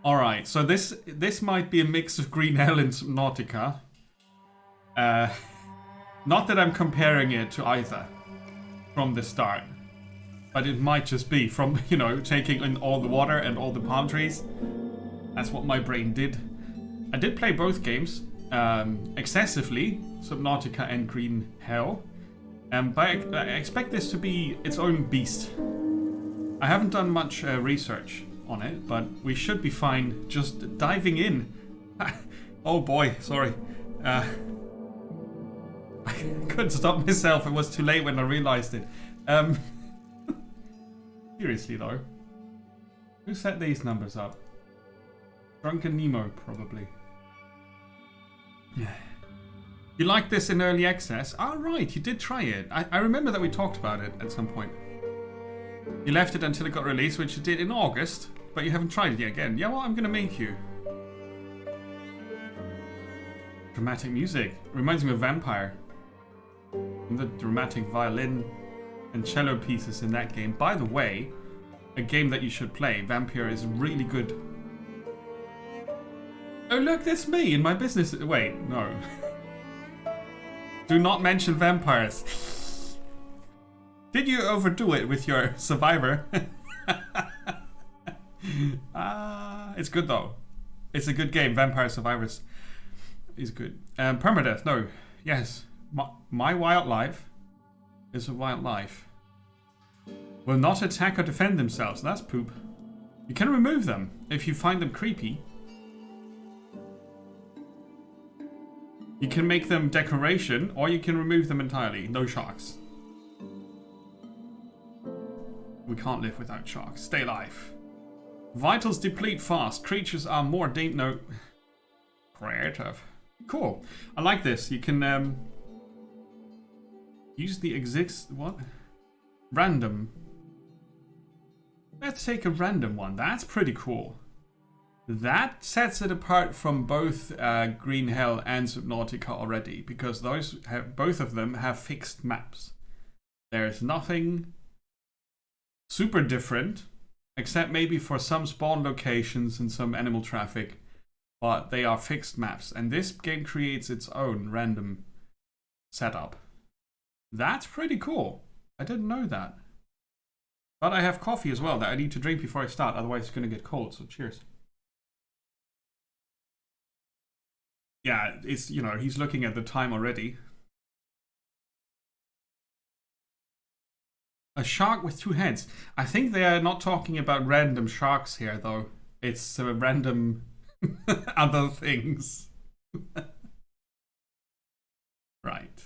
All right, so this might be a mix of Green Hell and Subnautica. Not that I'm comparing it to either from the start, but it might just be from, you know, taking in all the water and all the palm trees. That's what my brain did. I did play both games excessively, Subnautica and Green Hell, but I expect this to be its own beast. I haven't done much research on it, but we should be fine just diving in. Oh boy, sorry. I couldn't stop myself. It was too late when I realized it. Seriously though, who set these numbers up? Drunken Nemo, probably. You like this in early access? Ah, right, you did try it. I remember that we talked about it at some point. You left it until it got released, which you did in August, but you haven't tried it yet again. Yeah, well, I'm gonna make you. Dramatic music. Reminds me of Vampire. And the dramatic violin and cello pieces in that game. By the way, a game that you should play. Vampire is really good. Oh look, that's me in my business. Wait, no. Do not mention vampires. Did you overdo it with your Survivor? It's good though. It's a good game. Vampire Survivors is good. Permadeath, no. Yes. My wildlife is a wildlife. Will not attack or defend themselves. That's poop. You can remove them if you find them creepy. You can make them decoration, or you can remove them entirely. No sharks. We can't live without sharks. Stay alive. Vitals deplete fast. Creatures are more no. Creative. Cool. I like this. You can use the what? Random. Let's take a random one. That's pretty cool. That sets it apart from both Green Hell and Subnautica already, because both of them have fixed maps. There's nothing super different, except maybe for some spawn locations and some animal traffic, but they are fixed maps, and this game creates its own random setup. That's pretty cool. I didn't know that. But I have coffee as well that I need to drink before I start, otherwise it's going to get cold, so cheers. Yeah, it's, you know, he's looking at the time already. A shark with two heads. I think they are not talking about random sharks here, though. It's random other things. Right.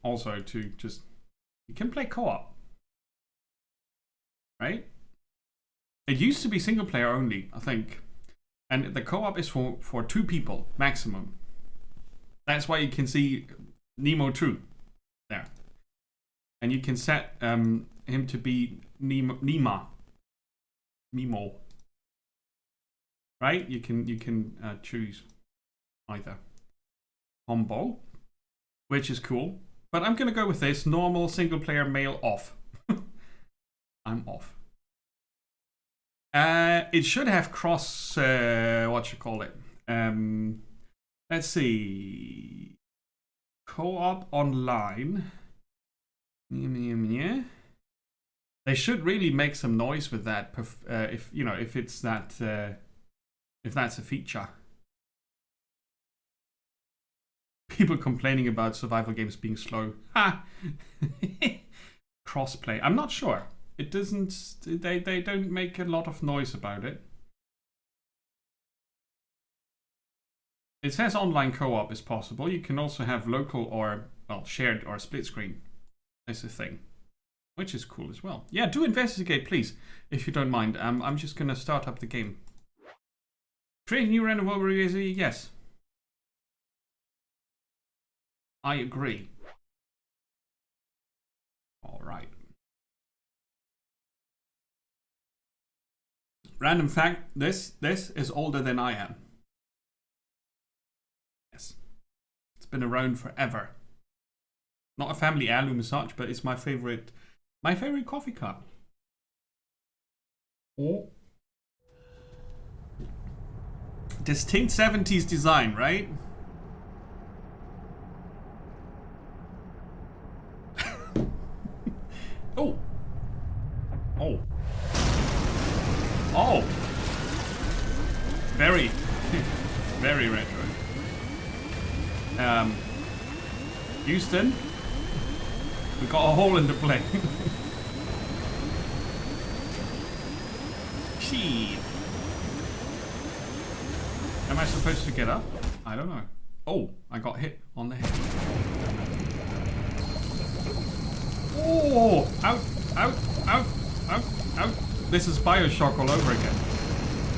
Also, you can play co-op. Right? It used to be single player only, I think. And the co-op is for 2 people maximum. That's why you can see Nemo 2 there. And you can set him to be Nemo. Right? You can choose either combo, which is cool. But I'm gonna go with this normal single player male off. I'm off. It should have cross, what you call it? Let's see. Co-op online. They should really make some noise with that. If you know, if it's that, if that's a feature. People complaining about survival games being slow. Ha! Crossplay. I'm not sure. It doesn't. They don't make a lot of noise about it. It says online co-op is possible. You can also have local or, well, shared or split screen. That's a thing, which is cool as well. Yeah, do investigate, please, if you don't mind. I'm just gonna start up the game. Create a new random world review. Yes, I agree. All right. Random fact: this is older than I am. Yes, it's been around forever. Not a family heirloom as such, but it's my favorite coffee cup. Oh, Distinct 70s design, right? Oh. Oh. Oh. Very, very retro. Houston, we got a hole in the plane. Shit. Am I supposed to get up? I don't know. Oh, I got hit on the head. Oh, out, out, out, out, out. This is Bioshock all over again.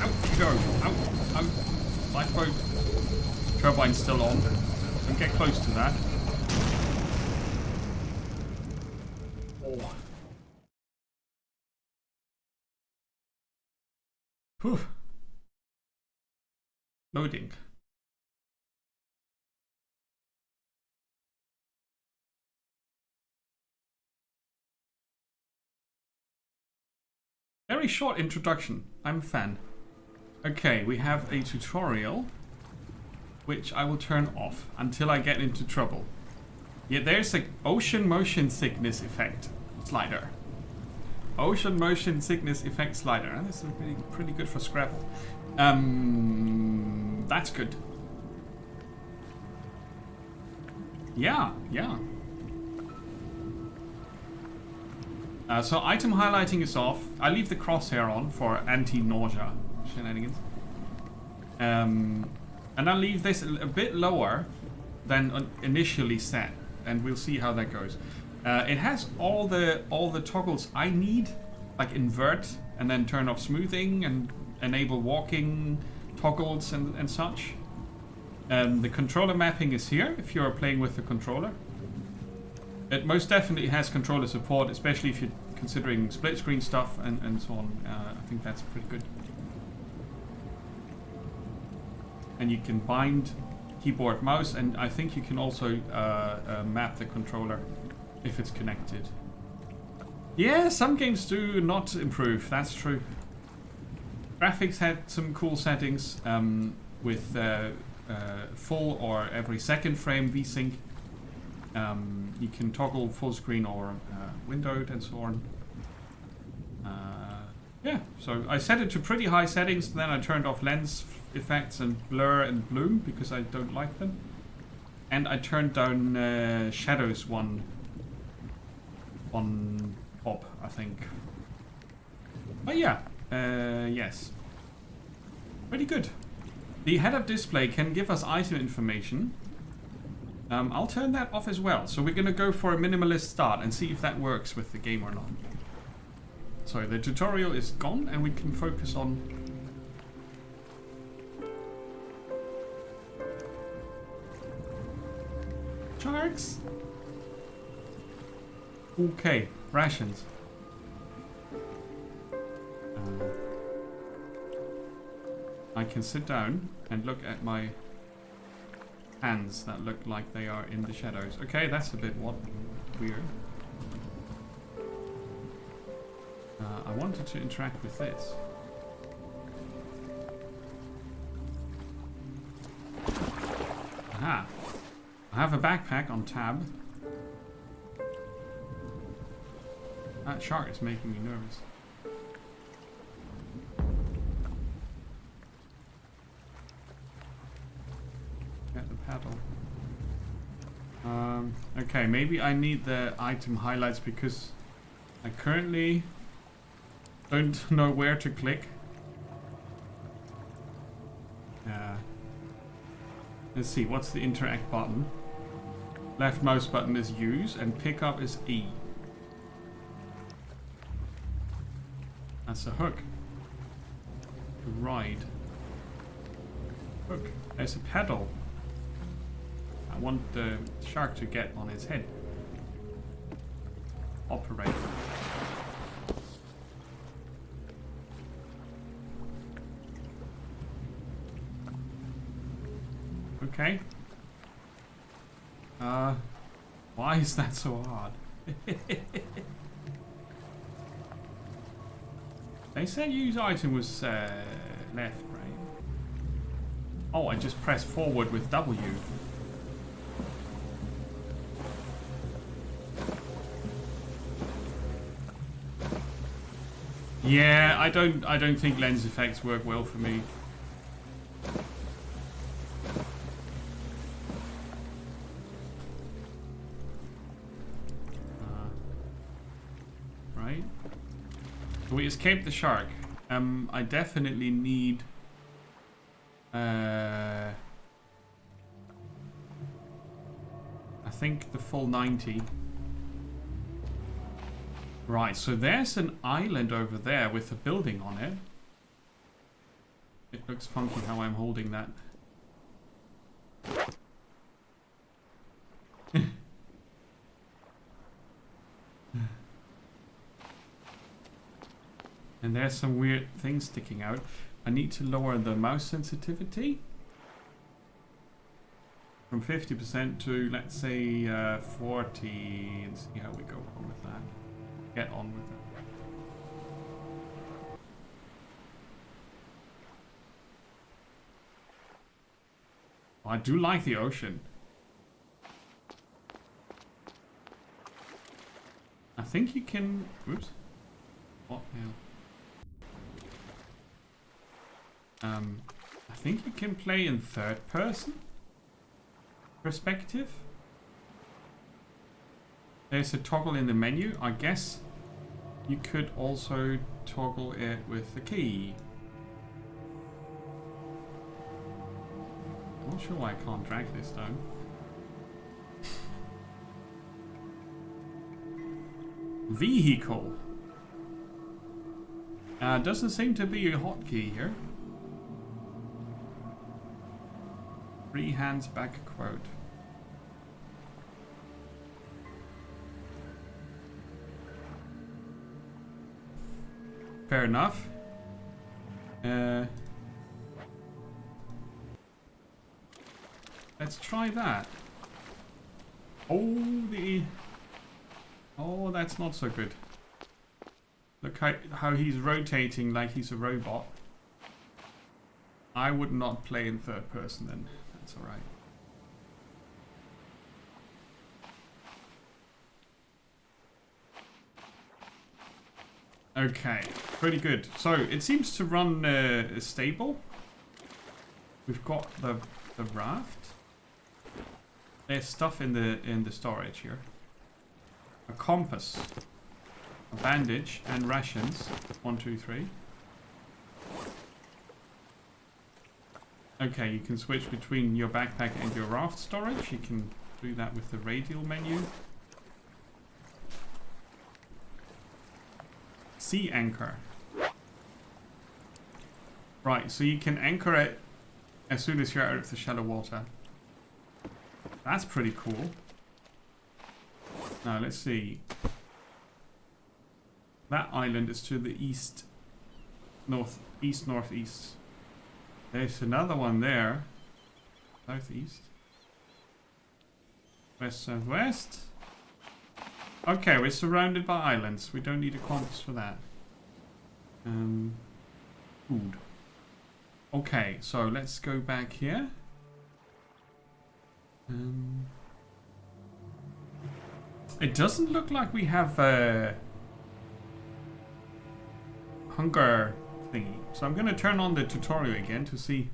Out you go, out, out. Lifeboat. Turbine's still on. Don't get close to that. Oh. Whew. Loading. Very short introduction. I'm a fan. Okay, we have a tutorial, which I will turn off until I get into trouble. Yeah, there's an ocean motion sickness effect slider. Ocean motion sickness effect slider. This is pretty good for Scrabble. That's good. Yeah. So item highlighting is off. I leave the crosshair on for anti-nausea shenanigans. And I'll leave this a bit lower than initially set, and we'll see how that goes. It has all the toggles I need, like invert and then turn off smoothing and enable walking toggles and such. The controller mapping is here if you're playing with the controller. It most definitely has controller support, especially if you're considering split screen stuff and so on. I think that's pretty good. And you can bind keyboard mouse, and I think you can also map the controller if it's connected. Yeah, some games do not improve, that's true. Graphics had some cool settings with full or every second frame VSync. You can toggle full screen or windowed and so on. Yeah, so I set it to pretty high settings, then I turned off lens effects and blur and bloom because I don't like them. And I turned down shadows one pop, I think. But yeah, yes. Pretty good. The head-up display can give us item information. I'll turn that off as well. So we're going to go for a minimalist start and see if that works with the game or not. So the tutorial is gone and we can focus on sharks. Okay, rations. I can sit down and look at my hands that look like they are in the shadows. Okay, that's a bit weird. I wanted to interact with this. Aha! I have a backpack on tab. That shark is making me nervous. Get the paddle. Okay, maybe I need the item highlights because I currently don't know where to click. Let's see, what's the interact button? Left mouse button is use and pick up is E. That's a hook. Ride. Hook. There's a pedal. I want the shark to get on his head. Operate. Okay. Why is that so hard? They said use item was left, right? Oh, I just pressed forward with W. Yeah, I don't think lens effects work well for me. Right. So we escaped the shark. I definitely need I think the full 90. Right, so there's an island over there with a building on it. It looks funky how I'm holding that. And there's some weird things sticking out. I need to lower the mouse sensitivity from 50% to, let's say, 40, and see how we go on with that. Get on with it. Oh, I do like the ocean. I think you can... Oops. What now? I think you can play in third person perspective. There's a toggle in the menu. I guess you could also toggle it with the key. I'm not sure why I can't drag this down. Vehicle. Doesn't seem to be a hotkey here. Three hands back quote. Fair enough. Let's try that. Oh, that's not so good. Look how he's rotating like he's a robot. I would not play in third person then. That's alright. Okay, pretty good. So it seems to run stable. We've got the raft. There's stuff in the storage here. A compass, a bandage, and rations. 1, 2, 3. Okay, you can switch between your backpack and your raft storage. You can do that with the radial menu. Sea anchor. Right, so you can anchor it as soon as you're out of the shallow water. That's pretty cool. Now, let's see. That island is to the east, northeast. There's another one there. Southeast. West, southwest. Okay, we're surrounded by islands. We don't need a compass for that. Food. Okay, so let's go back here. It doesn't look like we have a hunger thingy. So I'm going to turn on the tutorial again to see.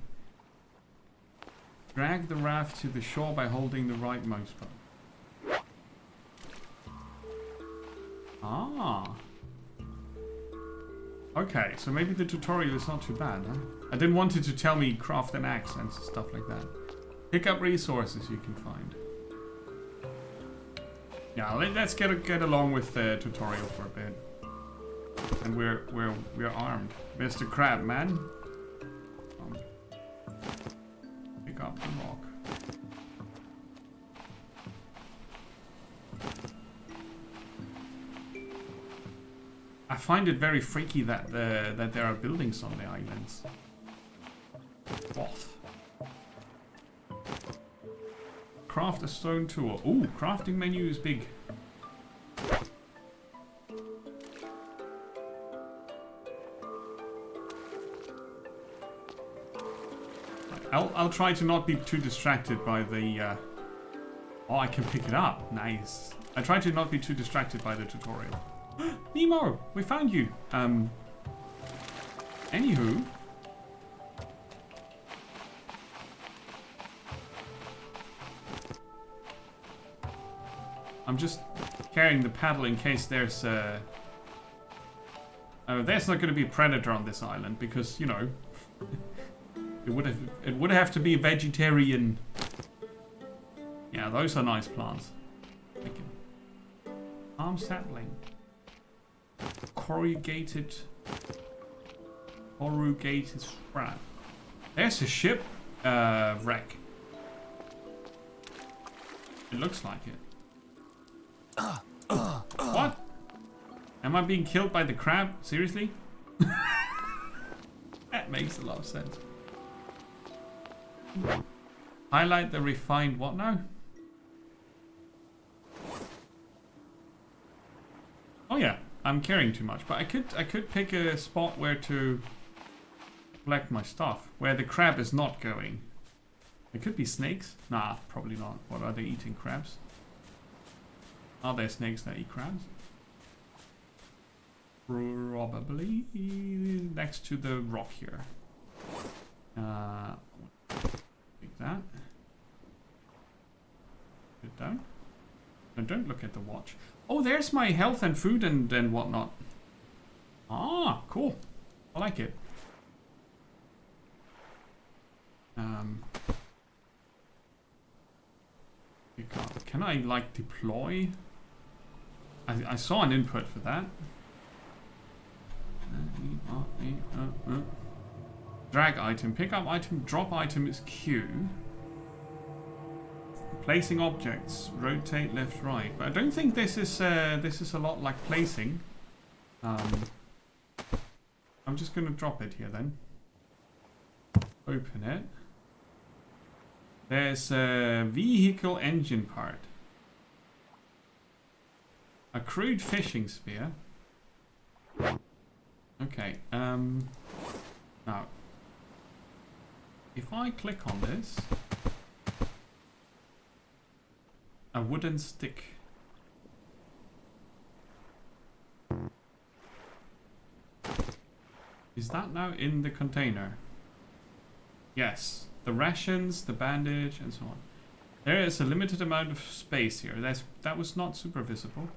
Drag the raft to the shore by holding the right mouse button. Ah. Okay, so maybe the tutorial is not too bad, huh? I didn't want it to tell me craft an axe and stuff like that. Pick up resources you can find. Yeah, let's get along with the tutorial for a bit. And we're armed. Mr. Crab Man. Pick up the rock. I find it very freaky that there are buildings on the islands. What? Craft a stone tool. Ooh, crafting menu is big. I'll try to not be too distracted by the... Oh, I can pick it up. Nice. I try to not be too distracted by the tutorial. Nemo, we found you. Anywho. I'm just carrying the paddle in case there's there's not going to be a predator on this island because, you know, it would have to be vegetarian. Yeah, those are nice plants. Thank you. Arm sapling. Corrugated scrap. There's a ship wreck. It looks like it. What? Am I being killed by the crab? Seriously? That makes a lot of sense. Highlight the refined what now? Oh yeah, I'm carrying too much, but I could pick a spot where to collect my stuff, where the crab is not going. There could be snakes. Nah, probably not. What are they eating? Crabs? Are there snakes that eat crabs? Probably next to the rock here. Take that. Put it down. And don't look at the watch. Oh, there's my health and food and whatnot. Ah, cool. I like it. Can I like deploy? I saw an input for that. Drag item, pick up item, drop item is Q. Placing objects, rotate left, right. But I don't think this is a lot like placing. I'm just gonna drop it here then. Open it. There's a vehicle engine part. A crude fishing spear. Okay, now, if I click on this, a wooden stick. Is that now in the container? Yes, the rations, the bandage, and so on. There is a limited amount of space here. That was not super visible.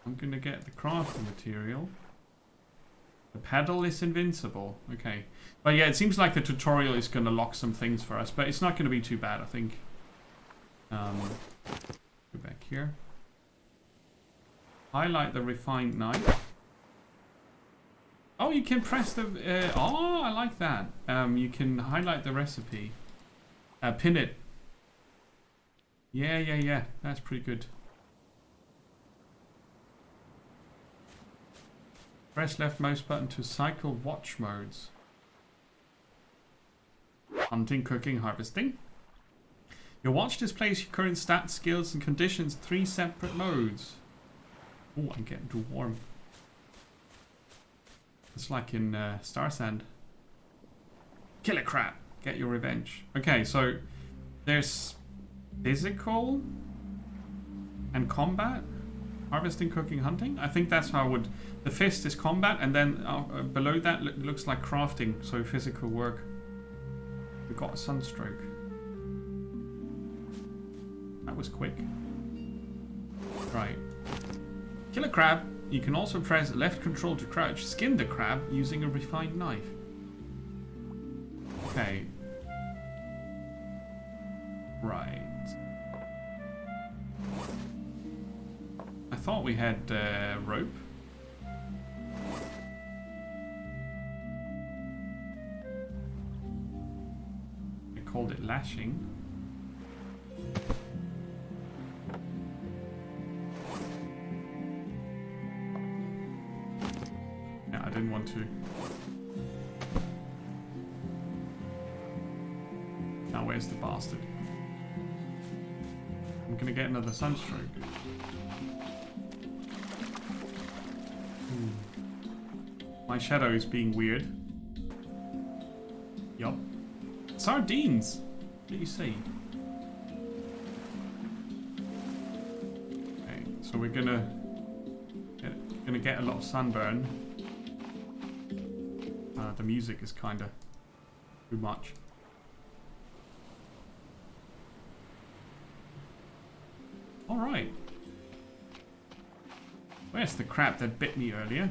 I'm gonna get the crafting material. The paddle is invincible. Okay. But yeah, it seems like the tutorial is gonna lock some things for us, but it's not gonna be too bad, I think. Go back here. Highlight the refined knife. Oh, you can press the... oh, I like that. You can highlight the recipe. Pin it. Yeah. That's pretty good. Press left mouse button to cycle watch modes. Hunting, cooking, harvesting. Your watch displays your current stats, skills, and conditions. 3 separate modes. Oh, I'm getting too warm. It's like in Star Sand. Kill a crab. Get your revenge. Okay, so there's physical and combat. Harvesting, cooking, hunting. I think that's how I would... The fist is combat, and then below that looks like crafting, so physical work. We got a sunstroke. That was quick. Right. Kill a crab. You can also press left control to crouch. Skin the crab using a refined knife. Okay. Right. I thought we had rope. I called it lashing. Yeah, I didn't want to. Now where's the bastard? I'm gonna get another sunstroke. My shadow is being weird. Yup. Sardines. What do you see? Okay, so we're gonna get a lot of sunburn. The music is kinda too much. Alright. Where's the crab that bit me earlier?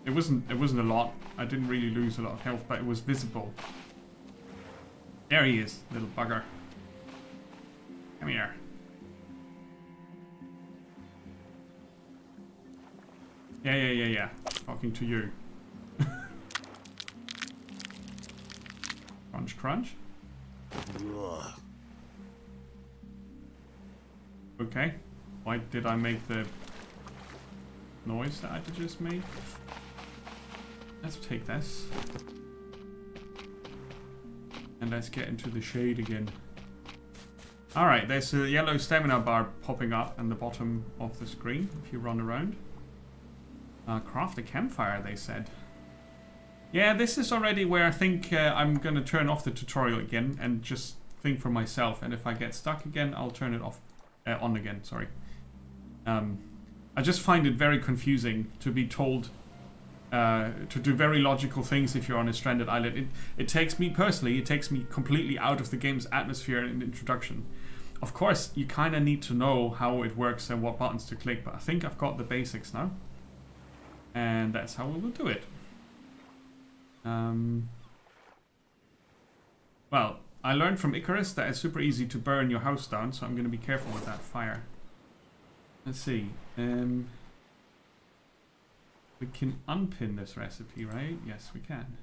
It wasn't a lot. I didn't really lose a lot of health, but it was visible. There he is, little bugger. Come here. Yeah. Talking to you. Crunch, crunch. Okay. Why did I make the noise that I just made? Let's take this. And let's get into the shade again. Alright, there's a yellow stamina bar popping up on the bottom of the screen if you run around. Craft a campfire, they said. Yeah, this is already where I think I'm going to turn off the tutorial again and just think for myself. And if I get stuck again, I'll turn it off. On again, sorry. I just find it very confusing to be told to do very logical things if you're on a stranded island. It takes me personally, it takes me completely out of the game's atmosphere and introduction. Of course, you kind of need to know how it works and what buttons to click, but I think I've got the basics now. And that's how we will do it. Well, I learned from Icarus that it's super easy to burn your house down, so I'm going to be careful with that fire. Let's see. We can unpin this recipe, right? Yes, we can.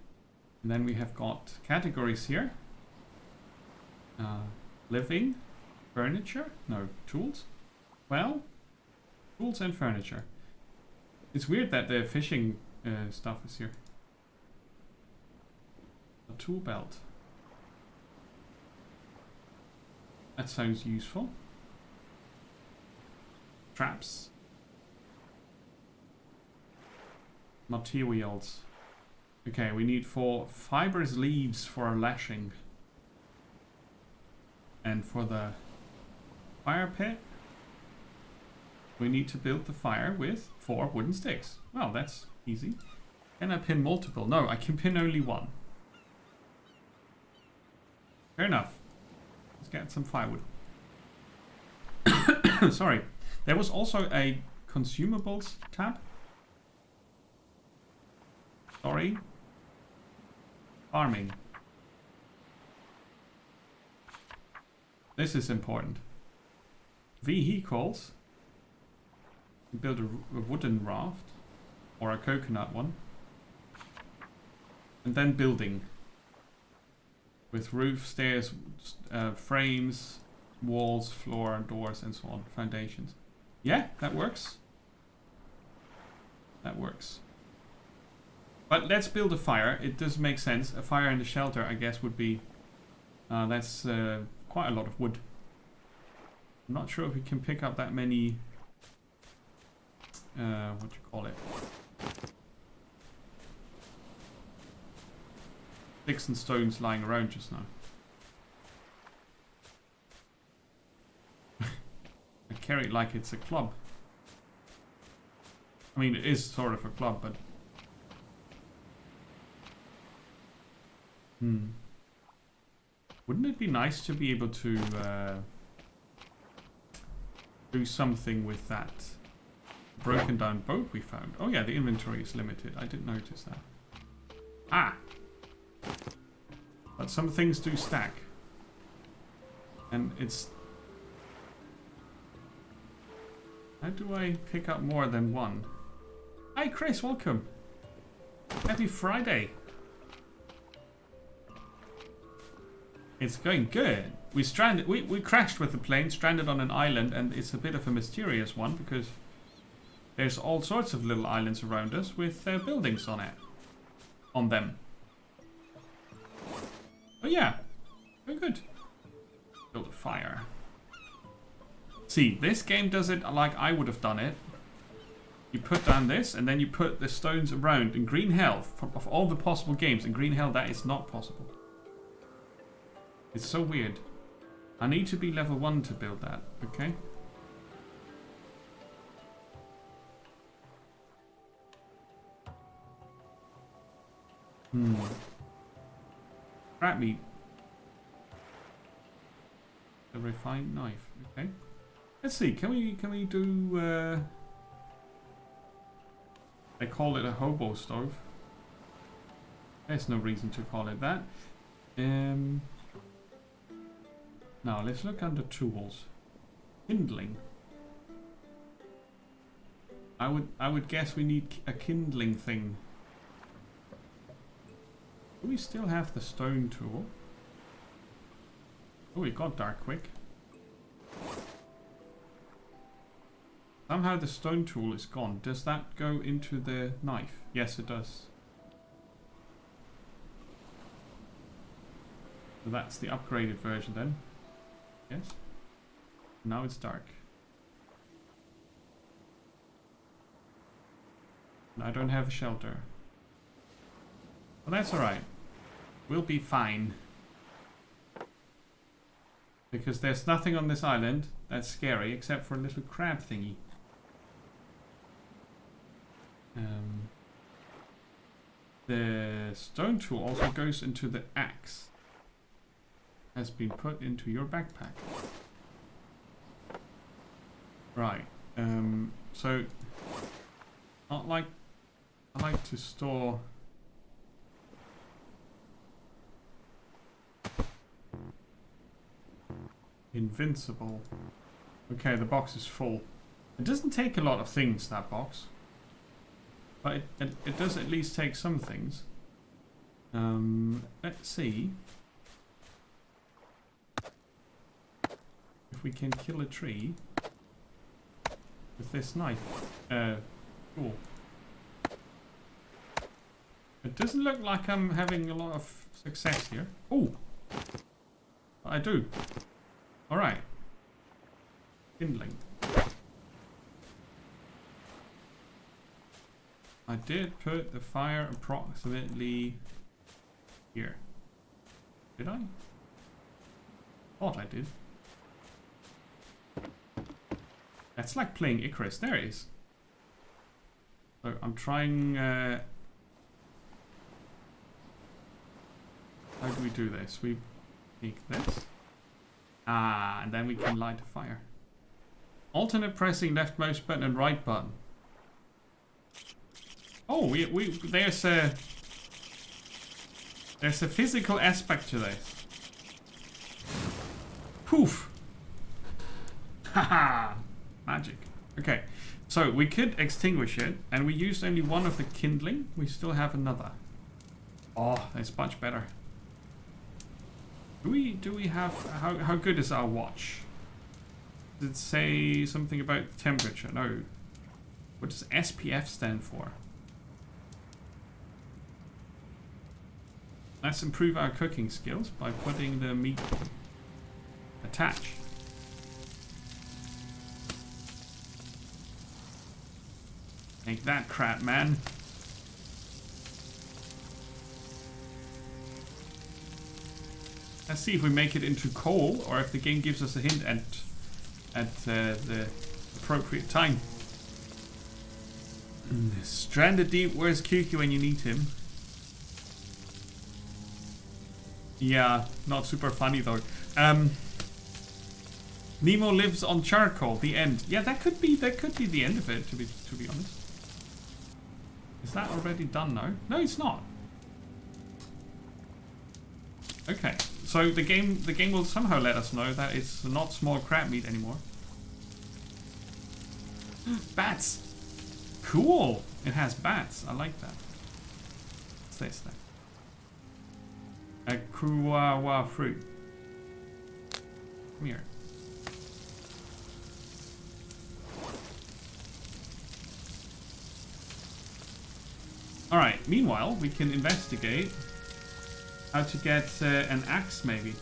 And then we have got categories here. Living, furniture, no, tools. Well, tools and furniture. It's weird that the fishing stuff is here. A tool belt. That sounds useful. Traps. Materials. Okay, we need 4 fibrous leaves for lashing. And for the fire pit, we need to build the fire with 4 wooden sticks. Well, that's easy. Can I pin multiple? No, I can pin only 1. Fair enough. Let's get some firewood. Sorry. There was also a consumables tab. Sorry. Farming. This is important. Vehicles. Build a wooden raft. Or a coconut one. And then building. With roof, stairs, frames, walls, floor, doors, and so on. Foundations. Yeah, that works. That works. But let's build a fire. It does make sense. A fire in the shelter, I guess, would be... that's quite a lot of wood. I'm not sure if we can pick up that many... what do you call it? Sticks and stones lying around just now. I carry it like it's a club. I mean, it is sort of a club, but... Wouldn't it be nice to be able to do something with that broken down boat we found? Oh yeah, the inventory is limited. I didn't notice that. Ah! But some things do stack. And it's... How do I pick up more than one? Hi Chris, welcome! Happy Friday! It's going good. We crashed with the plane, stranded on an island, and it's a bit of a mysterious one because there's all sorts of little islands around us with buildings on it. On them. Oh yeah, very good. Build a fire. See, this game does it like I would have done it. You put down this, and then you put the stones around. In Green Hell, of all the possible games, in Green Hell that is not possible. It's so weird. I need to be level 1 to build that, okay? Crab meat. A refined knife, okay. Let's see, can we do they call it a hobo stove. There's no reason to call it that. Now let's look under tools. Kindling. I would guess we need a kindling thing. Do we still have the stone tool? Oh, it got dark quick. Somehow the stone tool is gone. Does that go into the knife? Yes, it does. So that's the upgraded version then. Yes. Now it's dark. And I don't have a shelter. Well, that's alright. We'll be fine. Because there's nothing on this island that's scary except for a little crab thingy. The stone tool also goes into the axe. Has been put into your backpack. Right. So not like I like to store invincible. Okay, the box is full. It doesn't take a lot of things, that box. But it does at least take some things. Let's see if we can kill a tree with this knife. Cool. It doesn't look like I'm having a lot of success here. Oh, I do. All right. Kindling. I did put the fire approximately here. Did I? Thought I did. That's like playing Icarus. There it is. So I'm trying... how do we do this? We make this. Ah, and then we can light a fire. Alternate pressing left mouse button and right button. Oh, there's a physical aspect to this. Poof. Haha. Magic. Okay, so we could extinguish it, and we used only one of the kindling. We still have another. Oh, that's much better. Do we have how good is our watch? Does it say something about temperature? No. What does SPF stand for? Let's improve our cooking skills by putting the meat attach. Take that crap, man. Let's see if we make it into coal, or if the game gives us a hint at the appropriate time. Stranded deep, where's Kuki when you need him? Yeah, not super funny though. Nemo lives on charcoal. The end. Yeah, that could be the end of it. To be honest, is that already done now? No, it's not. Okay, so the game will somehow let us know that it's not small crab meat anymore. Bats. Cool. It has bats. I like that. What's this then? A kuwawa fruit. Come here. Alright, meanwhile, we can investigate how to get an axe, maybe.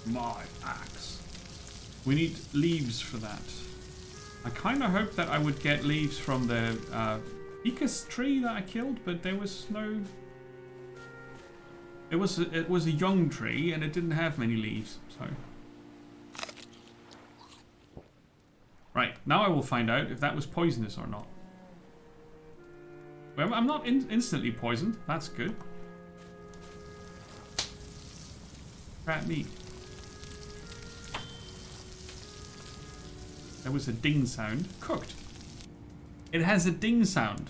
My axe. We need leaves for that. I kind of hoped that I would get leaves from the ficus tree that I killed, but there was no It was a young tree and it didn't have many leaves, so. Right, now I will find out if that was poisonous or not. Well, I'm not instantly poisoned. That's good. Rat meat. There was a ding sound. Cooked. It has a ding sound.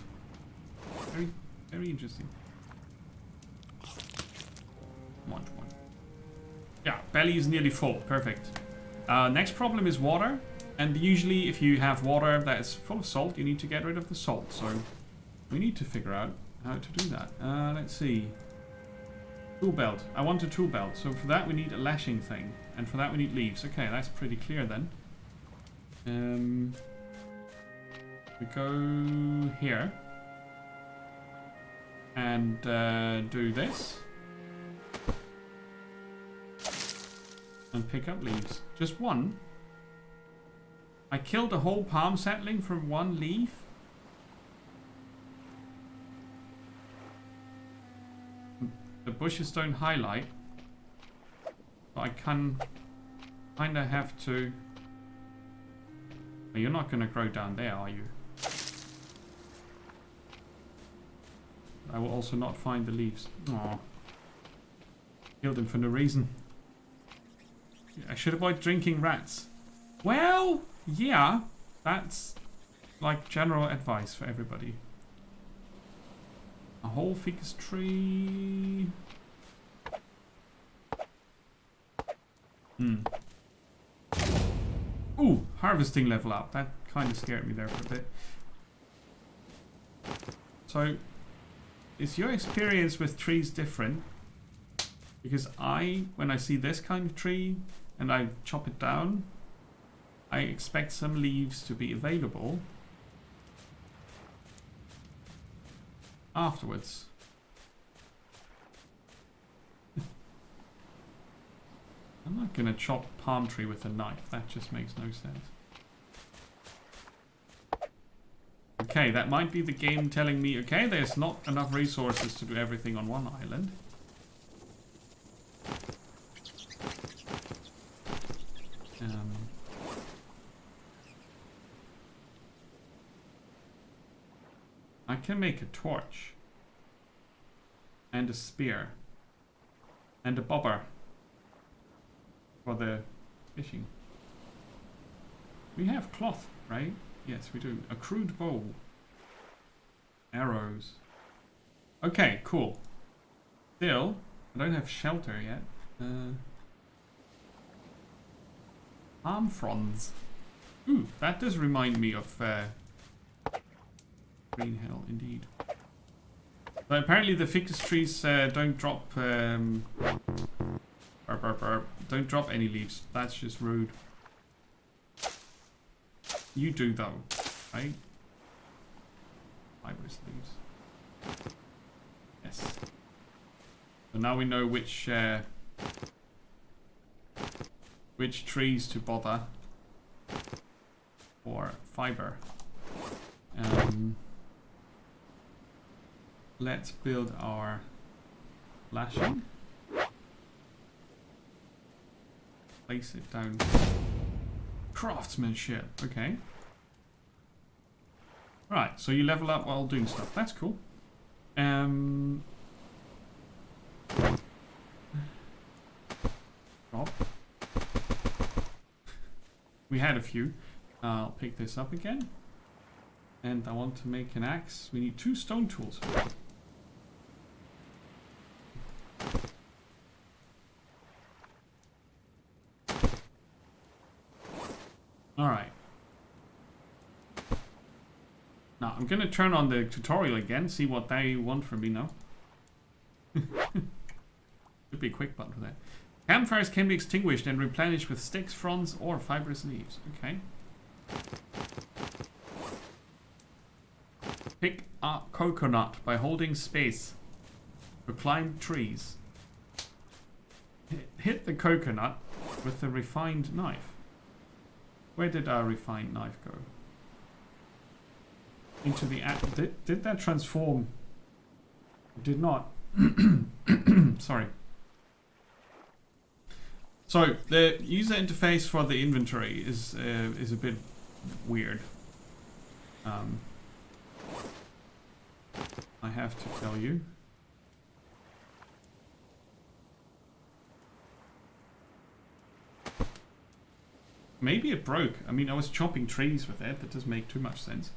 Very, very interesting. Come on. Yeah, belly is nearly full. Perfect. Next problem is water. And usually if you have water that is full of salt, you need to get rid of the salt. So we need to figure out how to do that. Let's see. Tool belt. I want a tool belt. So for that we need a lashing thing. And for that we need leaves. Okay, that's pretty clear then. We go here. And do this. And pick up leaves. Just one. I killed a whole palm sapling from one leaf. The bushes don't highlight. But I can kind of have to... You're not going to grow down there, are you? I will also not find the leaves. Aww. Killed them for no reason. I should avoid drinking rats. Well, yeah. That's like general advice for everybody. A whole ficus tree. Ooh, harvesting level up. That kind of scared me there for a bit. So, is your experience with trees different? Because when I see this kind of tree and I chop it down, I expect some leaves to be available afterwards. I'm not going to chop palm tree with a knife. That just makes no sense. Okay, that might be the game telling me, okay, there's not enough resources to do everything on one island. I can make a torch. And a spear. And a bobber. For the fishing. We have cloth, right? Yes, we do. A crude bow. Arrows. Okay, cool. Still, I don't have shelter yet. Palm fronds. Ooh, that does remind me of Green Hill, indeed. But apparently the ficus trees don't drop don't drop any leaves. That's just rude. You do though, right? Fibrous leaves. Yes. So now we know which trees to bother for fiber. Let's build our lashing. Place it down. Craftsmanship. Okay. Right, so you level up while doing stuff. That's cool. Drop. We had a few. I'll pick this up again. And I want to make an axe. We need 2 stone tools. Alright. Now, I'm going to turn on the tutorial again, see what they want from me now. Should be a quick button for that. Campfires can be extinguished and replenished with sticks, fronds, or fibrous leaves. Okay. Pick up coconut by holding space. Or climb trees. Hit the coconut with the refined knife. Where did our refined knife go? Into the... Did that transform? It did not. Sorry. So the user interface for the inventory is a bit weird. I have to tell you. Maybe it broke. I mean, I was chopping trees with it. That doesn't make too much sense.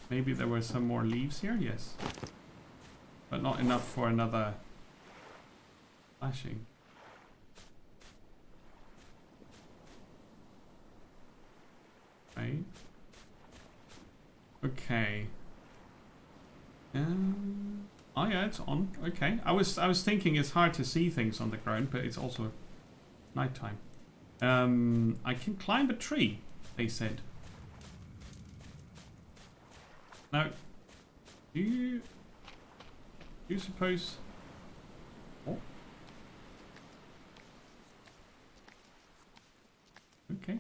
Maybe there were some more leaves here, yes. But not enough for another flashing. Right. Okay. Oh yeah, it's on. Okay. I was thinking it's hard to see things on the ground, but it's also nighttime. I can climb a tree, they said. Now, do you suppose... Oh. Okay.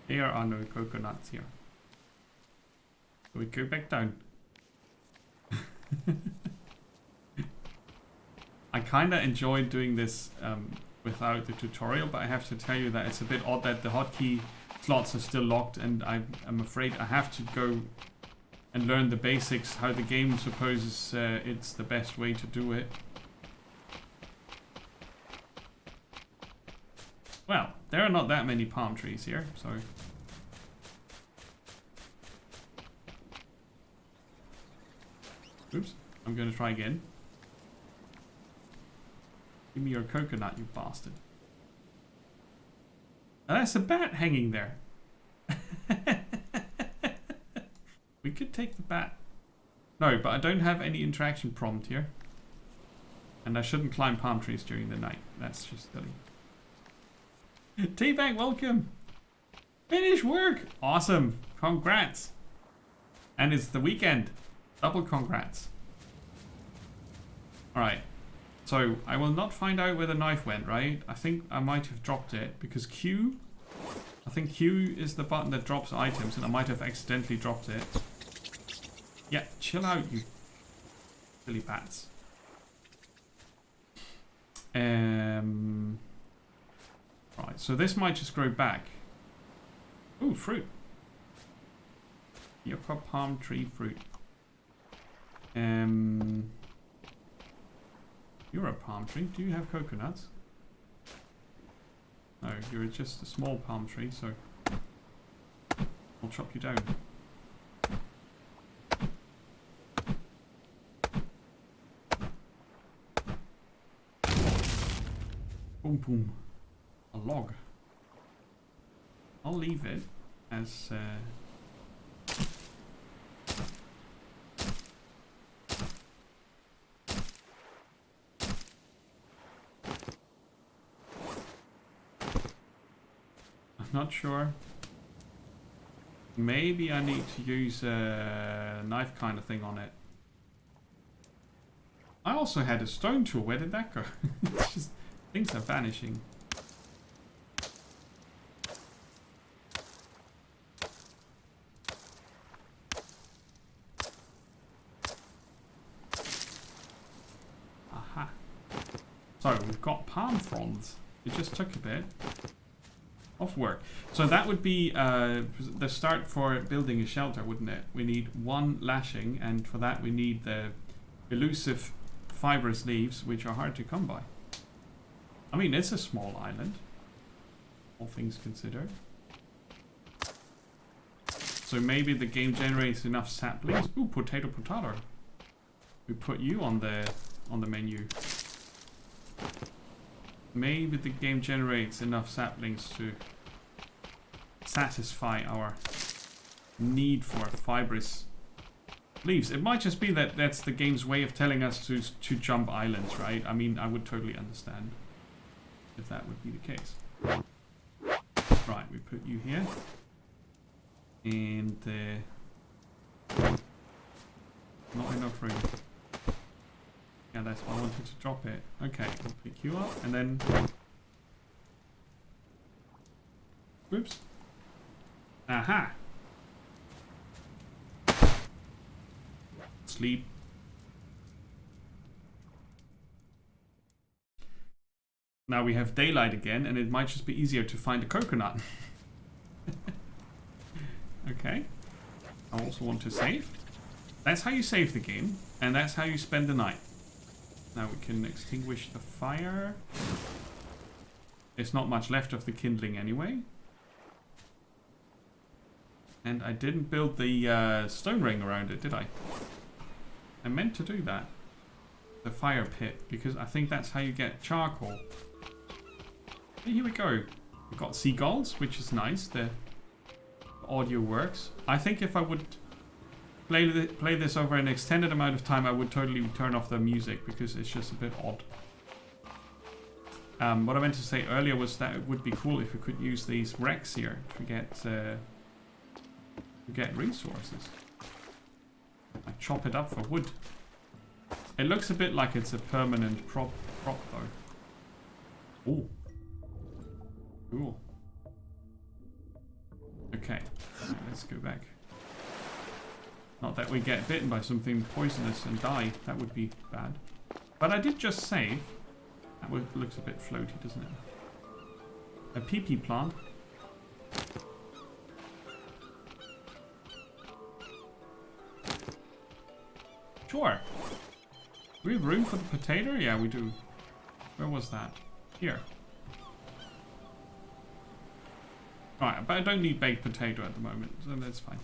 There are no coconuts here. So we go back down. I kinda enjoyed doing this without the tutorial, but I have to tell you that it's a bit odd that the hotkey slots are still locked, and I'm afraid I have to go and learn the basics, how the game supposes it's the best way to do it. Well, there are not that many palm trees here, so... Oops, I'm gonna try again. Give me your coconut, you bastard. Oh, that's a bat hanging there. We could take the bat. No, but I don't have any interaction prompt here. And I shouldn't climb palm trees during the night. That's just silly. T-Bag, welcome! Finish work! Awesome! Congrats! And it's the weekend. Double congrats. Alright. So, I will not find out where the knife went, right? I think I might have dropped it, because Q... I think Q is the button that drops items, and I might have accidentally dropped it. Yeah, chill out, you silly bats. Right, so this might just grow back. Ooh, fruit. Yucca palm tree fruit. You're a palm tree. Do you have coconuts? No, you're just a small palm tree, so I'll chop you down. Boom, boom. A log. I'll leave it as... Not sure. Maybe I need to use a knife kind of thing on it. I also had a stone tool. Where did that go? It's just things are vanishing. Aha. So we've got palm fronds. It just took a bit of work. So that would be the start for building a shelter, wouldn't it? We need one lashing, and for that we need the elusive fibrous leaves, which are hard to come by. I mean, it's a small island, all things considered. So maybe the game generates enough saplings. Ooh, potato potato. We put you on the menu. Maybe the game generates enough saplings to satisfy our need for fibrous leaves. It might just be that that's the game's way of telling us to jump islands, right? I mean, I would totally understand if that would be the case. Right, we put you here. And not enough room. Yeah, that's why I wanted to drop it. Okay, we'll pick you up and then... Whoops. Aha! Sleep. Now we have daylight again, and it might just be easier to find a coconut. Okay. I also want to save. That's how you save the game, and that's how you spend the night. Now we can extinguish the fire. There's not much left of the kindling anyway. And I didn't build the stone ring around it, did I? I meant to do that. The fire pit, because I think that's how you get charcoal. Here we go. We've got seagulls, which is nice. The audio works. I think if I would play this over an extended amount of time, I would totally turn off the music because it's just a bit odd. What I meant to say earlier was that it would be cool if we could use these wrecks here to get resources. I chop it up for wood. It looks a bit like it's a permanent prop though. Ooh. Cool. Okay, right, let's go back. Not that we get bitten by something poisonous and die. That would be bad. But I did just save. That looks a bit floaty, doesn't it? A PP plant. Sure. Do we have room for the potato? Yeah, we do. Where was that? Here. Alright, but I don't need baked potato at the moment, so that's fine.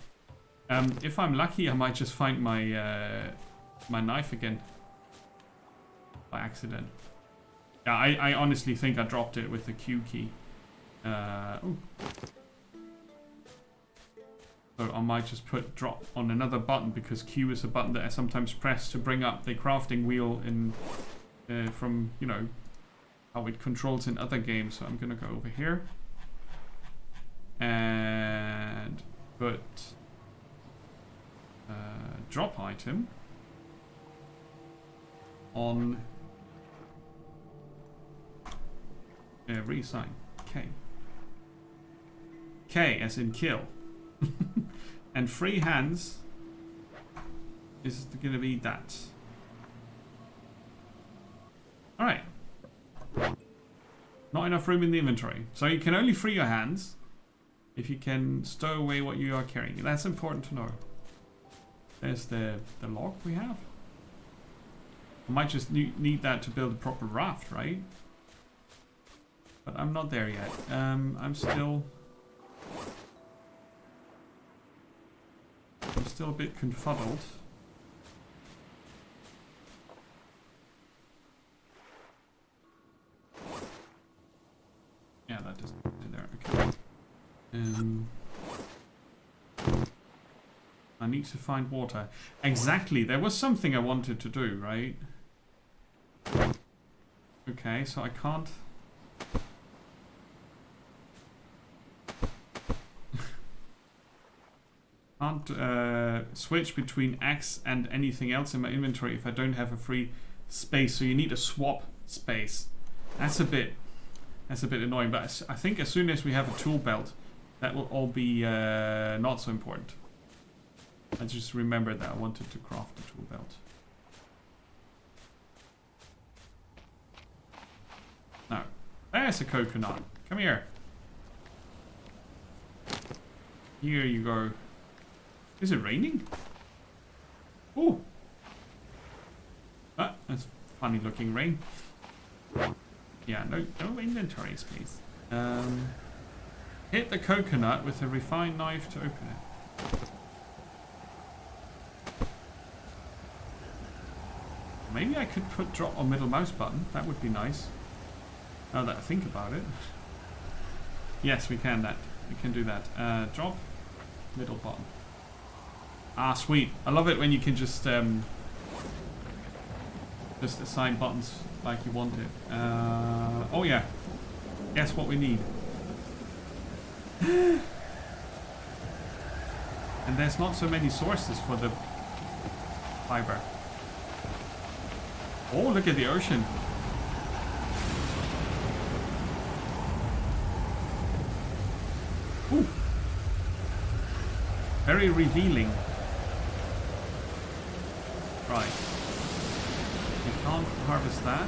If I'm lucky, I might just find my my knife again. By accident. Yeah, I honestly think I dropped it with the Q key. Oh. So I might just put drop on another button because Q is a button that I sometimes press to bring up the crafting wheel in from, you know, how it controls in other games. So I'm gonna go over here and put drop item on reassign K. K as in kill. And free hands is gonna be that. Alright. Not enough room in the inventory. So you can only free your hands if you can stow away what you are carrying. That's important to know. There's the log we have. I might just need that to build a proper raft, right? But I'm not there yet. I'm still a bit confuddled. Yeah, that doesn't go there. Okay. I need to find water. Exactly. There was something I wanted to do, right? Okay, so I can't. Can't switch between axe and anything else in my inventory if I don't have a free space. So you need a swap space. That's a bit annoying. But I think as soon as we have a tool belt, that will all be not so important. I just remembered that I wanted to craft a tool belt. Now, there's a coconut. Come here. Here you go. Is it raining? Ooh. Ah, that's funny looking rain. Yeah, no inventories, please. Hit the coconut with a refined knife to open it. Maybe I could put drop on middle mouse button. That would be nice. Now that I think about it. Yes, we can do that. Drop middle button. Ah, sweet. I love it when you can just assign buttons like you want it. Oh yeah. Guess what we need? And there's not so many sources for the fiber. Oh, look at the ocean. Ooh. Very revealing. Right. We can't harvest that.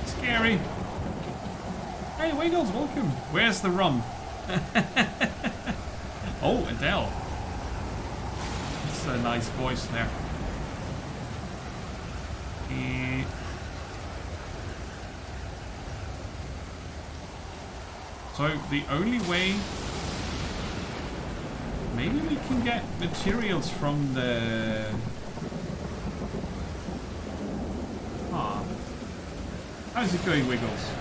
Scary. Hey, Wiggles, welcome. Where's the rum? Oh, Adele. That's a nice voice there. So the only way, maybe we can get materials from the... Ah. How's it going, Wiggles?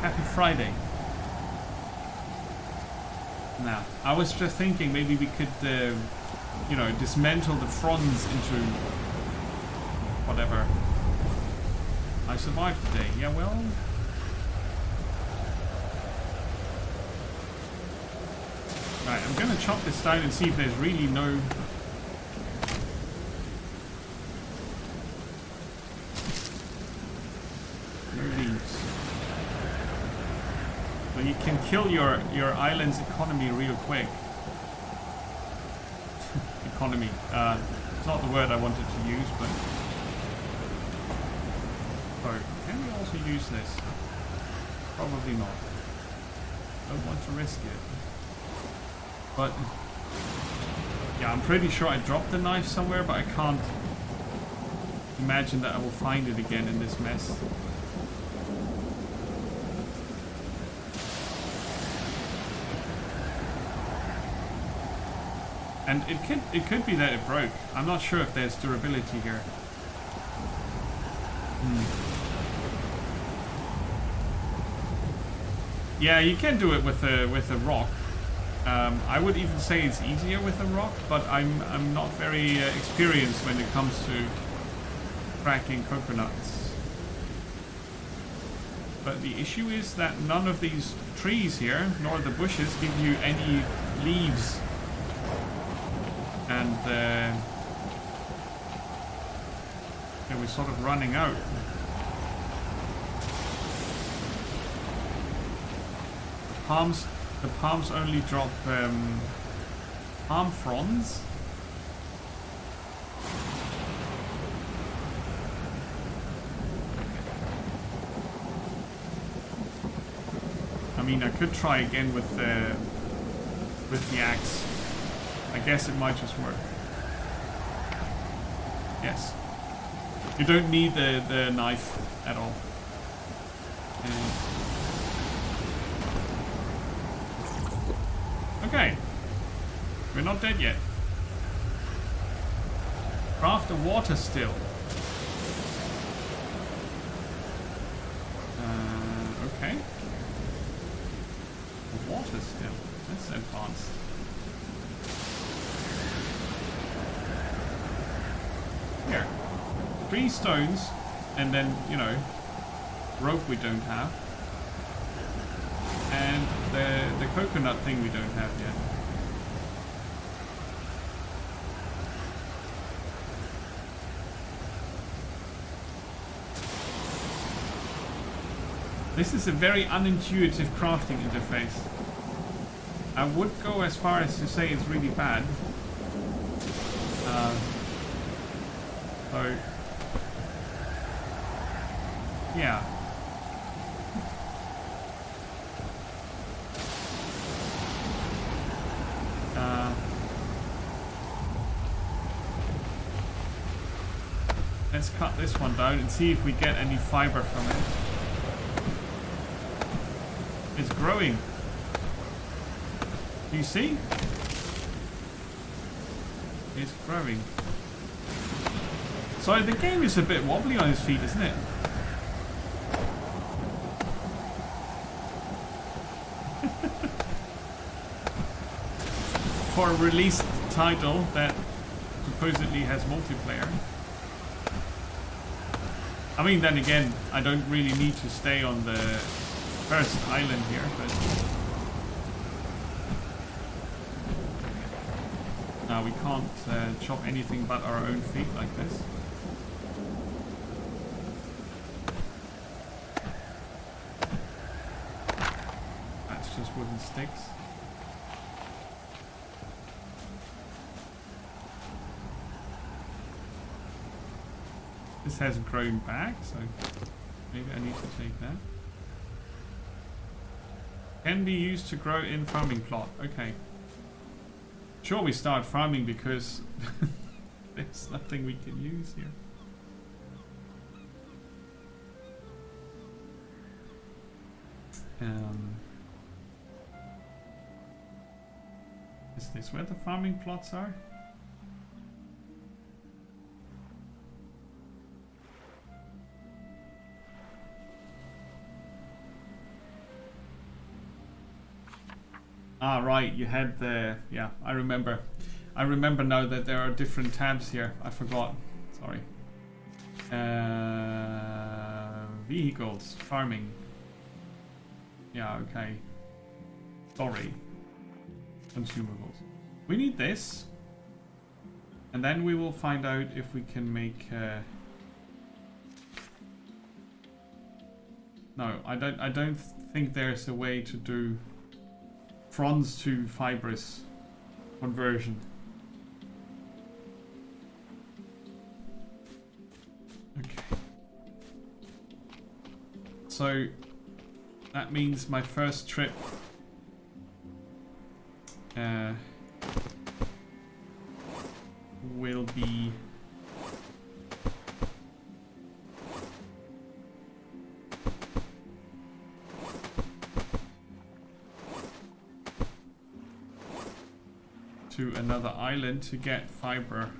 Happy Friday. Now, I was just thinking maybe we could, you know, dismantle the fronds into whatever. I survived today. Yeah, well... Right, I'm gonna chop this down and see if there's really no... leaves. So you can kill your island's economy real quick. Economy. It's not the word I wanted to use, but... So, can we also use this? Probably not. Don't want to risk it. But... yeah, I'm pretty sure I dropped the knife somewhere, but I can't imagine that I will find it again in this mess. And it could be that it broke. I'm not sure if there's durability here. Yeah, you can do it with a rock. I would even say it's easier with a rock, but I'm not very experienced when it comes to cracking coconuts. But the issue is that none of these trees here, nor the bushes, give you any leaves. And yeah, we're sort of running out. The palms only drop palm fronds. I mean, I could try again with the axe. I guess it might just work. Yes. You don't need the knife at all. Okay. We're not dead yet. Craft a water still. Okay. A water still. That's advanced. Here. 3 stones, and then, you know, rope we don't have. And the coconut thing we don't have yet. This is a very unintuitive crafting interface. I would go as far as to say it's really bad. So, yeah. Let's cut this one down and see if we get any fiber from it. It's growing. Do you see? It's growing. So the game is a bit wobbly on its feet, isn't it? For a release title that supposedly has multiplayer. I mean, then again, I don't really need to stay on the first island here, but... No, we can't chop anything but our own feet like this. That's just wooden sticks. This has grown back, so maybe I need to take that. Can be used to grow in farming plot. Okay. Sure, we start farming because there's nothing we can use here. Is this where the farming plots are? Ah, right, you had the... Yeah, I remember. I remember now that there are different tabs here. I forgot. Sorry. Vehicles. Farming. Yeah, okay. Sorry. Consumables. We need this. And then we will find out if we can make... No, I don't think there's a way to do... bronze to fibrous conversion. Okay. So that means my first trip will be to another island to get fiber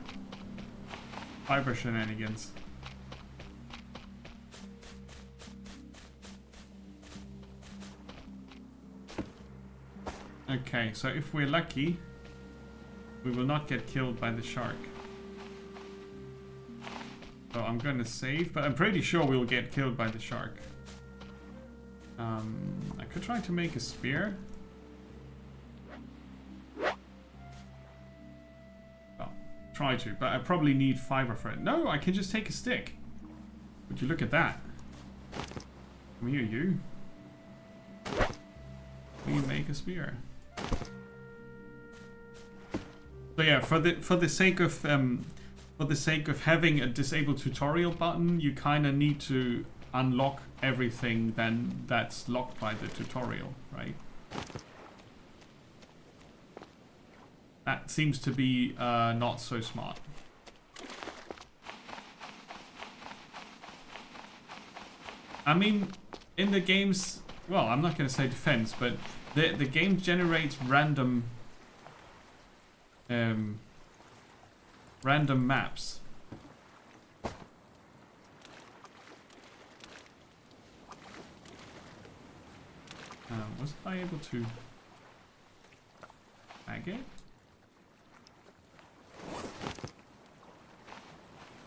shenanigans. Okay, so if we're lucky, we will not get killed by the shark. So I'm gonna save, but I'm pretty sure we'll get killed by the shark. I could try to make a spear. Try to, but I probably need fiber for it. No, I can just take a stick. Would you look at that? Come here, you. We make a spear. So yeah, for the sake of having a disable tutorial button, you kind of need to unlock everything then that's locked by the tutorial, right? That seems to be not so smart. I mean, in the game's... Well, I'm not going to say defense, but the game generates random... random maps. Was I able to... bag it?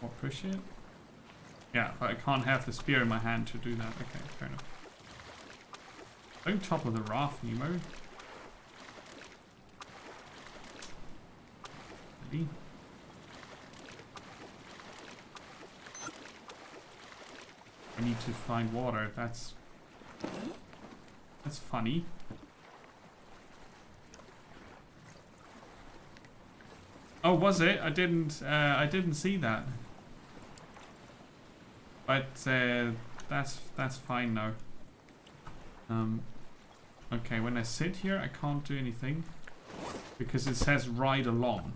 Or push it? Yeah, but I can't have the spear in my hand to do that. Okay, fair enough. Don't topple the raft, Nemo. Maybe. I need to find water. That's funny. Oh, was it? I didn't see that. But that's fine now. Okay, when I sit here, I can't do anything because it says ride along,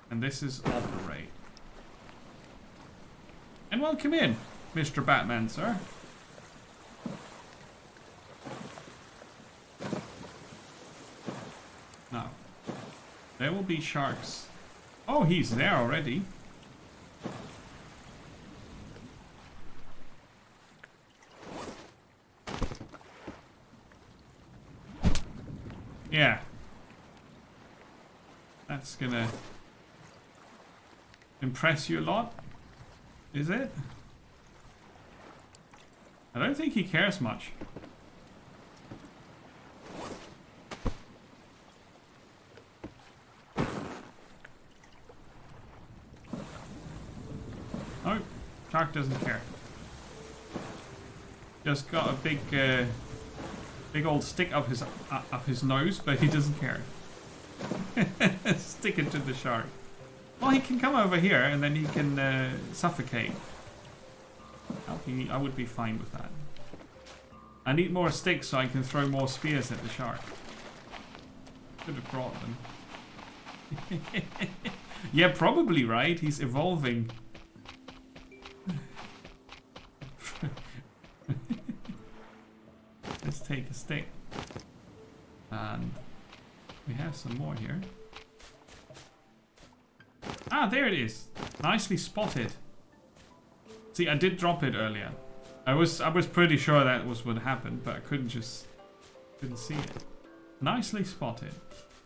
and this is operate. And welcome in, Mr. Batman, sir. Now, there will be sharks. Oh, he's there already. Yeah. That's gonna... impress you a lot? Is it? I don't think he cares much. Oh, shark doesn't care. Just got a big old stick up his nose, but he doesn't care. Stick it to the shark. Well, he can come over here and then he can suffocate. I would be fine with that. I need more sticks so I can throw more spears at the shark. Should have brought them. Yeah, probably, right? He's evolving. Let's take a stick. And we have some more here. Ah, there it is. Nicely spotted. See, I did drop it earlier. I was pretty sure that was what happened, but I couldn't see it. Nicely spotted.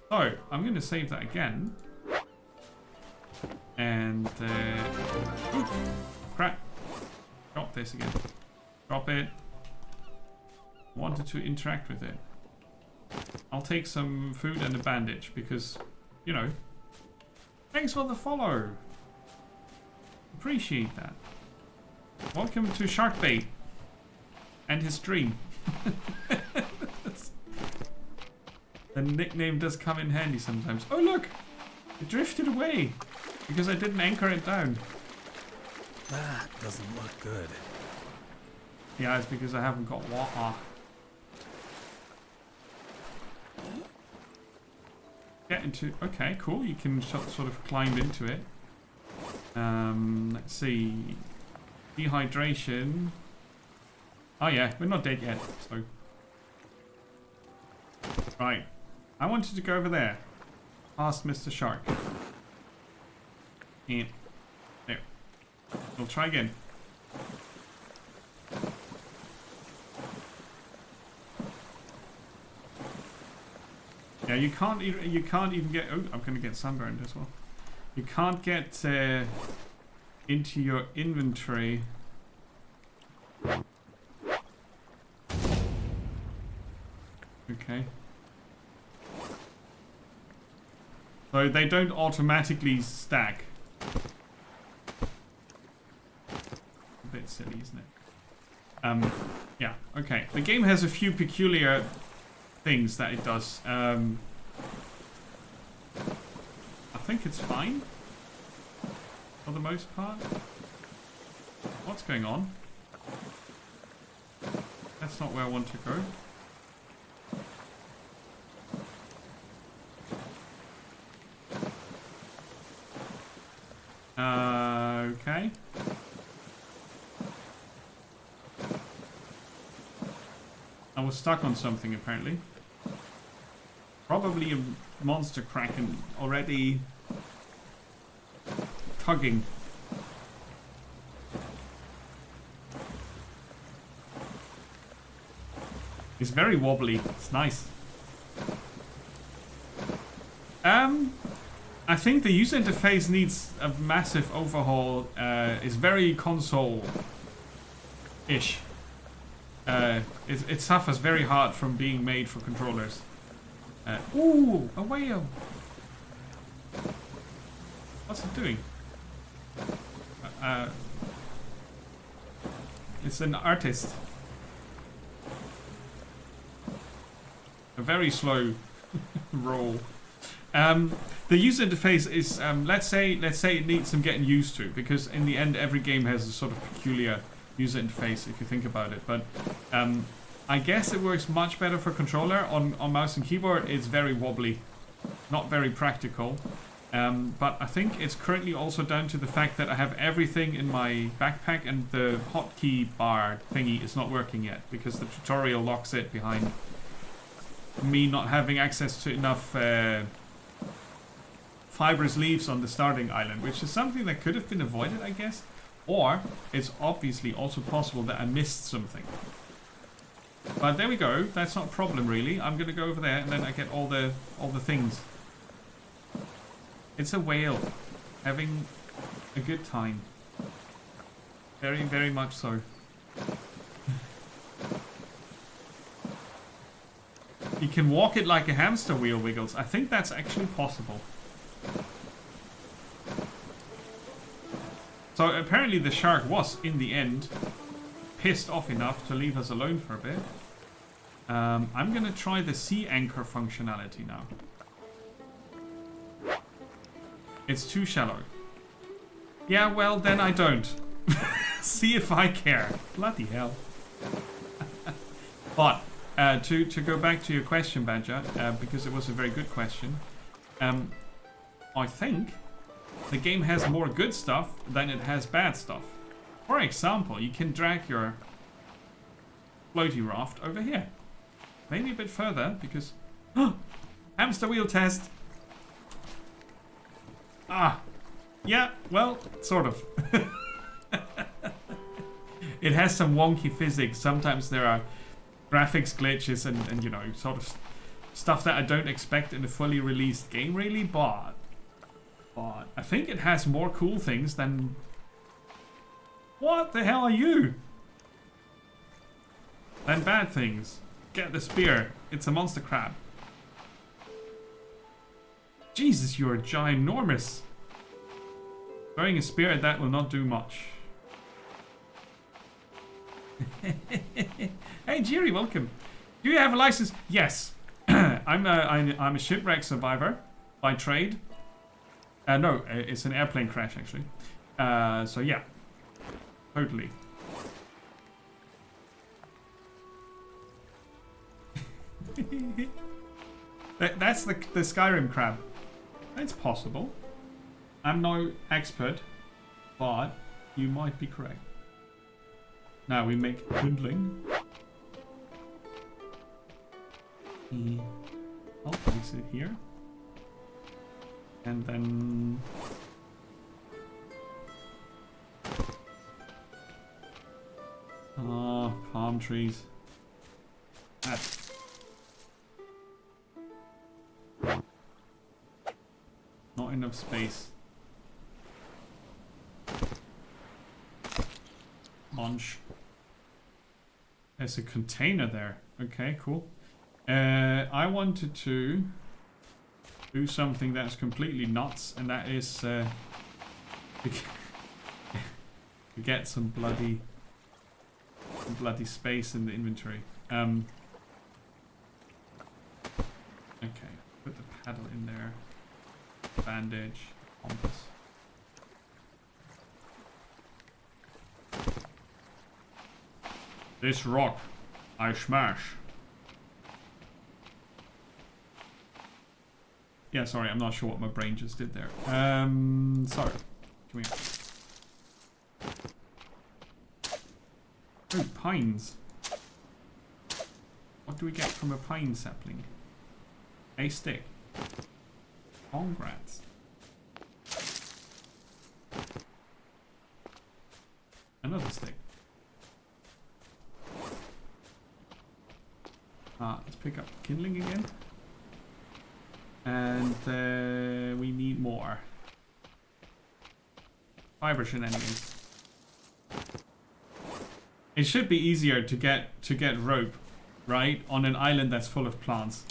So, I'm going to save that again. And, ooh, crap. Drop this again. Drop it. Wanted to interact with it. I'll take some food and a bandage because, you know, thanks for the follow. Appreciate that. Welcome to Sharkbait and his stream. The nickname does come in handy sometimes. Oh look! It drifted away because I didn't anchor it down. That doesn't look good. Yeah, it's because I haven't got water. Get into... Okay, cool. You can sort of climb into it. Let's see. Dehydration. Oh yeah, we're not dead yet, so... Right. I wanted to go over there. Past Mr. Shark. Yeah. There. We'll try again. Yeah, you can't even get... Oh, I'm gonna get sunburned as well. You can't get into your inventory. Okay. So they don't automatically stack. A bit silly, isn't it? Yeah, okay. The game has a few peculiar things that it does. I think it's fine for the most part. What's going on? That's not where I want to go. Okay. I was stuck on something apparently. Probably a monster kraken already tugging. It's very wobbly. It's nice. I think the user interface needs a massive overhaul. It's very console-ish. It suffers very hard from being made for controllers. Ooh, a whale! What's it doing? It's an artist. A very slow roll. The user interface is, let's say it needs some getting used to, because in the end every game has a sort of peculiar user interface if you think about it. But I guess it works much better for controller. On mouse and keyboard it's very wobbly, not very practical. But I think it's currently also down to the fact that I have everything in my backpack and the hotkey bar thingy is not working yet because the tutorial locks it behind me not having access to enough fibrous leaves on the starting island, which is something that could have been avoided, I guess. Or it's obviously also possible that I missed something. But there we go. That's not a problem really. I'm gonna go over there and then I get all the things. It's a whale having a good time. Very, very much so. You can walk it like a hamster wheel, Wiggles. I think that's actually possible. So apparently the shark was, in the end, pissed off enough to leave us alone for a bit. I'm gonna try the sea anchor functionality now. It's too shallow. Yeah, well, then I don't. See if I care. Bloody hell. But, to go back to your question, Badger, because it was a very good question, I think the game has more good stuff than it has bad stuff. For example, you can drag your floaty raft over here. Maybe a bit further, because... hamster wheel test! Ah! Yeah, well, sort of. It has some wonky physics. Sometimes there are graphics glitches and you know, sort of stuff that I don't expect in a fully released game, really, but I think it has more cool things than... What the hell are you? Than bad things. Get the spear. It's a monster crab. Jesus, you're ginormous. Throwing a spear at that will not do much. Hey, Jiri, welcome. Do you have a license? Yes. I'm a shipwreck survivor by trade. No, it's an airplane crash actually. So yeah, totally. That's the Skyrim crab. It's possible. I'm no expert, but you might be correct. Now we make kindling. I'll place it here. And then... Ah, palm trees. That's... Not enough space. Munch. There's a container there. Okay, cool. I wanted to do something that's completely nuts, and that is to get some bloody space in the inventory. Okay, put the paddle in there. Bandage, compass. This rock, I smash. Yeah, sorry, I'm not sure what my brain just did there. Sorry, come here. Oh, pines. What do we get from a pine sapling? A stick. Congrats. Another stick. Let's pick up kindling again. And we need more. Fiber shenanigans. It should be easier to get rope, right? On an island that's full of plants.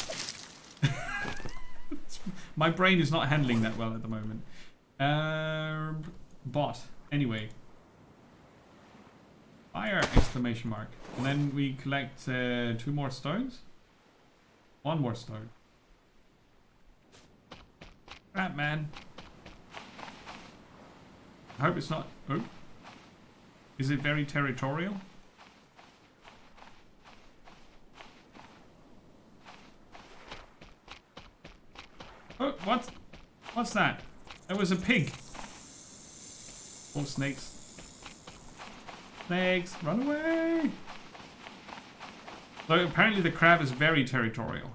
My brain is not handling that well at the moment. But anyway. Fire! Exclamation mark. And then we collect 2 more stones. 1 more stone. Crap, man. I hope it's not... Oh. Is it very territorial? Oh, what? What's that? It was a pig. Oh, snakes. Snakes, run away! So apparently the crab is very territorial.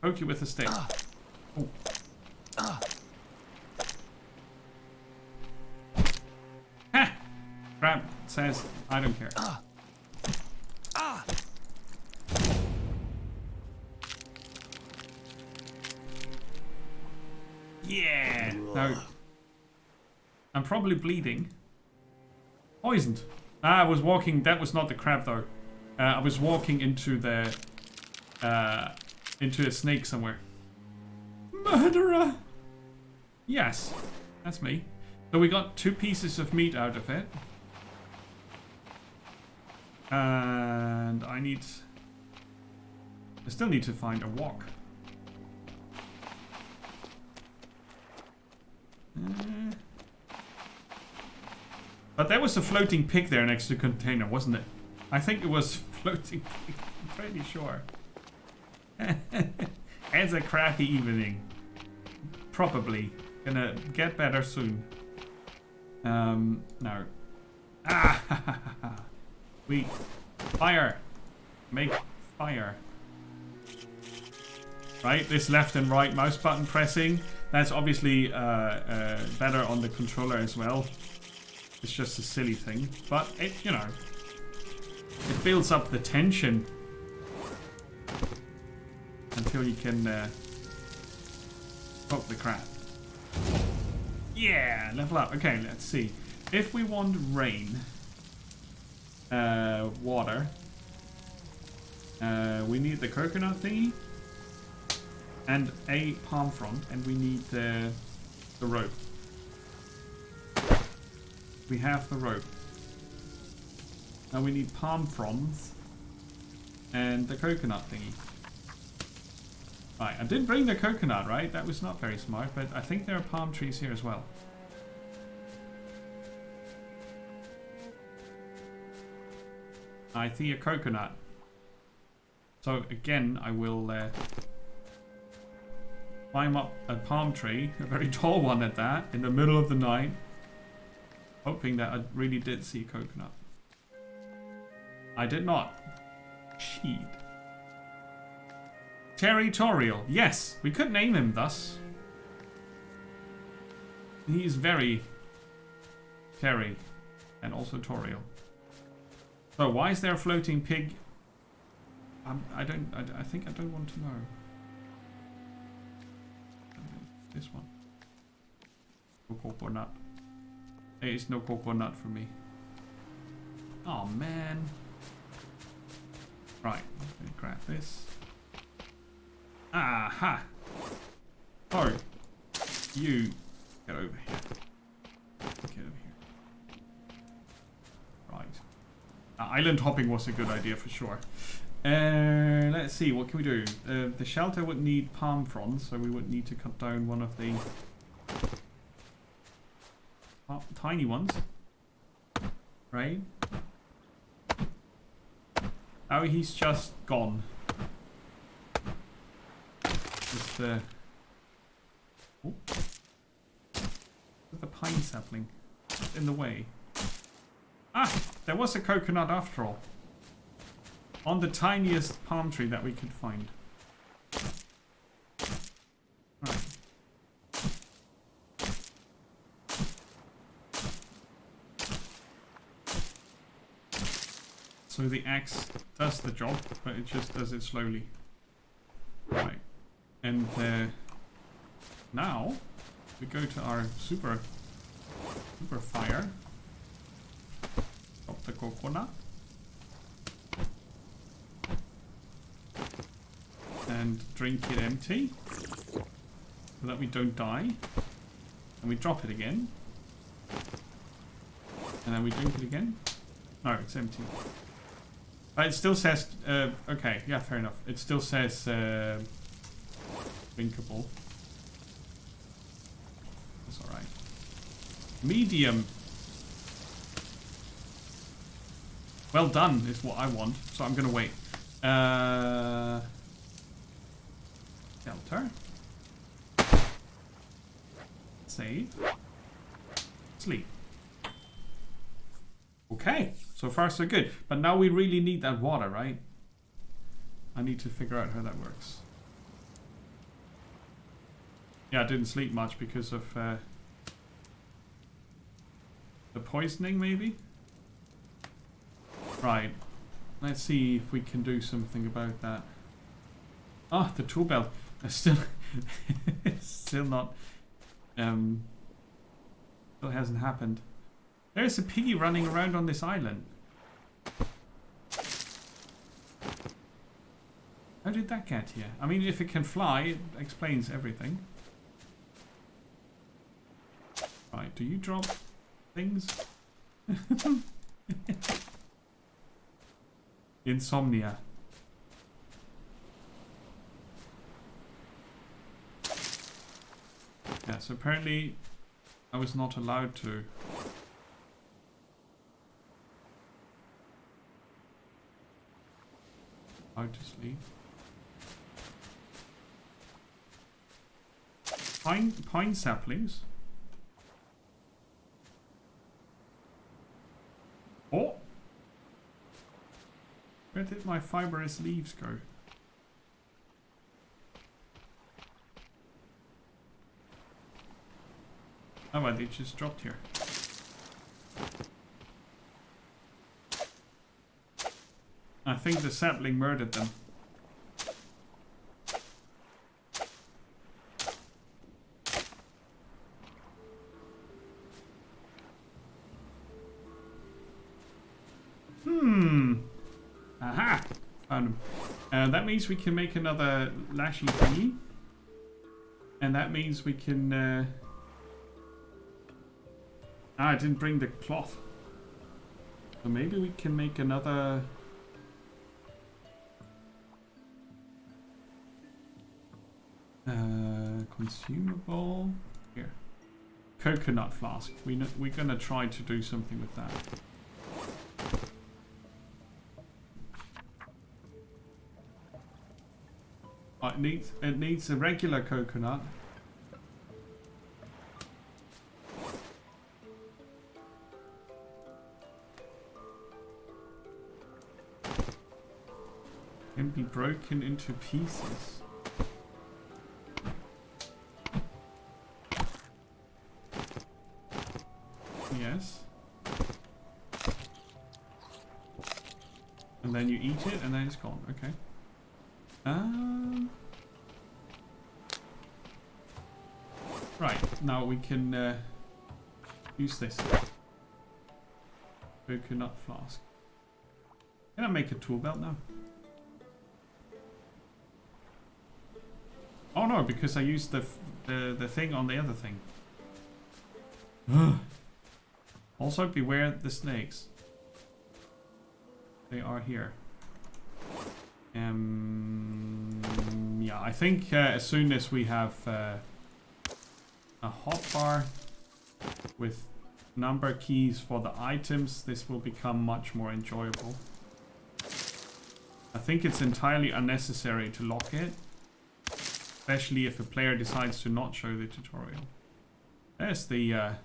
Poke you with a stick. Oh. Ha! Crab says, I don't care. Yeah. No. I'm probably bleeding. Poisoned. I was walking. That was not the crab though. I was walking into the into a snake somewhere. Murderer. Yes, that's me. So we got 2 pieces of meat out of it, and I still need to find a wok. But there was a floating pig there next to the container, wasn't it? I think it was floating pig. I'm pretty sure. It's a crappy evening. Probably. Gonna get better soon. No. Ah! We fire. Make fire. Right, this left and right mouse button pressing. That's obviously better on the controller as well. It's just a silly thing, but it, you know, it builds up the tension until you can poke the crab. Yeah, level up. Okay, let's see. If we want rain, water, we need the coconut thingy and a palm frond, and we need the rope. We have the rope. Now we need palm fronds and the coconut thingy. Right, I did bring the coconut, right? That was not very smart, but I think there are palm trees here as well. I see a coconut. So again, I will climb up a palm tree, a very tall one at that, in the middle of the night. Hoping that I really did see a coconut. I did not. Cheat. Territorial. Yes, we could name him thus. He's very Terry and also Toriel. So why is there a floating pig? I think I don't want to know. This one. Coconut. There is no coconut for me. Oh man. Right, let me grab this. Aha! Oh, you get over here. Get over here. Right. Island hopping was a good idea for sure. Let's see, what can we do? The shelter would need palm fronds, so we would need to cut down one of the tiny ones. Right? Oh, he's just gone. Just oh. The pine sapling in the way. Ah, there was a coconut after all. On the tiniest palm tree that we could find. Right. So the axe does the job, but it just does it slowly. Right. And now we go to our super fire. Drop the coconut. And drink it empty so that we don't die. And we drop it again. And then we drink it again. No, it's empty. But it still says, okay, yeah, fair enough. It still says drinkable. That's alright. Medium. Well done is what I want, so I'm gonna wait. Shelter. Save. Sleep. Okay, so far so good. But now we really need that water, right? I need to figure out how that works. Yeah, I didn't sleep much because of the poisoning, maybe? Right. Let's see if we can do something about that. Ah, the tool belt. Still, still not Still hasn't happened. There's a piggy running around on this island. How did that get here? I mean, if it can fly, it explains everything. Right, do you drop things? Insomnia. Yeah, so apparently I was not allowed to. Allowed to sleep. Pine saplings. Oh! Where did my fibrous leaves go? Oh, well, they just dropped here. I think the sapling murdered them. Aha! Found them. That means we can make another lashy thingy. And that means we can... I didn't bring the cloth. So maybe we can make another... consumable. Here. Coconut flask. We're gonna try to do something with that. Oh, it needs a regular coconut. Can be broken into pieces. Yes. And then you eat it and then it's gone. Okay. Right, now we can use this coconut flask. Can I make a tool belt now? Oh no, because I used the thing on the other thing. Also, beware the snakes. They are here. Yeah, I think as soon as we have a hotbar with number keys for the items, this will become much more enjoyable. I think it's entirely unnecessary to lock it, especially if a player decides to not show the tutorial. There's the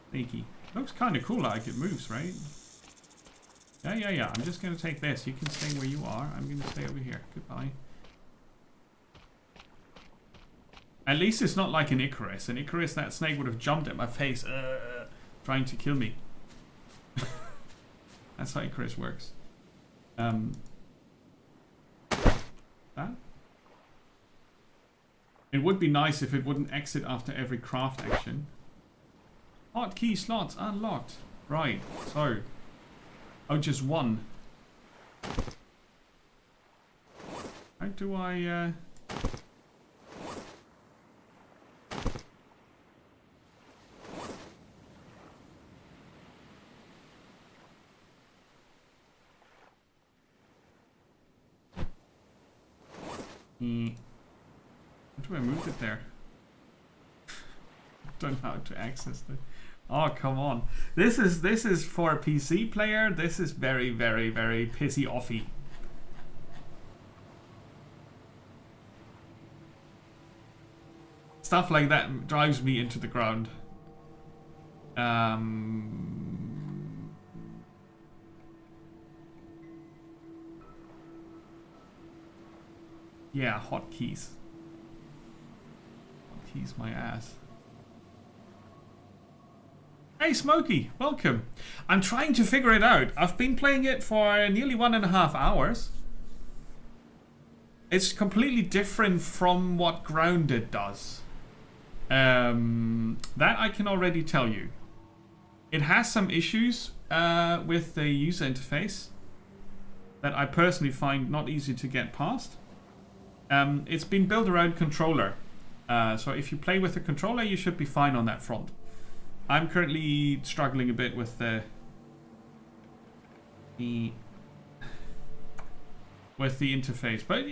sneaky. Looks kind of cool, like it moves, right? Yeah. I'm just gonna take this. You can stay where you are. I'm gonna stay over here. Goodbye. At least it's not like an Icarus. An Icarus, that snake would have jumped at my face, trying to kill me. That's how Icarus works. That? It would be nice if it wouldn't exit after every craft action. Hotkey slots unlocked. Right, so... Oh, just one. How do I... How do I move it there? Don't know how to access it. Oh, come on. This is for a PC player. This is very, very, very pissy offy. Stuff like that drives me into the ground. Yeah, hotkeys. Hotkeys my ass. Hey Smokey, welcome. I'm trying to figure it out. I've been playing it for nearly 1.5 hours. It's completely different from what Grounded does. That I can already tell you. It has some issues with the user interface that I personally find not easy to get past. It's been built around controller. So if you play with a controller, you should be fine on that front. I'm currently struggling a bit with the interface, but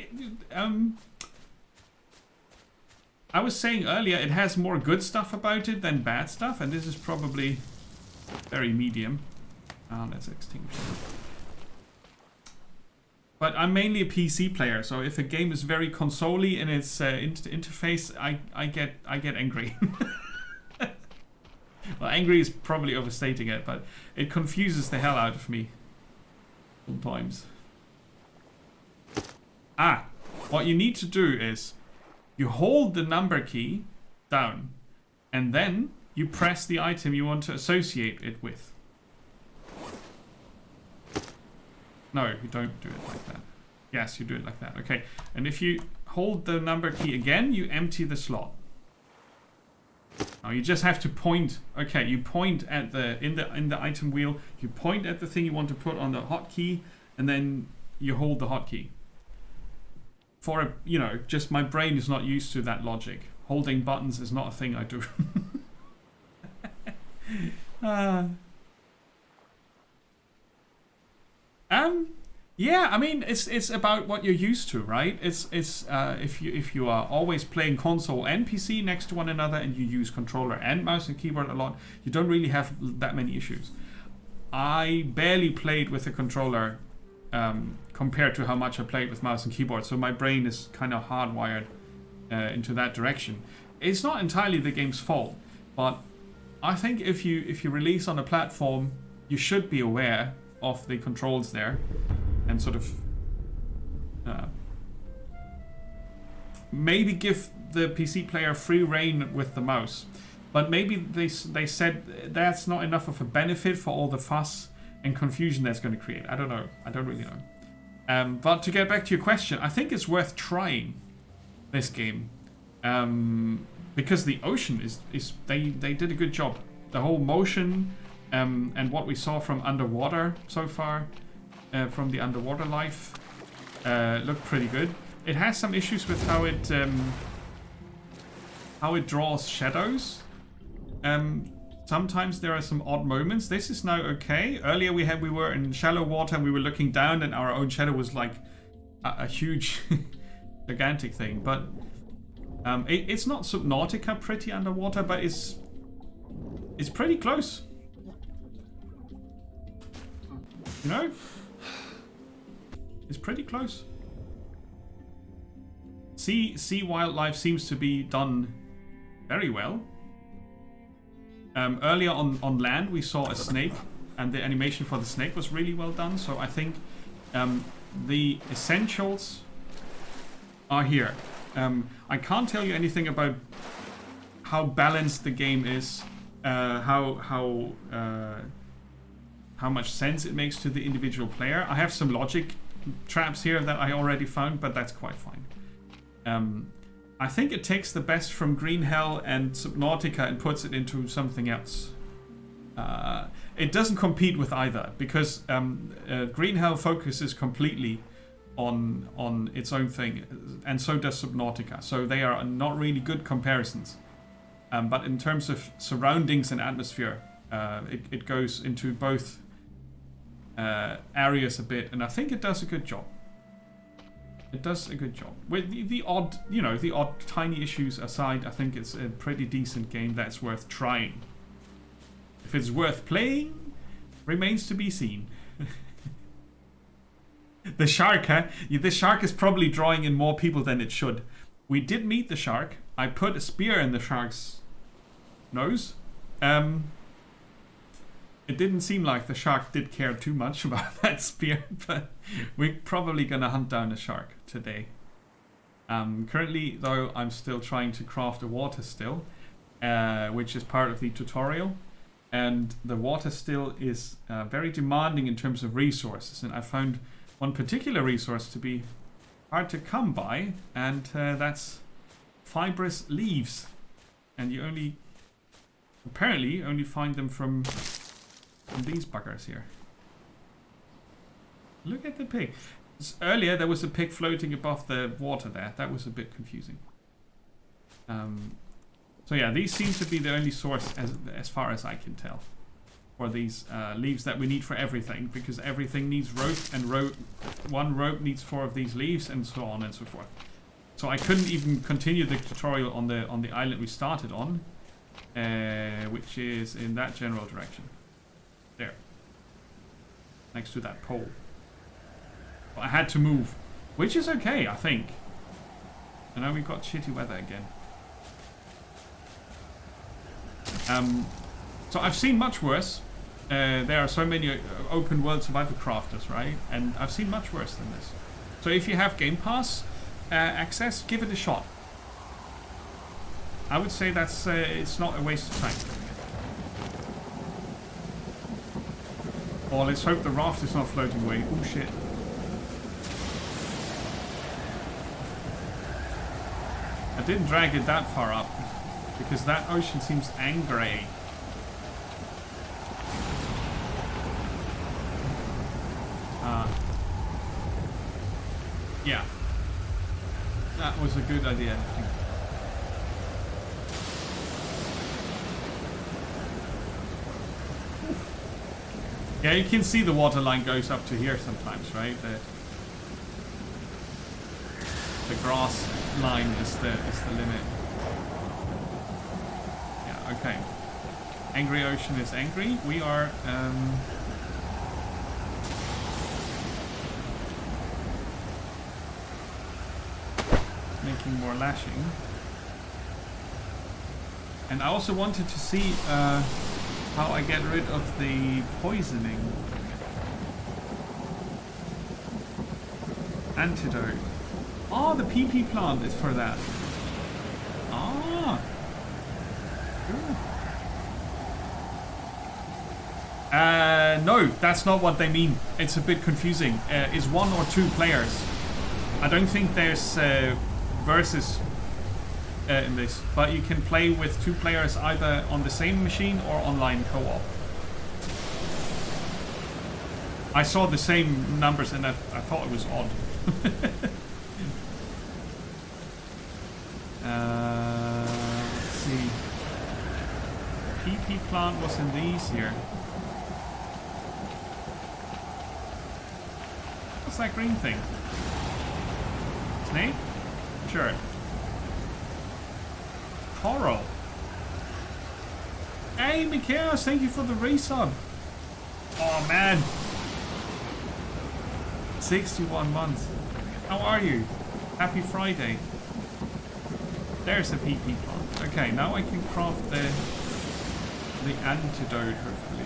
I was saying earlier it has more good stuff about it than bad stuff, and this is probably very medium. Let's extinguish it. But I'm mainly a PC player, so if a game is very console-y in its interface, I get angry. Well, angry is probably overstating it, but it confuses the hell out of me sometimes. What you need to do is you hold the number key down and then you press the item you want to associate it with. No, you don't do it like that. Yes, you do it like that. Okay, and if you hold the number key again, you empty the slot. Now you just have to point. Okay, you point at the in the item wheel. You point at the thing you want to put on the hotkey, and then you hold the hotkey. For a, you know, just my brain is not used to that logic. Holding buttons is not a thing I do. Yeah, I mean it's about what you're used to, right? It's if you are always playing console and PC next to one another and you use controller and mouse and keyboard a lot, you don't really have that many issues. I barely played with a controller compared to how much I played with mouse and keyboard, so my brain is kind of hardwired into that direction. It's not entirely the game's fault, but I think if you release on a platform, you should be aware of the controls there and sort of maybe give the PC player free reign with the mouse. But maybe they said that's not enough of a benefit for all the fuss and confusion that's going to create. I don't know. I don't really know. But to get back to your question, I think it's worth trying this game. Because the ocean is they did a good job. The whole motion and what we saw from underwater so far, from the underwater life, looked pretty good. It has some issues with how it draws shadows. Sometimes there are some odd moments. This is now okay. Earlier we were in shallow water and we were looking down and our own shadow was like a huge gigantic thing. But it's not Subnautica pretty underwater, but it's pretty close. You know? It's pretty close. Sea wildlife seems to be done very well. Earlier on land we saw a snake, and the animation for the snake was really well done. So I think the essentials are here. I can't tell you anything about how balanced the game is, how much sense it makes to the individual player. I have some logic traps here that I already found, but that's quite fine. I think it takes the best from Green Hell and Subnautica and puts it into something else. It doesn't compete with either, because Green Hell focuses completely on its own thing, and so does Subnautica. So they are not really good comparisons. But in terms of surroundings and atmosphere, it goes into both areas a bit, and I think it does a good job. It does a good job. With the odd, the odd tiny issues aside, I think it's a pretty decent game that's worth trying. If it's worth playing, remains to be seen. The shark, huh? The shark is probably drawing in more people than it should. We did meet the shark. I put a spear in the shark's nose. It didn't seem like the shark did care too much about that spear, but we're probably gonna hunt down a shark today. Currently, though, I'm still trying to craft a water still, which is part of the tutorial. And the water still is very demanding in terms of resources. And I found one particular resource to be hard to come by, and that's fibrous leaves. And you apparently only find them from these buggers here. Look at the pig. Earlier there was a pig floating above the water there. That was a bit confusing. So yeah, these seem to be the only source as far as I can tell for these leaves that we need for everything, because everything needs rope, and one rope needs 4 of these leaves, and so on and so forth. So I couldn't even continue the tutorial on the island we started on, which is in that general direction. There. Next to that pole. I had to move, which is okay, I think. And now we've got shitty weather again. So I've seen much worse. There are so many open world survival crafters, right? And I've seen much worse than this. So if you have Game Pass access, give it a shot. I would say that's it's not a waste of time. Well, let's hope the raft is not floating away. Oh shit. I didn't drag it that far up because that ocean seems angry. Yeah. That was a good idea, I think. Yeah, you can see the water line goes up to here sometimes, right? The grass line is the limit. Yeah, okay. Angry ocean is angry. We are making more lashing. And I also wanted to see how I get rid of the poisoning. Antidote. Oh, the PP plant is for that. Ah. No, that's not what they mean. It's a bit confusing. It's 1 or 2 players. I don't think there's versus in this, but you can play with 2 players either on the same machine or online co-op. I saw the same numbers and I thought it was odd. Let's see. PP plant was in these here. What's that green thing? Snake? Sure. Coral. Hey, Mikaeus, thank you for the resub. Oh man. 61 months. How are you? Happy Friday. There's a PP plant. Okay, now I can craft the antidote, hopefully.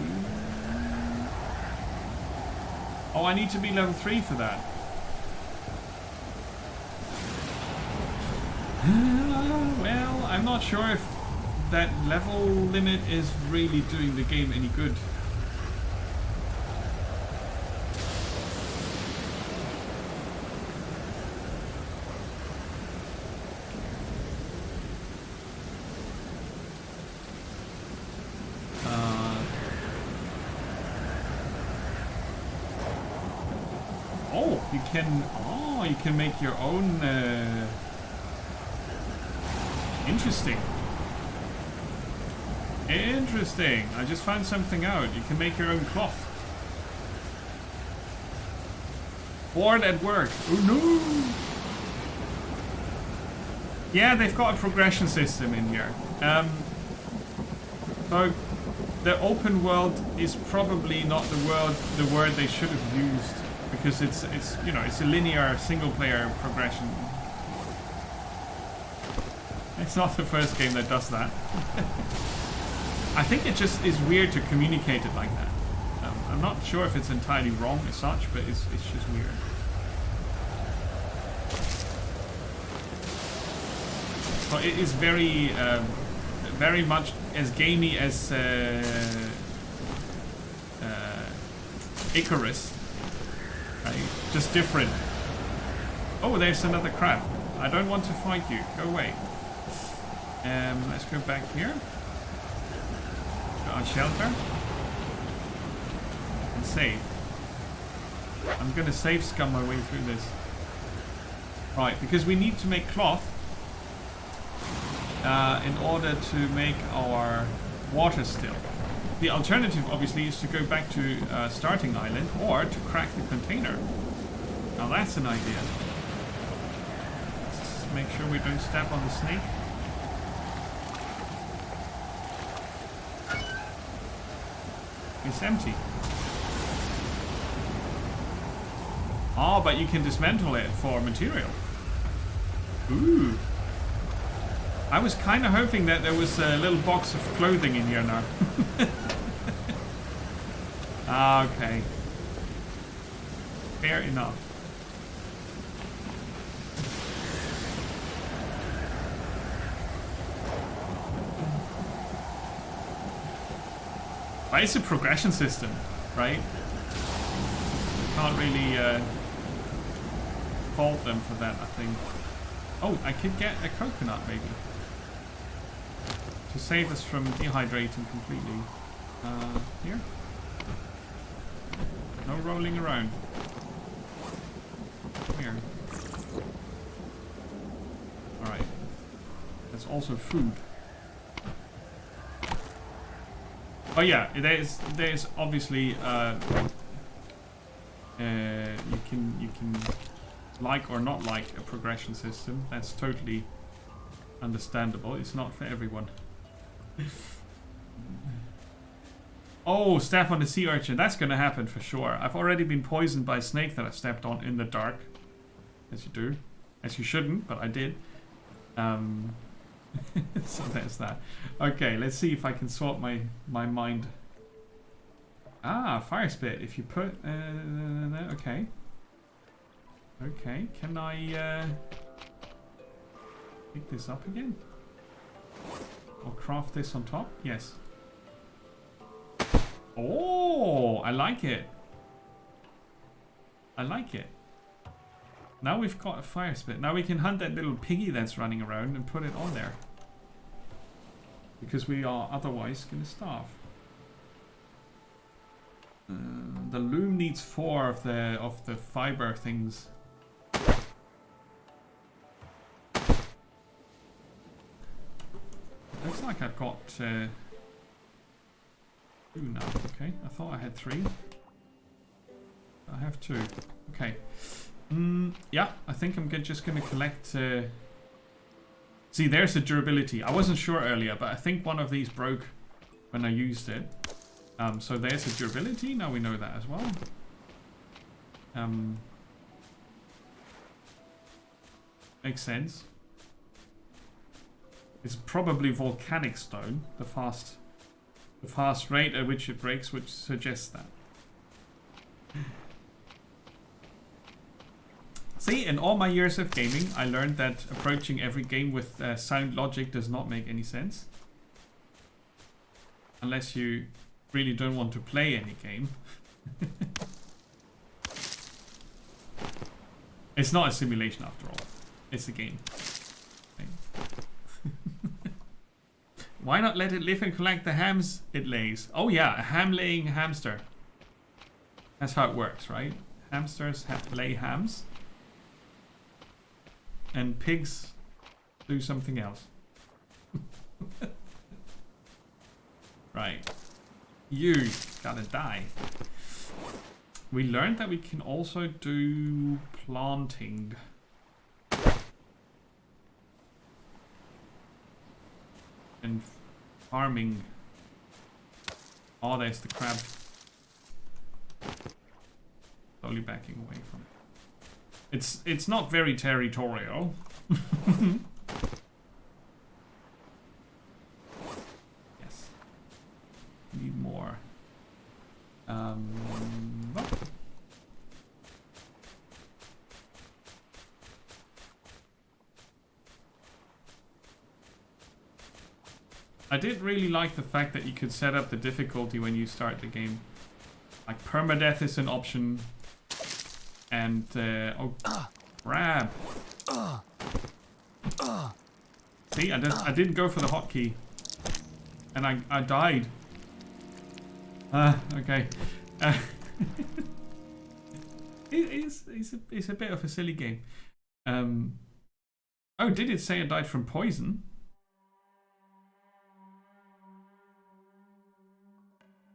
Oh, I need to be level 3 for that. Well, I'm not sure if that level limit is really doing the game any good. You can make your own interesting. I just found something out. You can make your own cloth. Bored at work. Oh no. Yeah, they've got a progression system in here. So the open world is probably not the word they should have used. Because it's you know, it's a linear single player progression. It's not the first game that does that. I think it just is weird to communicate it like that. I'm not sure if it's entirely wrong as such, but it's just weird. So it is very much as gamey as Icarus. Just different. Oh, there's another crab. I don't want to fight you. Go away. Let's go back here. Go on shelter. And save. I'm gonna save scum my way through this. Right, because we need to make cloth in order to make our water still. The alternative, obviously, is to go back to starting island or to crack the container. Now that's an idea. Let's make sure we don't step on the snake. It's empty. Oh, but you can dismantle it for material. Ooh. I was kind of hoping that there was a little box of clothing in here now. Okay. Fair enough. But it's a progression system, right? Can't really fault them for that, I think. Oh, I could get a coconut maybe to save us from dehydrating completely. Here. No rolling around. Here. Alright. That's also food. Oh yeah, there's obviously you can like or not like a progression system. That's totally understandable. It's not for everyone. Oh, step on the sea urchin. That's gonna happen for sure. I've already been poisoned by a snake that I stepped on in the dark. As you do. As you shouldn't, but I did. So there's that. Okay, let's see if I can sort my mind. Ah, fire spit. If you put... okay. Okay, can I pick this up again? Or craft this on top? Yes. Oh, I like it. I like it. Now we've got a fire spit. Now we can hunt that little piggy that's running around and put it on there. Because we are otherwise going to starve. The loom needs 4 of the fiber things. Looks like I've got 2 now. Okay, I thought I had 3. I have 2. Okay. Yeah, I think I'm just going to collect... See, there's the durability. I wasn't sure earlier, but I think one of these broke when I used it. So there's the durability. Now we know that as well. Makes sense. It's probably volcanic stone. The fast rate at which it breaks, which suggests that. See, in all my years of gaming, I learned that approaching every game with sound logic does not make any sense. Unless you really don't want to play any game. It's not a simulation after all. It's a game. Why not let it live and collect the hams it lays? Oh yeah, a ham-laying hamster. That's how it works, right? Hamsters lay hams. And pigs do something else. Right. You gotta die. We learned that we can also do planting. And farming. Oh, there's the crab. Slowly backing away from it. It's not very territorial. Yes. Need more. Oh. I did really like the fact that you could set up the difficulty when you start the game. Like permadeath is an option. And, oh, Crab. See, I didn't go for the hotkey. And I died. Okay. It's a bit of a silly game. Oh, did it say I died from poison?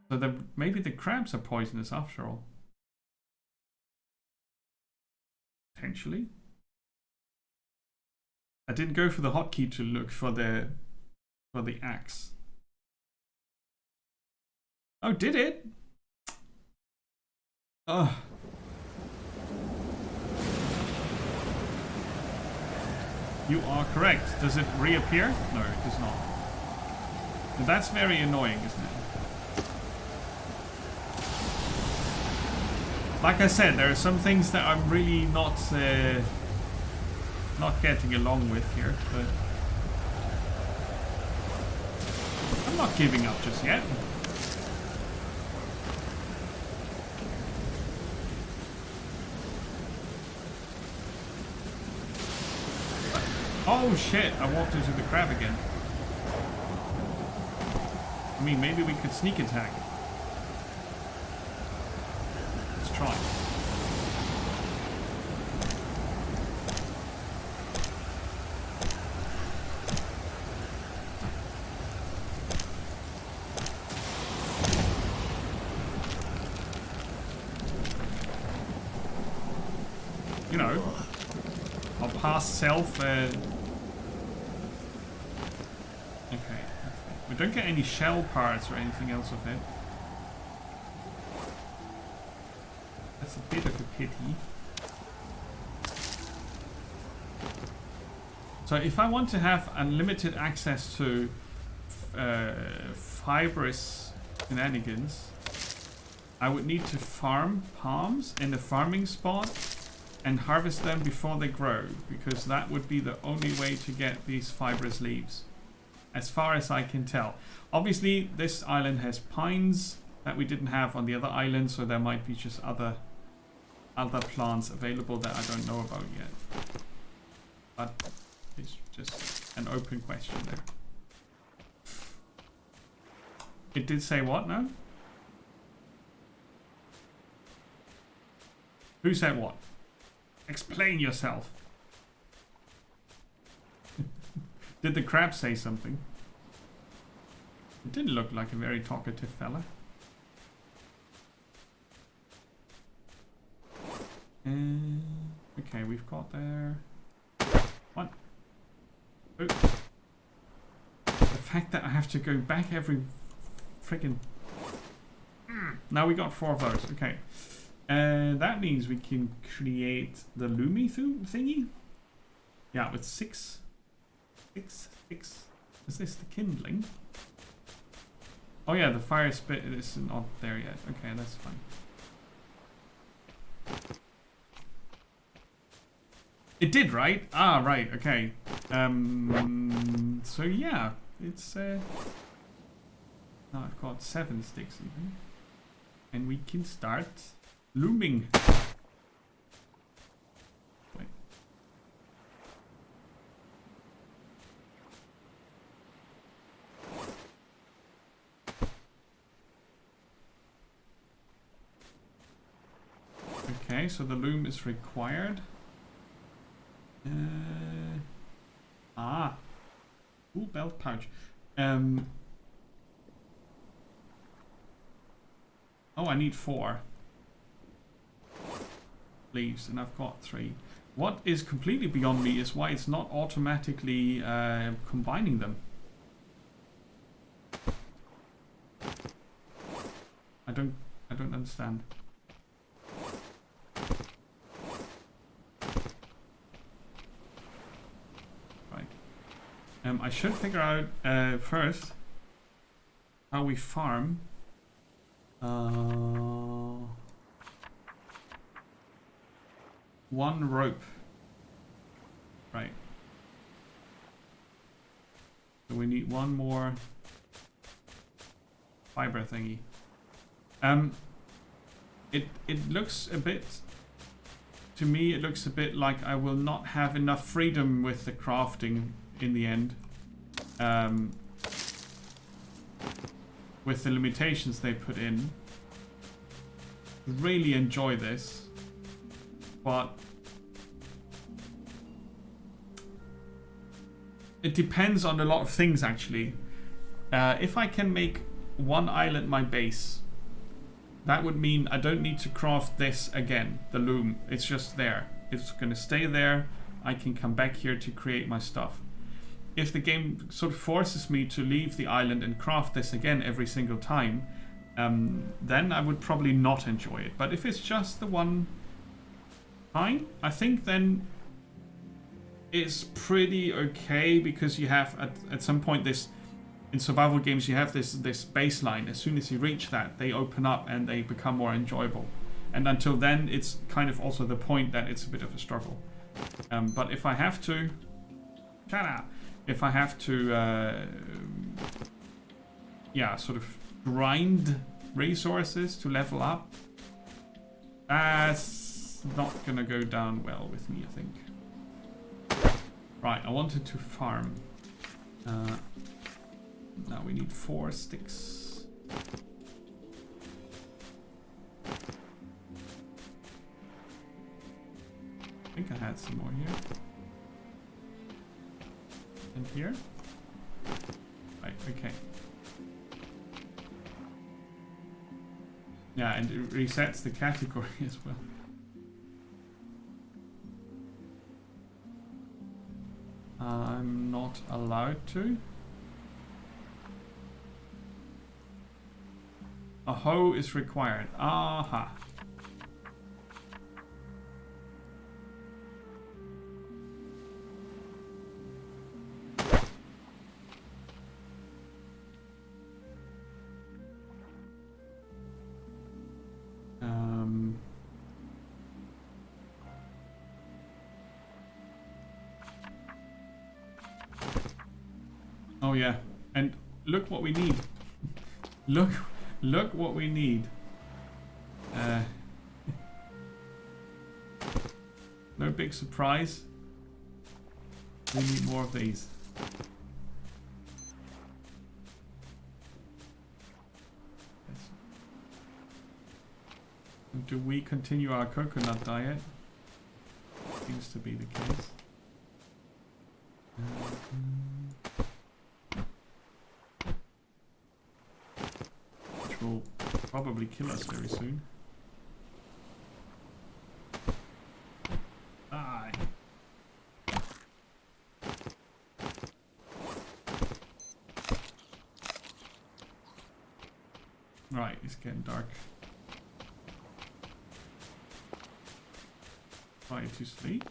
So maybe the crabs are poisonous after all. Potentially. I didn't go for the hotkey to look for the axe. Oh, did it? Oh. You are correct. Does it reappear? No, it does not. And that's very annoying, isn't it? Like I said, there are some things that I'm really not getting along with here, but I'm not giving up just yet. Oh shit, I walked into the crab again. I mean, maybe we could sneak attack. Let's try. You know, I'll pass self. Okay. We don't get any shell parts or anything else of it. That's a bit of a pity. So if I want to have unlimited access to fibrous shenanigans, I would need to farm palms in the farming spot and harvest them before they grow, because that would be the only way to get these fibrous leaves, as far as I can tell. Obviously, this island has pines that we didn't have on the other island, so there might be just other plants available that I don't know about yet. But it's just an open question there. It did say what now? Who said what? Explain yourself. Did the crab say something? It didn't look like a very talkative fella. Okay, we've got there. One. Oh. The fact that I have to go back every friggin'. Now we got 4 of those. Okay. That means we can create the Lumi thingy. Yeah, with 6. Is this the kindling? Oh yeah, the fire spit is not there yet. Okay, that's fine. It did, right? Ah, right. Okay. So yeah, it's now I've got 7 sticks even, and we can start looming. Wait. Okay, so the loom is required. Ooh, belt pouch. Oh, I need 4 leaves, and I've got 3. What is completely beyond me is why it's not automatically combining them. I don't understand. Right. I should figure out first how we farm. One rope. Right. So we need one more fiber thingy. It looks a bit to me it looks a bit like I will not have enough freedom with the crafting in the end. With the limitations they put in. Really enjoy this, but it depends on a lot of things actually. If I can make one island my base, that would mean I don't need to craft this again, the loom. It's just there. It's gonna stay there. I can come back here to create my stuff. If the game sort of forces me to leave the island and craft this again every single time, then I would probably not enjoy it. But if it's just the one time, I think then it's pretty okay, because you have at some point this, in survival games you have this baseline. As soon as you reach that, they open up and they become more enjoyable. And until then, it's kind of also the point that it's a bit of a struggle. But if I have to, shut up. If I have to, yeah, sort of grind resources to level up, that's not gonna go down well with me, I think. Right, I wanted to farm. Now we need 4 sticks. I think I had some more here. And here? Right, okay. Yeah, and it resets the category as well. I'm not allowed to. A hoe is required. Aha. Oh yeah, and look what we need. Look what we need. No big surprise. We need more of these. Do we continue our coconut diet? Seems to be the case. Which will probably kill us very soon. Die. Right, it's getting dark. Try to sleep.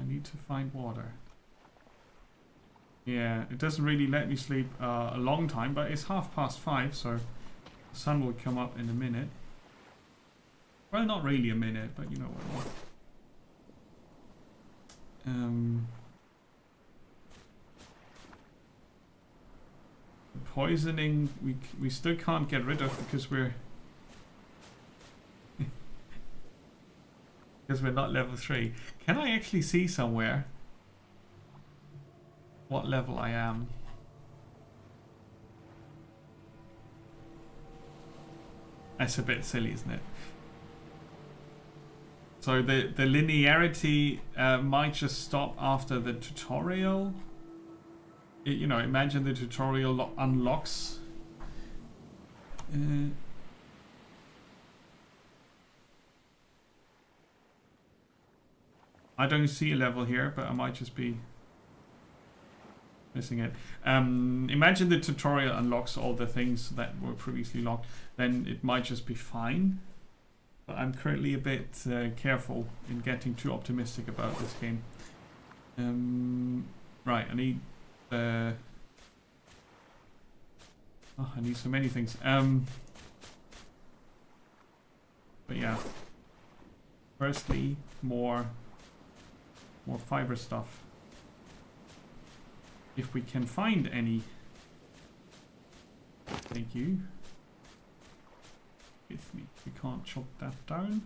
I need to find water. Yeah, it doesn't really let me sleep a long time, but it's 5:30, so the sun will come up in a minute. Well, not really a minute, but you know what I mean. Poisoning, we still can't get rid of because we're not level 3. Can I actually see somewhere what level I am? That's a bit silly, isn't it? So the linearity might just stop after the tutorial. You know, imagine the tutorial unlocks. I don't see a level here, but I might just be missing it. Imagine the tutorial unlocks all the things that were previously locked. Then it might just be fine. But I'm currently a bit careful in getting too optimistic about this game. Right, I need... I need so many things. But yeah. Firstly, more fiber stuff. If we can find any. Thank you. With me. We can't chop that down.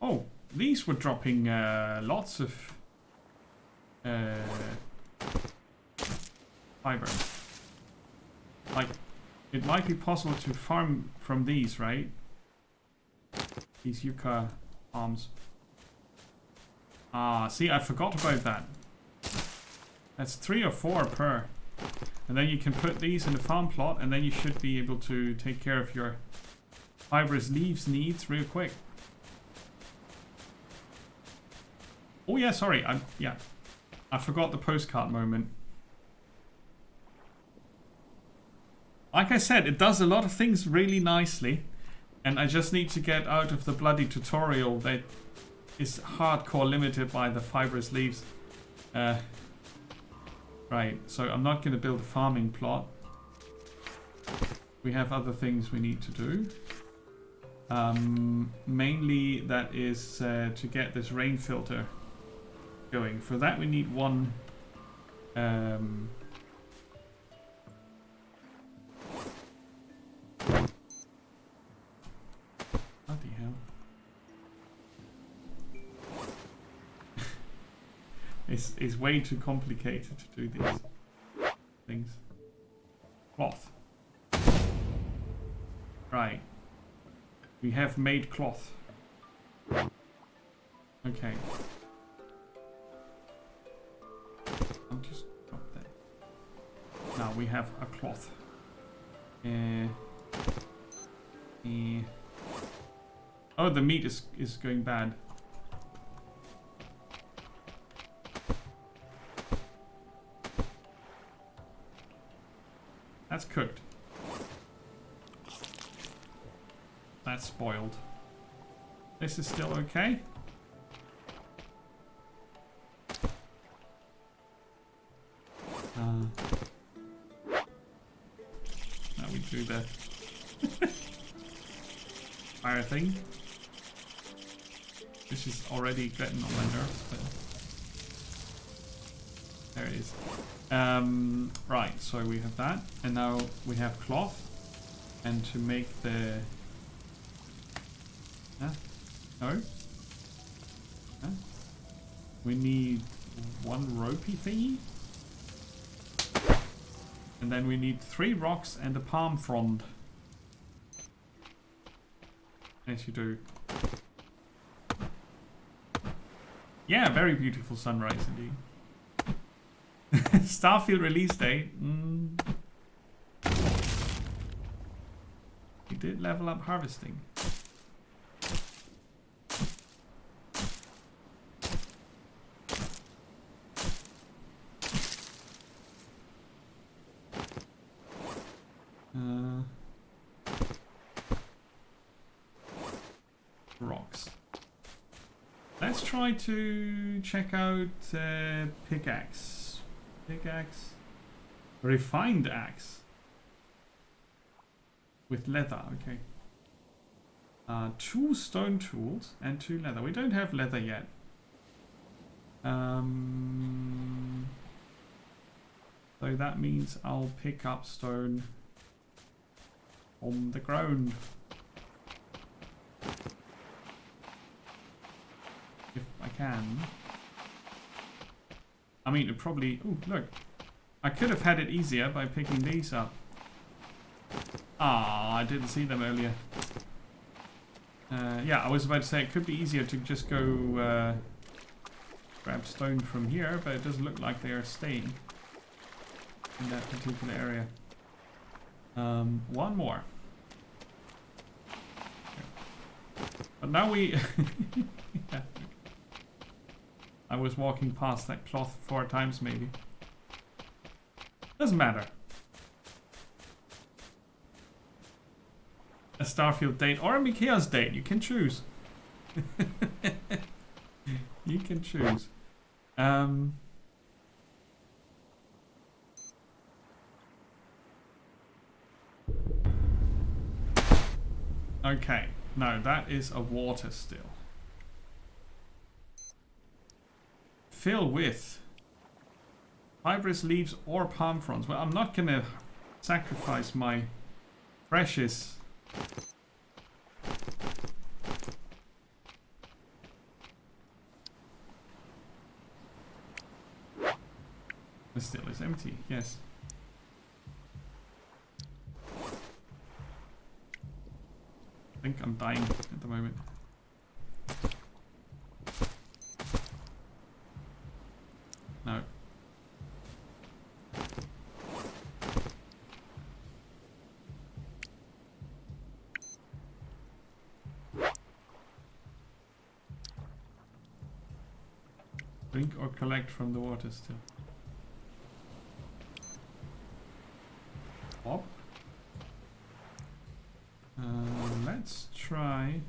Oh, these were dropping lots of fiber. Like, it might be possible to farm from these, right? These yucca farms. Ah, see, I forgot about that. That's 3 or 4 per. And then you can put these in the farm plot, and then you should be able to take care of your fibrous leaves needs real quick. Oh yeah, sorry. I forgot the postcard moment. Like I said, it does a lot of things really nicely, and I just need to get out of the bloody tutorial that is hardcore limited by the fibrous leaves. Right, so I'm not going to build a farming plot. We have other things we need to do. Mainly that is to get this rain filter going. For that we need one bloody hell. It's way too complicated to do these things. Cloth. Right. We have made cloth. Okay. I'll just drop that. Now we have a cloth. Oh, the meat is going bad. That's cooked. That's spoiled. This is still okay. Now we do the fire thing. This is already getting on my nerves, but there it is. Right, so we have that, and now we have cloth, and to make the no, we need one ropey thingy, and then we need 3 rocks and a palm frond. Yes, you do. Yeah, very beautiful sunrise indeed. Starfield release date. We did level up harvesting. Rocks. Let's try to check out pickaxe. Pickaxe. Refined axe. With leather, okay. 2 stone tools and 2 leather. We don't have leather yet. So that means I'll pick up stone on the ground. If I can. I mean, it probably... Oh, look. I could have had it easier by picking these up. Ah, I didn't see them earlier. Yeah, I was about to say it could be easier to just go grab stone from here, but it doesn't look like they are staying in that particular area. One more. But now we... yeah. I was walking past that cloth 4 times maybe. Doesn't matter. A Starfield date or a Mikael's date, you can choose. You can choose. Okay, no, that is a water still. Fill with fibrous leaves or palm fronds. Well, I'm not gonna sacrifice my precious it still is empty, yes. I think I'm dying at the moment. No. Drink or collect from the water still. Bob? Let's try.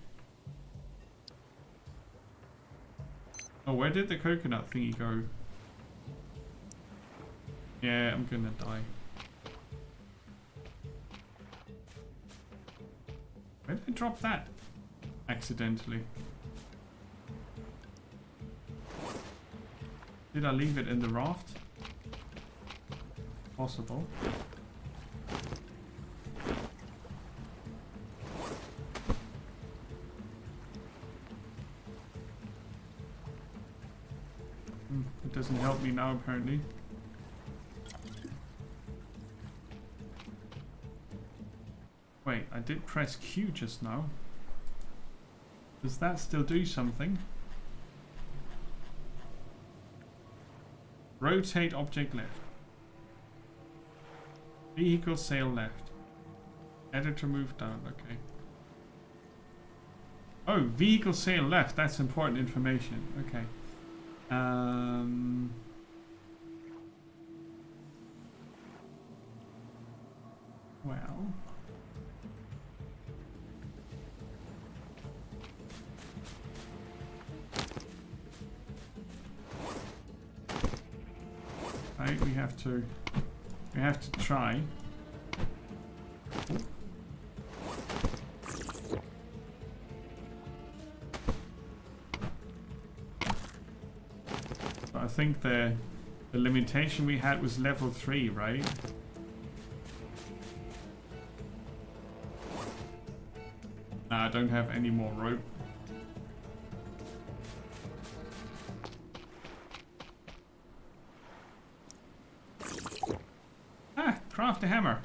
Oh, where did the coconut thingy go? Yeah, I'm gonna die. Where did I drop that? Accidentally. Did I leave it in the raft? Possible. It doesn't help me now, apparently. Wait, I did press Q just now. Does that still do something? Rotate object left. Vehicle sail left. Editor move down, okay. Oh, vehicle sail left, that's important information. Okay. Well. Right, we have to try. I think the limitation we had was level 3, right? Nah, I don't have any more rope. Ah, craft a hammer.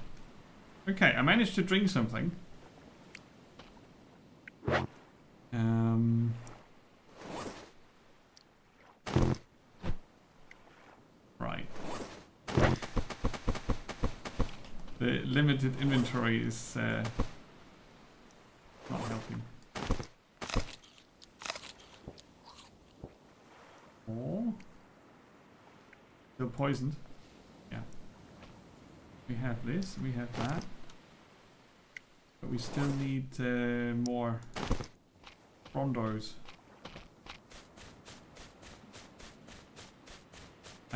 Okay, I managed to drink something. Right. The limited inventory is not helping. Oh. Still poisoned. Yeah. We have this, we have that. But we still need more rondos.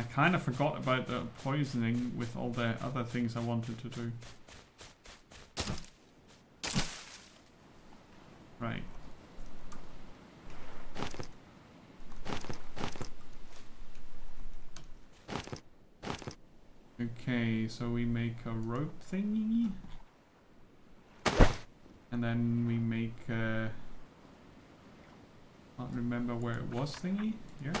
I kind of forgot about the poisoning with all the other things I wanted to do. Right. Okay, so we make a rope thingy. And then we make a... can't remember where it was thingy. Here.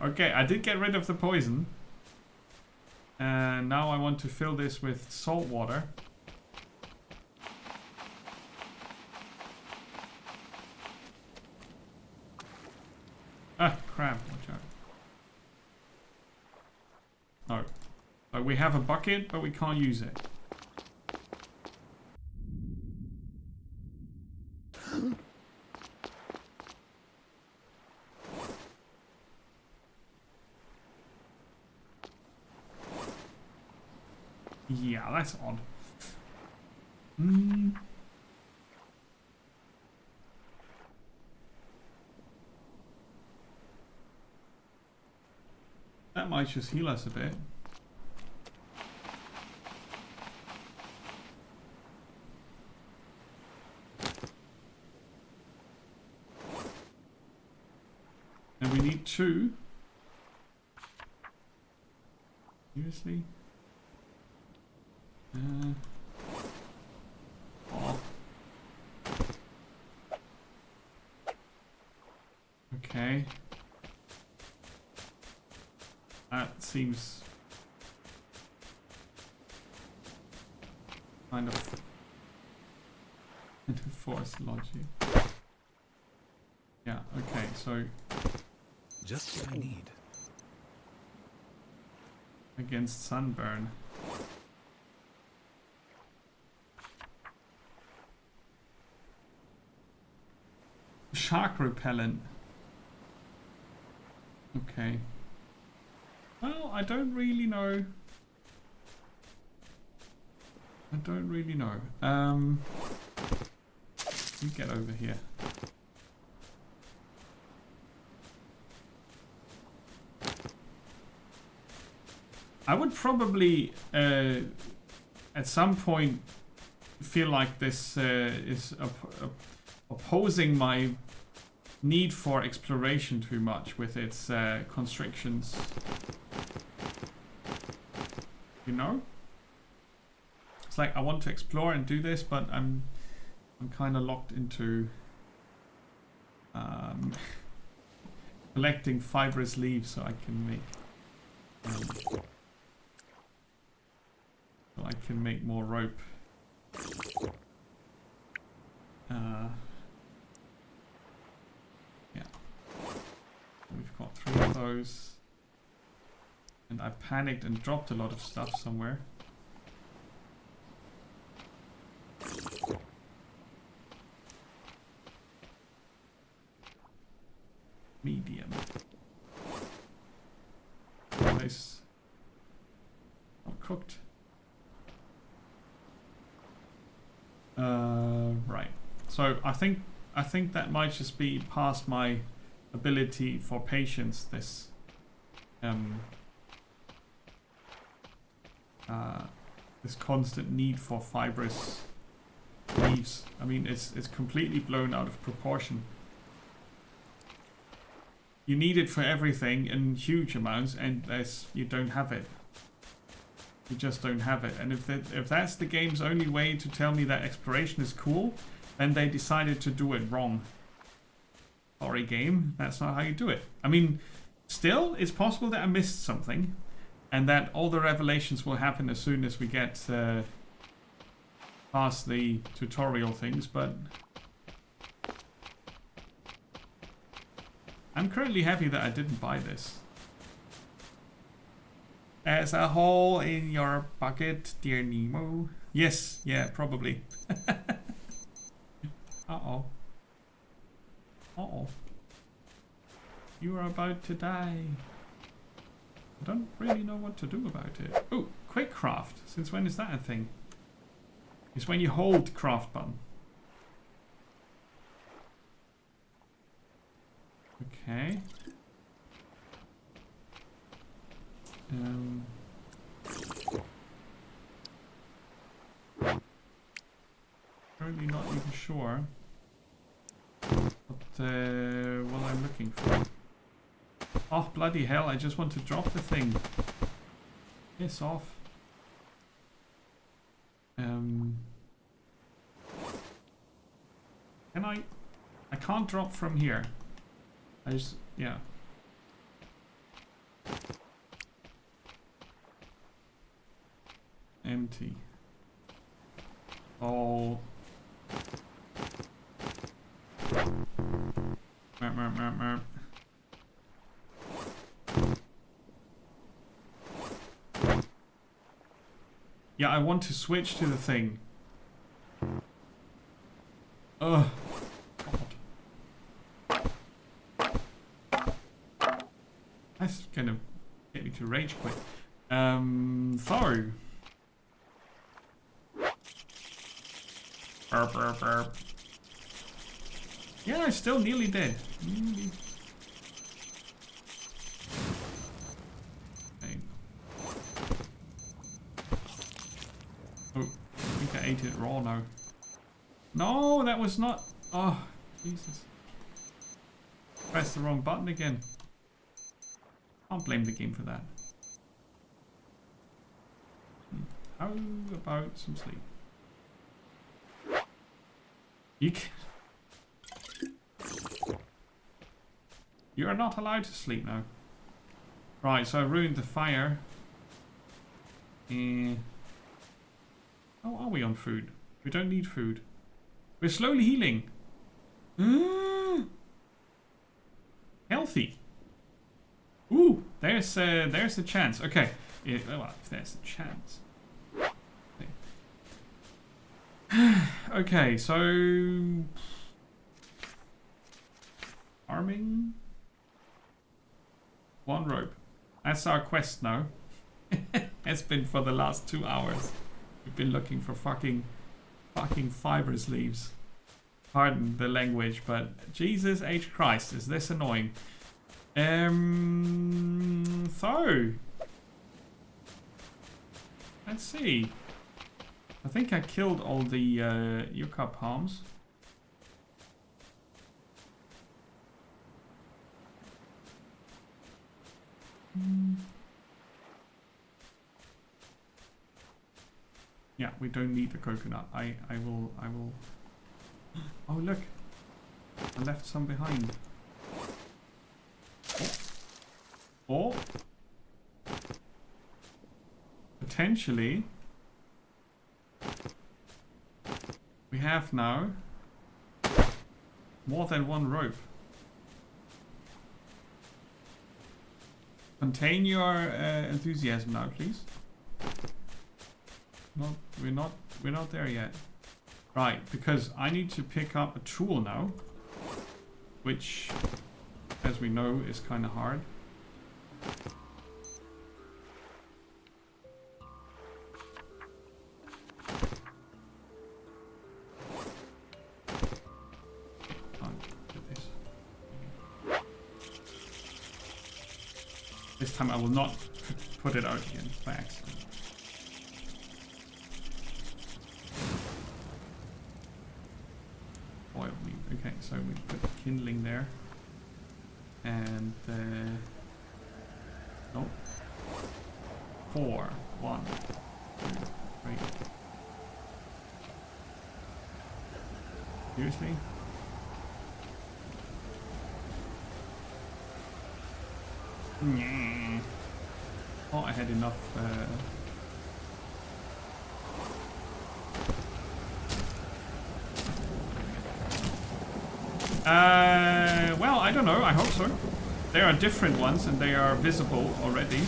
Okay, I did get rid of the poison. And now I want to fill this with salt water. Ah, crap, watch out. Oh. We have a bucket, but we can't use it. Yeah, that's odd. might just heal us a bit. And we need 2. Seriously? Oh. Okay. That seems kind of into force logic. Yeah, okay, so Just what I need. against sunburn. Shark repellent. Okay. Well, I don't really know. I don't really know. You get over here. I would probably at some point feel like this is opposing my need for exploration too much with its constrictions. You know? It's like I want to explore and do this, but I'm kind of locked into collecting fibrous leaves so I can make more rope. Yeah. We've got 3 of those. And I panicked and dropped a lot of stuff somewhere. Medium. Nice. Not cooked. Right. So I think that might just be past my ability for patience. This this constant need for fibrous leaves. I mean, it's completely blown out of proportion. You need it for everything in huge amounts, and you don't have it. You just don't have it. And if that's the game's only way to tell me that exploration is cool, then they decided to do it wrong. Sorry, game. That's not how you do it. I mean, still, it's possible that I missed something, and that all the revelations will happen as soon as we get past the tutorial things, but I'm currently happy that I didn't buy this. There's a hole in your bucket, dear Nemo. Yes, yeah, probably. Uh-oh. Uh-oh. You are about to die. I don't really know what to do about it. Oh, quick craft. Since when is that a thing? It's when you hold craft button. Okay. Currently not even sure what I'm looking for. Oh, bloody hell, I just want to drop the thing. Piss off. Can I can't drop from here. I just, yeah. Empty. Oh. Merp, merp, merp, merp. Yeah, I want to switch to the thing. Ugh. God. That's gonna get me to rage quit. Thor. Burp, burp, burp. Yeah, I'm still nearly dead. Oh no. No, that was not... Oh, Jesus. Pressed the wrong button again. Can't blame the game for that. How about some sleep? You can... You are not allowed to sleep now. Right, so I ruined the fire. How are we on food? We don't need food. We're slowly healing. Healthy. Ooh, there's a chance. Okay, well, if there's a chance. Okay, so farming. One rope. That's our quest now. Has been for the last 2 hours. We've been looking for fucking fibrous leaves. Pardon the language, but Jesus H. Christ, is this annoying? So let's see. I think I killed all the yucca palms. Yeah, we don't need the coconut. I will. Oh look, I left some behind. Or potentially we have now more than one rope. Contain your enthusiasm now, please. No, we're not there yet. Right, because I need to pick up a tool now, which, as we know, is kind of hard. This time I will not put it out again by accident. Oil meat. Okay, so we put kindling there. And no. 4, 1, 2, 3. Seriously? Oh, I had enough. Well, I don't know. I hope so. There are different ones, and they are visible already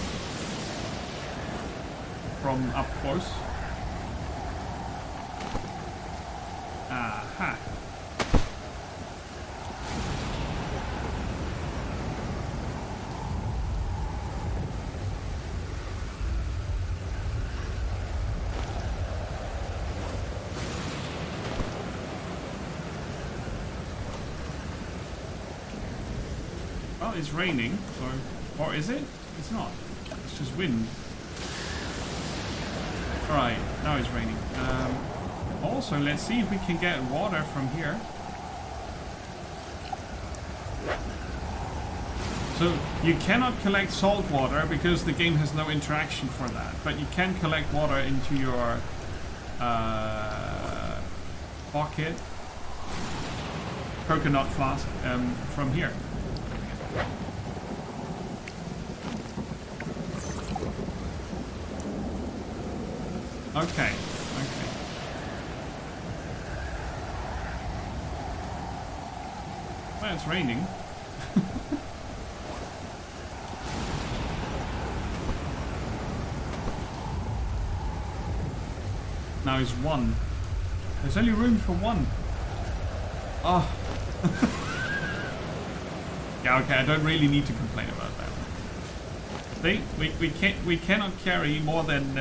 from up close. Aha. Well, it's raining, so... Or is it? It's not. It's just wind. Alright, now it's raining. Also, let's see if we can get water from here. So, you cannot collect salt water because the game has no interaction for that. But you can collect water into your pocket coconut flask from here. Okay, okay. Well, it's raining. Now it's 1. There's only room for 1. Oh. Yeah, okay, I don't really need to complain about that. See, we cannot carry more than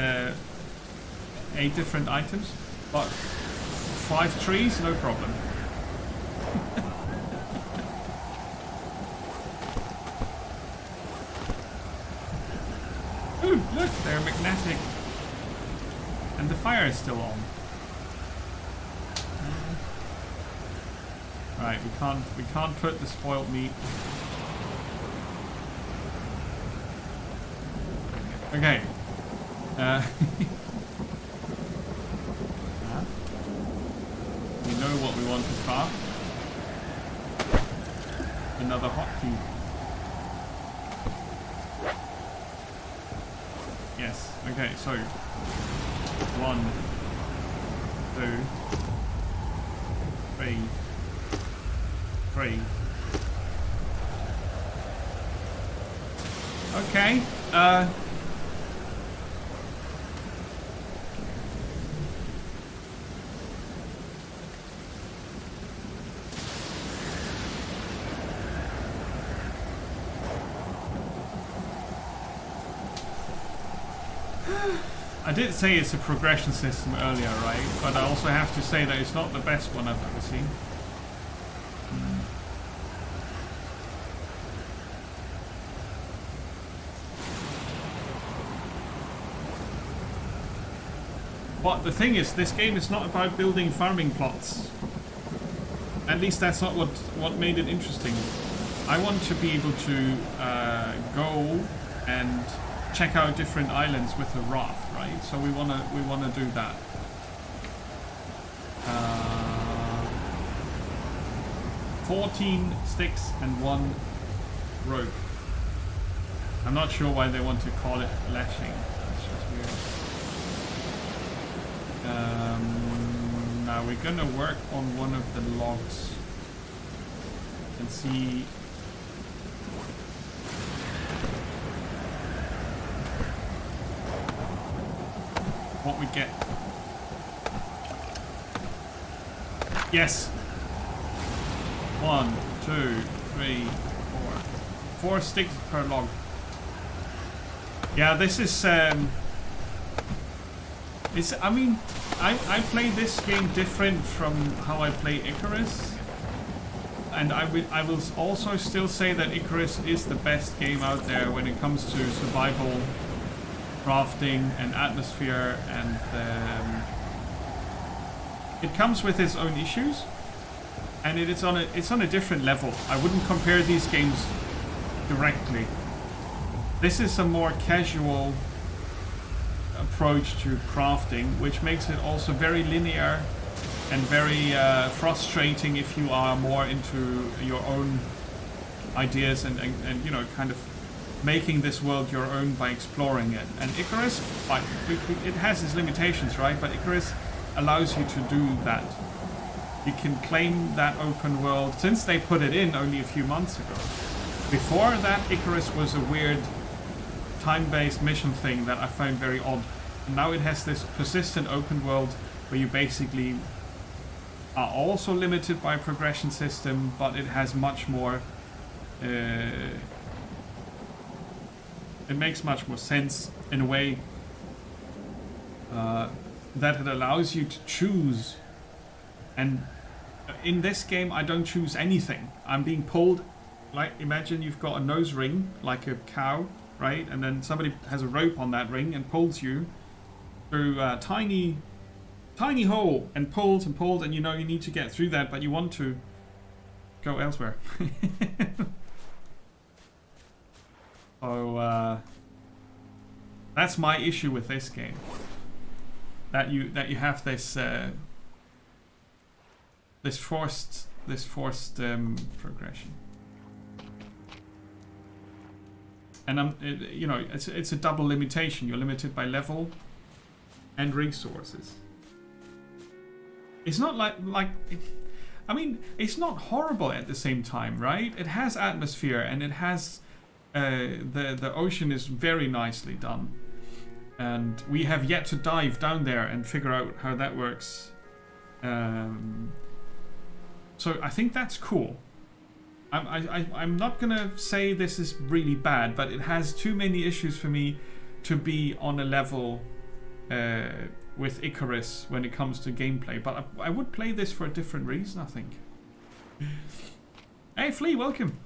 8 different items, but 5 trees, no problem. Ooh, look, they're magnetic. And the fire is still on. Right, we can't put the spoiled meat. Okay. We know what we want to craft. Another hotkey. Yes. Okay. So 1, 2, 3, 3. Okay. I did say it's a progression system earlier, right? But I also have to say that it's not the best one I've ever seen. But the thing is, this game is not about building farming plots. At least that's not what made it interesting. I want to be able to go and check out different islands with a raft, right? So we wanna do that. 14 sticks and 1 rope. I'm not sure why they want to call it lashing. That's just weird. Now we're gonna work on one of the logs and see. What we get. Yes. 1, 2, 3, 4. 4 sticks per log. Yeah, this is it's. I mean, I play this game different from how I play Icarus, and I will also still say that Icarus is the best game out there when it comes to survival, crafting and atmosphere, and it comes with its own issues, and it's on a different level. I wouldn't compare these games directly. This is a more casual approach to crafting, which makes it also very linear and very frustrating if you are more into your own ideas and you know, kind of making this world your own by exploring it. And Icarus, it has its limitations, right? But Icarus allows you to do that. You can claim that open world, since they put it in only a few months ago. Before that, Icarus was a weird time-based mission thing that I found very odd. And now it has this persistent open world where you basically are also limited by a progression system, but it has much more it makes much more sense in a way that it allows you to choose. And in this game, I don't choose anything. I'm being pulled. Like, imagine you've got a nose ring, like a cow, right? And then somebody has a rope on that ring and pulls you through a tiny hole, and pulls, and you know you need to get through that, but you want to go elsewhere. So that's my issue with this game. That you have this this forced progression. And you know, it's a double limitation. You're limited by level and resources. It's not like I mean, it's not horrible at the same time, right? It has atmosphere, and it has the ocean is very nicely done, and we have yet to dive down there and figure out how that works. So I think that's cool. I'm not gonna say this is really bad, but it has too many issues for me to be on a level with Icarus when it comes to gameplay. But I would play this for a different reason, I think. Hey Flea, welcome.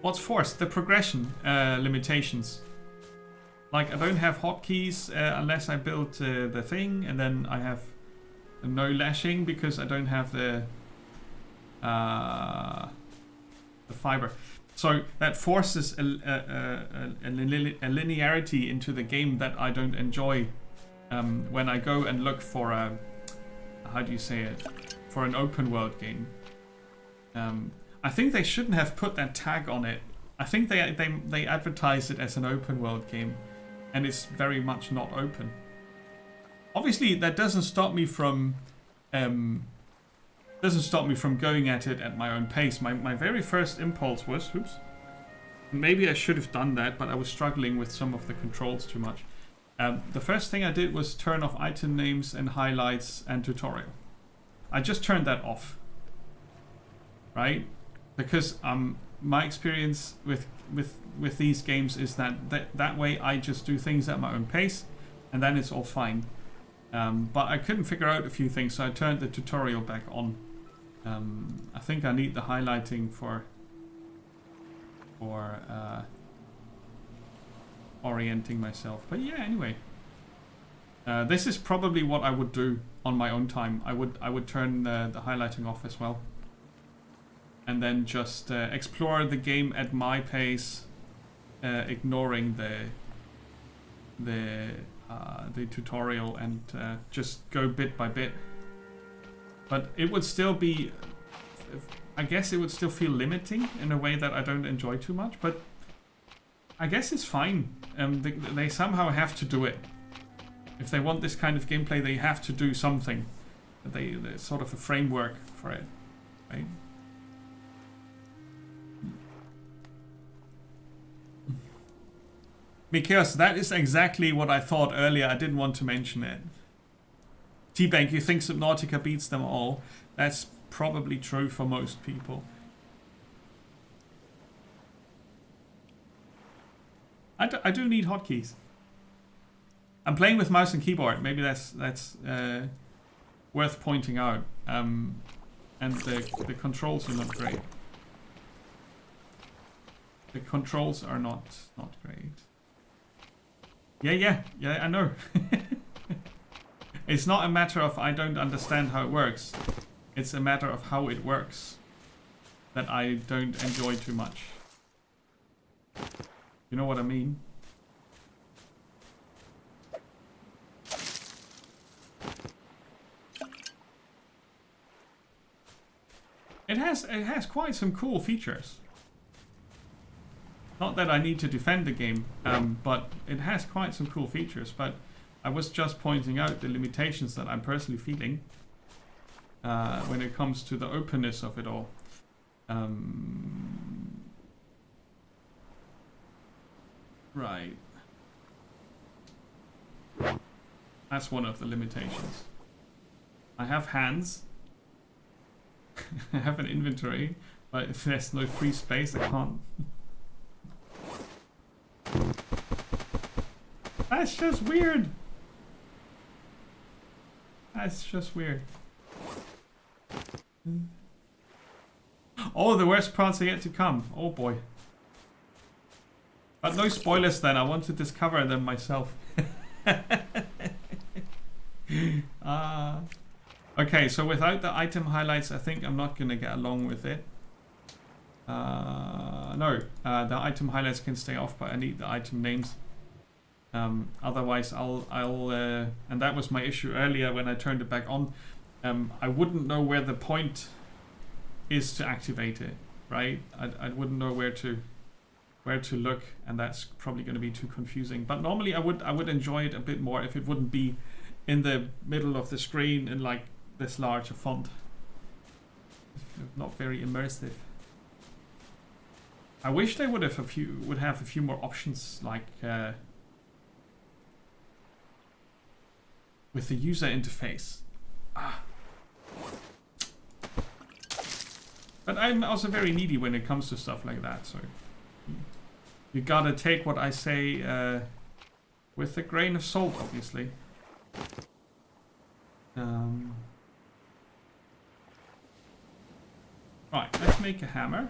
What's forced? The progression limitations. Like, I don't have hotkeys unless I build the thing, and then I have no lashing because I don't have the fiber. So that forces a linearity into the game that I don't enjoy when I go and look for a, how do you say it, for an open world game. I think they shouldn't have put that tag on it. I think they advertise it as an open world game, and it's very much not open. Obviously, that doesn't stop me from going at it at my own pace. My very first impulse was, oops, maybe I should have done that, but I was struggling with some of the controls too much. The first thing I did was turn off item names and highlights and tutorial. I just turned that off, right? Because my experience with these games is that way I just do things at my own pace, and then it's all fine. But I couldn't figure out a few things, so I turned the tutorial back on. I think I need the highlighting for orienting myself. But yeah, anyway, this is probably what I would do on my own time. I would turn the highlighting off as well, and then just explore the game at my pace, ignoring the tutorial, and just go bit by bit. But it would still be, I guess it would still feel limiting in a way that I don't enjoy too much, but I guess it's fine. They somehow have to do it. If they want this kind of gameplay, they have to do something. There's sort of a framework for it, right? Because that is exactly what I thought earlier. I didn't want to mention it. T-Bank, you think Subnautica beats them all? That's probably true for most people. I do need hotkeys. I'm playing with mouse and keyboard. Maybe that's worth pointing out. And the controls are not great. The controls are not great. Yeah, I know. It's not a matter of I don't understand how it works. It's a matter of how it works that I don't enjoy too much. You know what I mean? It has quite some cool features. Not that I need to defend the game, but it has quite some cool features. But I was just pointing out the limitations that I'm personally feeling when it comes to the openness of it all. Right. That's one of the limitations. I have hands. I have an inventory, but if there's no free space, I can't. That's just weird. That's just weird. Oh, the worst parts are yet to come. Oh boy. But no spoilers then, I want to discover them myself. Okay, so without the item highlights, I think I'm not gonna get along with it. No, the item highlights can stay off, but I need the item names. Otherwise, I'll and that was my issue earlier when I turned it back on. I wouldn't know where the point is to activate it, right? I wouldn't know where to look, and that's probably going to be too confusing. But normally, I would enjoy it a bit more if it wouldn't be in the middle of the screen in like this large a font. Not very immersive. I wish they would have a few more options, like with the user interface. But I'm also very needy when it comes to stuff like that, so you gotta take what I say with a grain of salt, obviously. Right, let's make a hammer.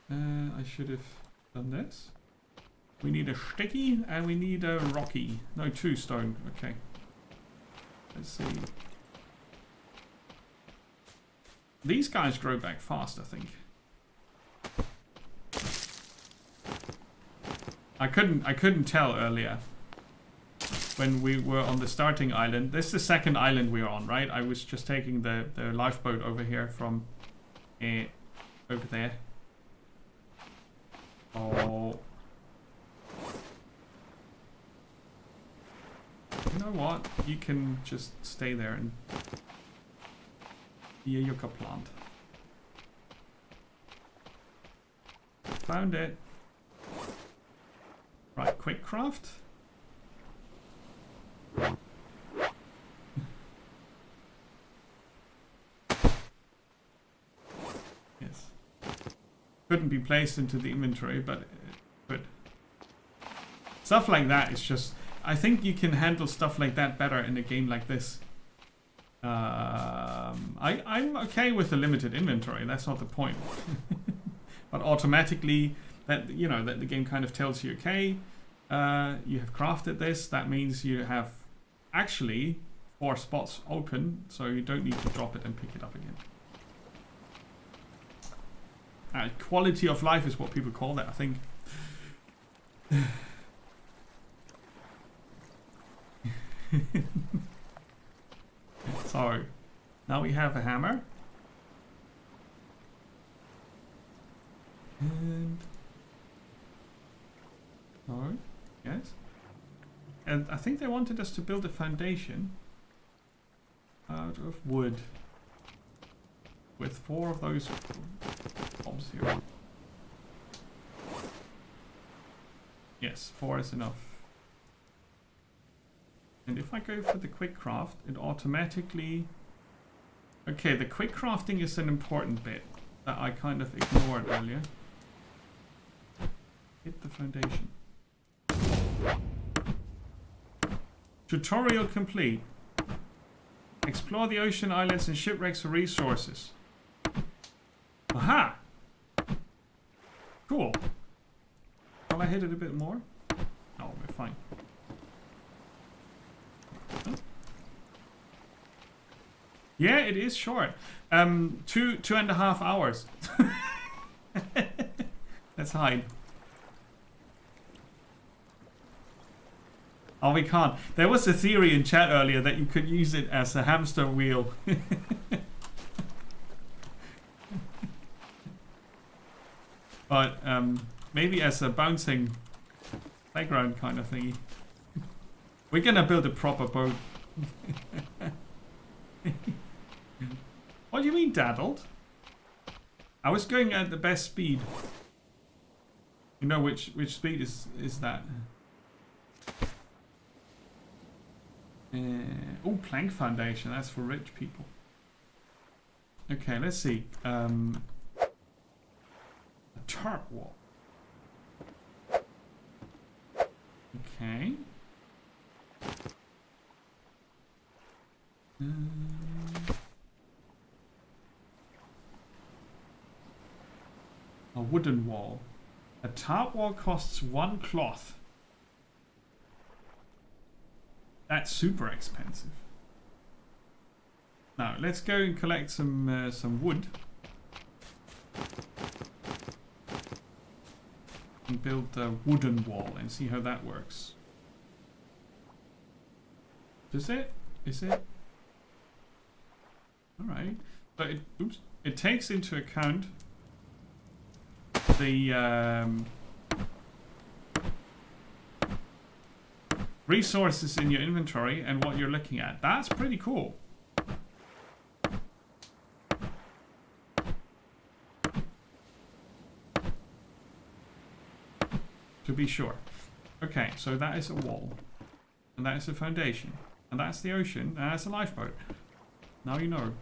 I should have done this. We need a sticky and we need a rocky. No, 2 stone. Okay. Let's see. These guys grow back fast, I think. I couldn't tell earlier when we were on the starting island. This is the second island we are on, right? I was just taking the lifeboat over here from over there. Oh. You know what? You can just stay there and be a yucca plant. Found it. Right, quick craft. Yes. Couldn't be placed into the inventory, but it could. Stuff like that is just... I think you can handle stuff like that better in a game like this. I'm okay with the limited inventory. That's not the point. But automatically, that that the game kind of tells you, okay, you have crafted this. That means you have actually 4 spots open, so you don't need to drop it and pick it up again. Quality of life is what people call that, I think. So, now we have a hammer. And... oh, yes. And I think they wanted us to build a foundation out of wood. With 4 of those blobs here. Yes, 4 is enough. And if I go for the quick craft, it automatically... okay, the quick crafting is an important bit that I kind of ignored earlier. Hit the foundation. Tutorial complete. Explore the ocean islands and shipwrecks for resources. Aha! Cool. Will I hit it a bit more? No, we're fine. Huh? Yeah, it is short. 2.5 hours. Let's hide. Oh, we can't. There was a theory in chat earlier that you could use it as a hamster wheel. But maybe as a bouncing playground kind of thingy. We're gonna build a proper boat. What do you mean, daddled? I was going at the best speed. You know which speed is that? Oh, plank foundation. That's for rich people. Okay, let's see. A tarp wall. Okay. A wooden wall. A tarp wall costs 1 cloth. That's super expensive. Now let's go and collect some wood and build a wooden wall and see how that works. Does it? Is it? All right. But it takes into account the resources in your inventory and what you're looking at. That's pretty cool. To be sure. Okay, so that is a wall. And that is a foundation. And that's the ocean. And that's a lifeboat. Now you know.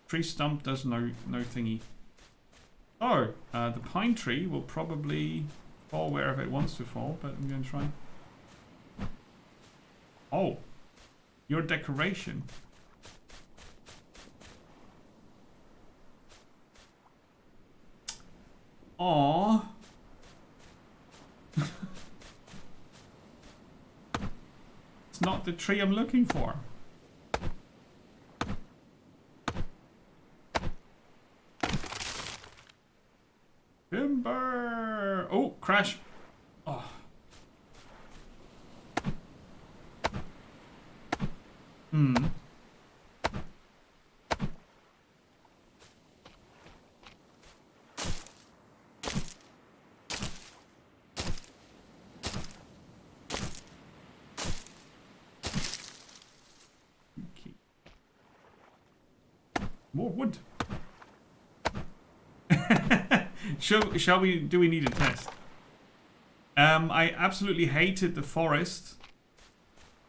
Tree stump does no thingy. Oh, the pine tree will probably fall wherever it wants to fall, but I'm going to try. Oh, your decoration. Aww. not the tree I'm looking for. Timber! Oh, crash! Oh. Hmm. Okay. More wood. Shall we? Do we need a test? I absolutely hated the forest.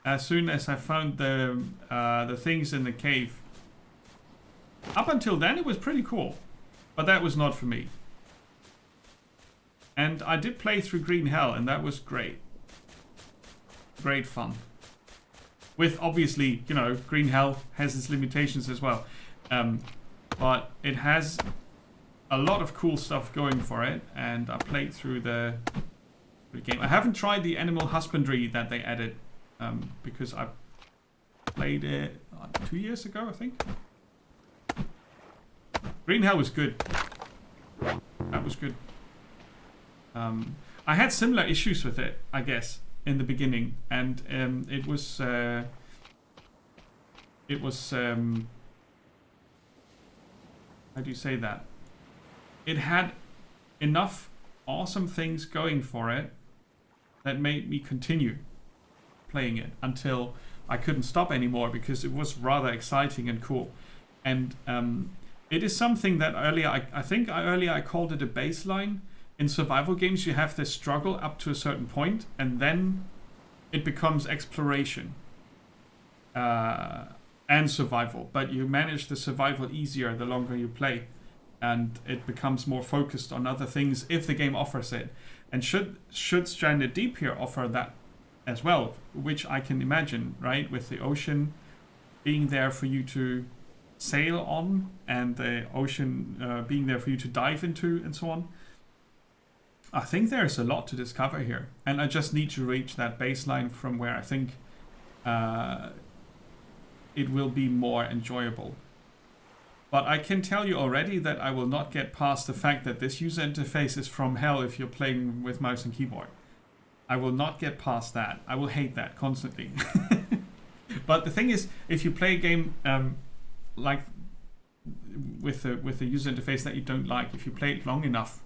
As soon as I found the things in the cave. Up until then, it was pretty cool, but that was not for me. And I did play through Green Hell, and that was great. Great fun. With obviously, you know, Green Hell has its limitations as well, but it has a lot of cool stuff going for it, and I played through the game. I haven't tried the animal husbandry that they added, because I played it 2 years ago, I think. Green Hell was good. That was good. I had similar issues with it, I guess, in the beginning, and it was how do you say that? It had enough awesome things going for it that made me continue playing it until I couldn't stop anymore, because it was rather exciting and cool. And it is something that earlier, I think earlier I called it a baseline. In survival games, you have this struggle up to a certain point, and then it becomes exploration and survival. But you manage the survival easier the longer you play, and it becomes more focused on other things if the game offers it. And should Stranded Deep here offer that as well, which I can imagine, right? With the ocean being there for you to sail on, and the ocean being there for you to dive into, and so on. I think there's a lot to discover here, and I just need to reach that baseline from where I think it will be more enjoyable. But I can tell you already that I will not get past the fact that this user interface is from hell if you're playing with mouse and keyboard. I will not get past that. I will hate that constantly. But the thing is, if you play a game like with the user interface that you don't like, if you play it long enough,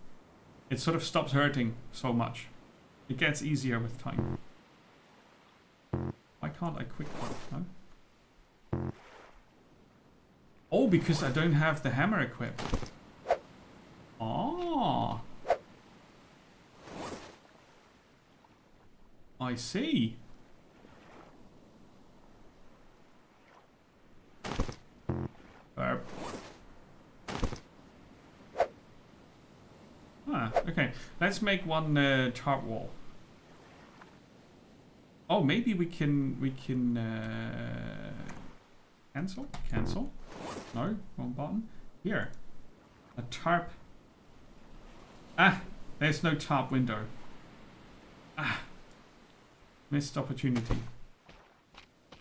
it sort of stops hurting so much. It gets easier with time. Why can't I quick work? No? Oh, because I don't have the hammer equipped. Ah. I see. Burp. Ah, okay. Let's make one tarp wall. Oh, maybe we can cancel. No, wrong button. Here, a tarp. Ah, there's no tarp window. Ah, missed opportunity.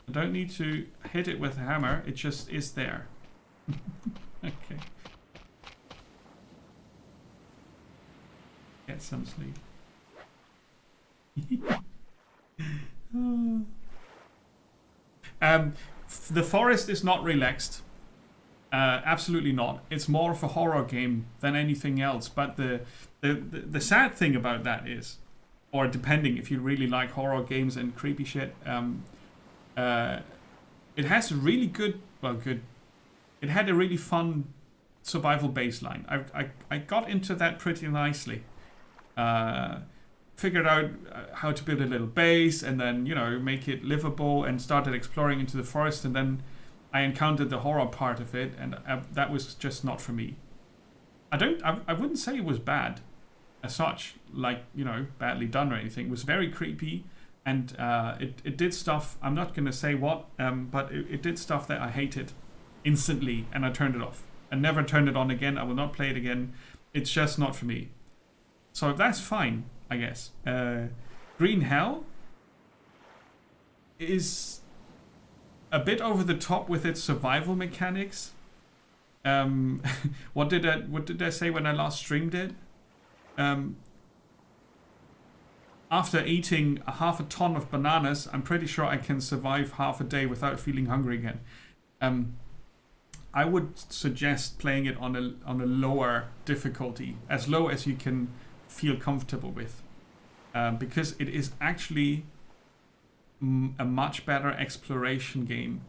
I don't need to hit it with a hammer. It just is there. Okay. Get some sleep. The forest is not relaxed. Absolutely not. It's more of a horror game than anything else. But the sad thing about that is, or depending if you really like horror games and creepy shit, it has a really good. It had a really fun survival baseline. I got into that pretty nicely. Figured out how to build a little base, and then, you know, make it livable, and started exploring into the forest, and then I encountered the horror part of it, and that was just not for me. I wouldn't say it was bad as such, like, you know, badly done or anything. It was very creepy, and it did stuff, I'm not gonna say what, but it did stuff that I hated instantly, and I turned it off and never turned it on again. I will not play it again. It's just not for me. So that's fine, I guess. Green Hell is a bit over the top with its survival mechanics. What did I say when I last streamed it? After eating half a ton of bananas, I'm pretty sure I can survive half a day without feeling hungry again. I would suggest playing it on a lower difficulty, as low as you can feel comfortable with, because it is actually a much better exploration game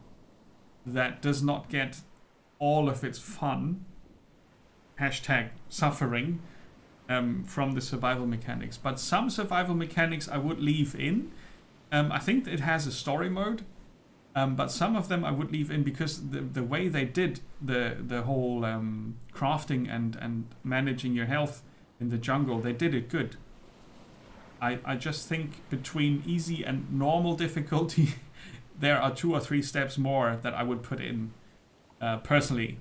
that does not get all of its fun, #suffering, from the survival mechanics. But some survival mechanics I would leave in. I think it has a story mode, but some of them I would leave in because the way they did the whole crafting and managing your health in the jungle, they did it good. I just think between easy and normal difficulty, there are 2 or 3 steps more that I would put in personally.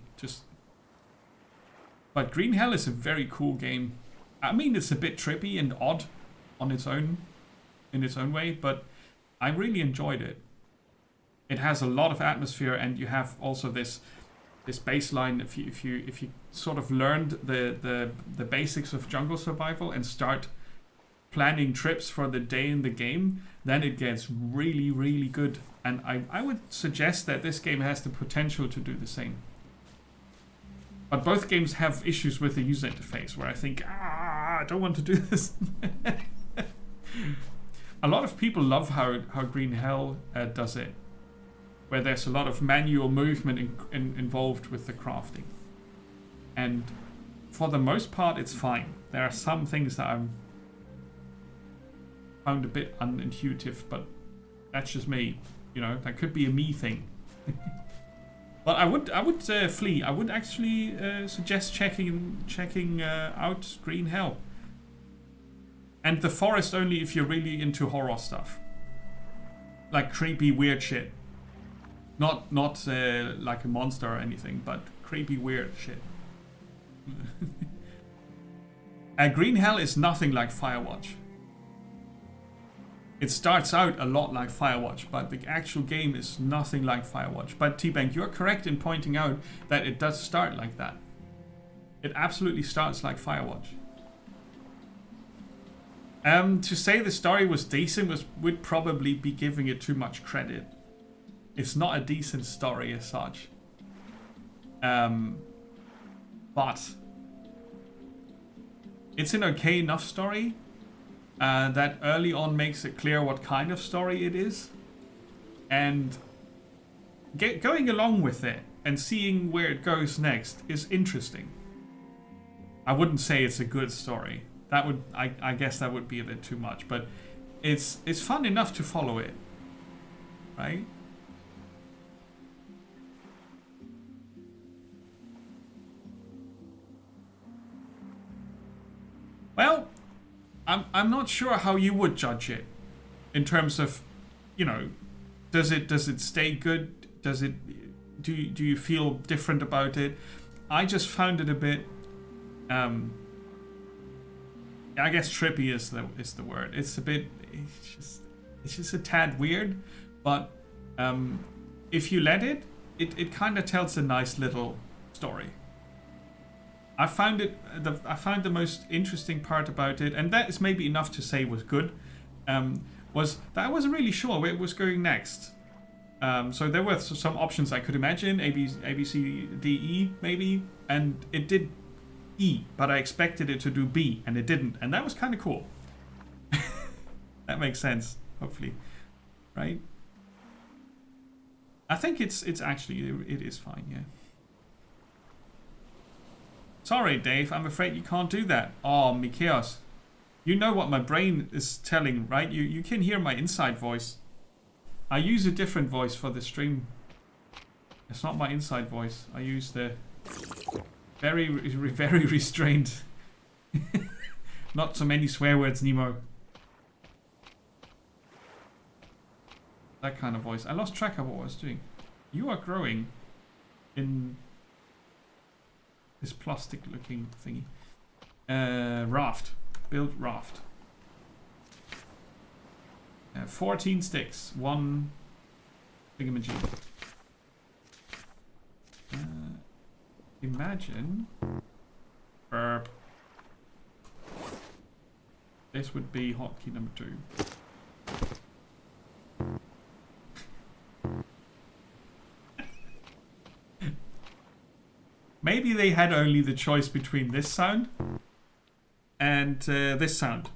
But Green Hell is a very cool game. I mean, it's a bit trippy and odd on its own, in its own way, but I really enjoyed it. It has a lot of atmosphere, and you have also this baseline. If you sort of learned the basics of jungle survival and start planning trips for the day in the game, then it gets really, really good. And I would suggest that this game has the potential to do the same. But both games have issues with the user interface where I think, I don't want to do this. A lot of people love how Green Hell does it, where there's a lot of manual movement involved with the crafting. And for the most part, it's fine. There are some things that I've found a bit unintuitive, but that's just me. You know, that could be a me thing. But I would flee. I would actually suggest checking out Green Hell. And the forest only if you're really into horror stuff, like creepy weird shit. Not like a monster or anything, but creepy weird shit. Green Hell is nothing like Firewatch. It starts out a lot like Firewatch, but the actual game is nothing like Firewatch. But T-Bank, you're correct in pointing out that it does start like that. It absolutely starts like Firewatch. To say the story was decent would probably be giving it too much credit. It's not a decent story as such. But it's an okay enough story that early on makes it clear what kind of story it is. And going along with it and seeing where it goes next is interesting. I wouldn't say it's a good story. That would, I guess that would be a bit too much, but it's fun enough to follow it, right? Well, I'm not sure how you would judge it in terms of, you know, does it stay good? Does it do you feel different about it? I just found it a bit I guess trippy is the word. It's just a tad weird, but if you let it kind of tells a nice little story. I found the most interesting part about it, and that is maybe enough to say was good, was that I wasn't really sure where it was going next. So there were some options I could imagine, A, B, C, D, E maybe, and it did E, but I expected it to do B, and it didn't, and that was kind of cool. That makes sense, hopefully, right? I think it's actually, it is fine, yeah. Sorry, Dave, I'm afraid you can't do that. Oh, Mikeos, you know what my brain is telling, right? You can hear my inside voice. I use a different voice for the stream. It's not my inside voice. I use the very restrained. Not so many swear words, Nemo. That kind of voice. I lost track of what I was doing. You are growing in this plastic looking thingy. Raft. Build raft. 14 sticks. 1, thingamajig. Imagine. Burp. This would be hotkey number 2. Maybe they had only the choice between this sound and this sound.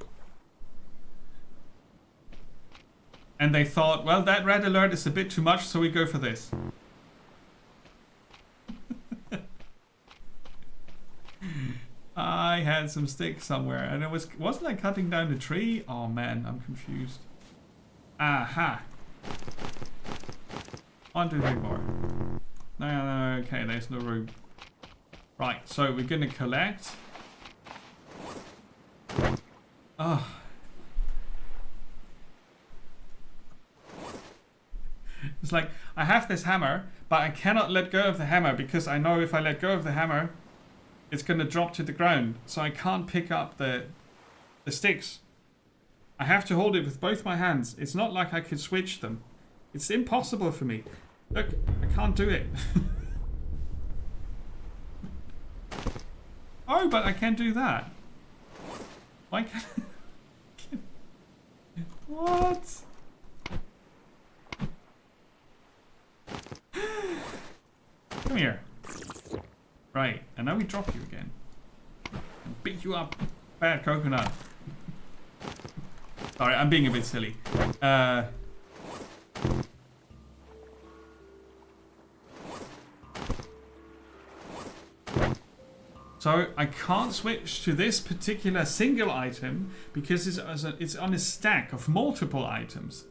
And they thought, well, that red alert is a bit too much, so we go for this. I had some sticks somewhere, and wasn't I cutting down the tree? Oh man, I'm confused. Aha. 1, 2, 3, 4. No, okay, there's no room. Right, so we're gonna collect. Oh. It's like, I have this hammer, but I cannot let go of the hammer because I know if I let go of the hammer, it's gonna drop to the ground. So I can't pick up the sticks. I have to hold it with both my hands. It's not like I could switch them. It's impossible for me. Look, I can't do it. Oh, but I can do that. Why can't... What? Come here. Right, and now we drop you again. And beat you up. Bad coconut. Sorry, I'm being a bit silly. So I can't switch to this particular single item because it's on a stack of multiple items.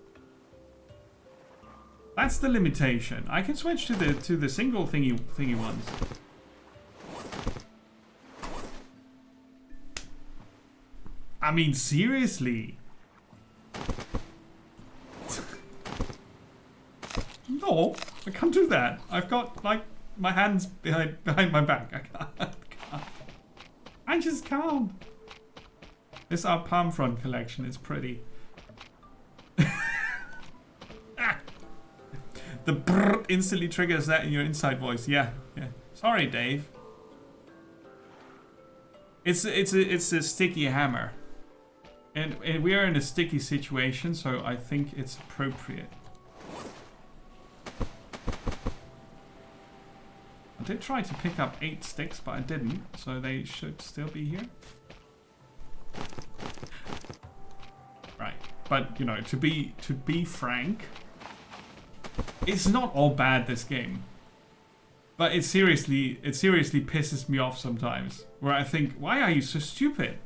That's the limitation. I can switch to the single thingy ones. I mean, seriously. No, I can't do that. I've got like my hands behind my back. I can't. I just can't. This is our palm front collection. It's pretty. The brrr instantly triggers that in your inside voice. Yeah. Sorry, Dave. It's a sticky hammer, and we are in a sticky situation, so I think it's appropriate. I did try to pick up 8 sticks, but I didn't, so they should still be here. Right, but you know, to be frank, it's not all bad, this game. But it seriously pisses me off sometimes. Where I think, why are you so stupid?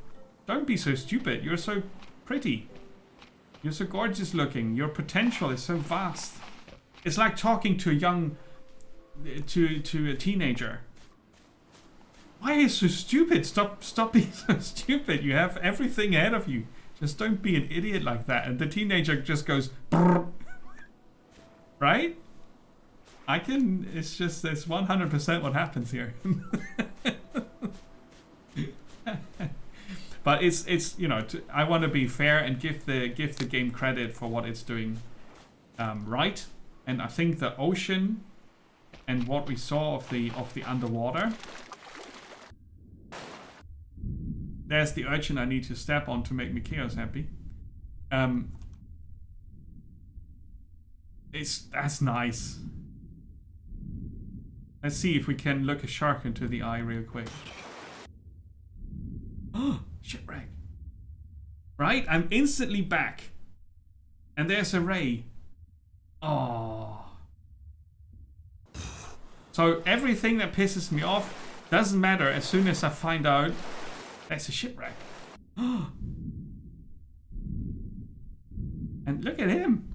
Don't be so stupid. You're so pretty. You're so gorgeous looking. Your potential is so vast. It's like talking to a to a teenager. Why are you so stupid? Stop being so stupid. You have everything ahead of you. Just don't be an idiot like that. And the teenager just goes, brrr. Right? It's 100% what happens here. But it's you know, I want to be fair and give the game credit for what it's doing right. And I think the ocean and what we saw of the underwater. There's the urchin I need to step on to make me chaos happy. That's nice. Let's see if we can look a shark into the eye real quick. Oh, shipwreck. Right, I'm instantly back. And there's a ray. Oh. So everything that pisses me off doesn't matter as soon as I find out that's a shipwreck. And look at him.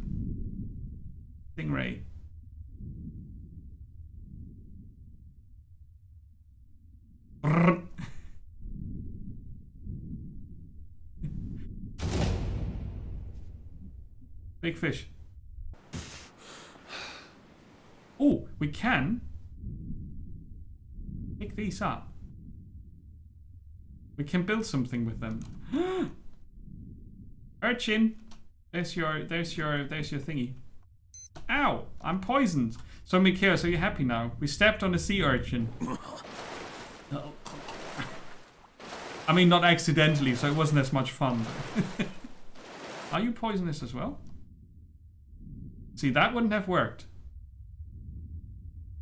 Stingray. Big fish. Oh, we can pick these up. We can build something with them. Urchin, there's your thingy. Ow! I'm poisoned. So Mikhail, are you happy now? We stepped on a sea urchin. I mean, not accidentally, so it wasn't as much fun. Are you poisonous as well? See, that wouldn't have worked.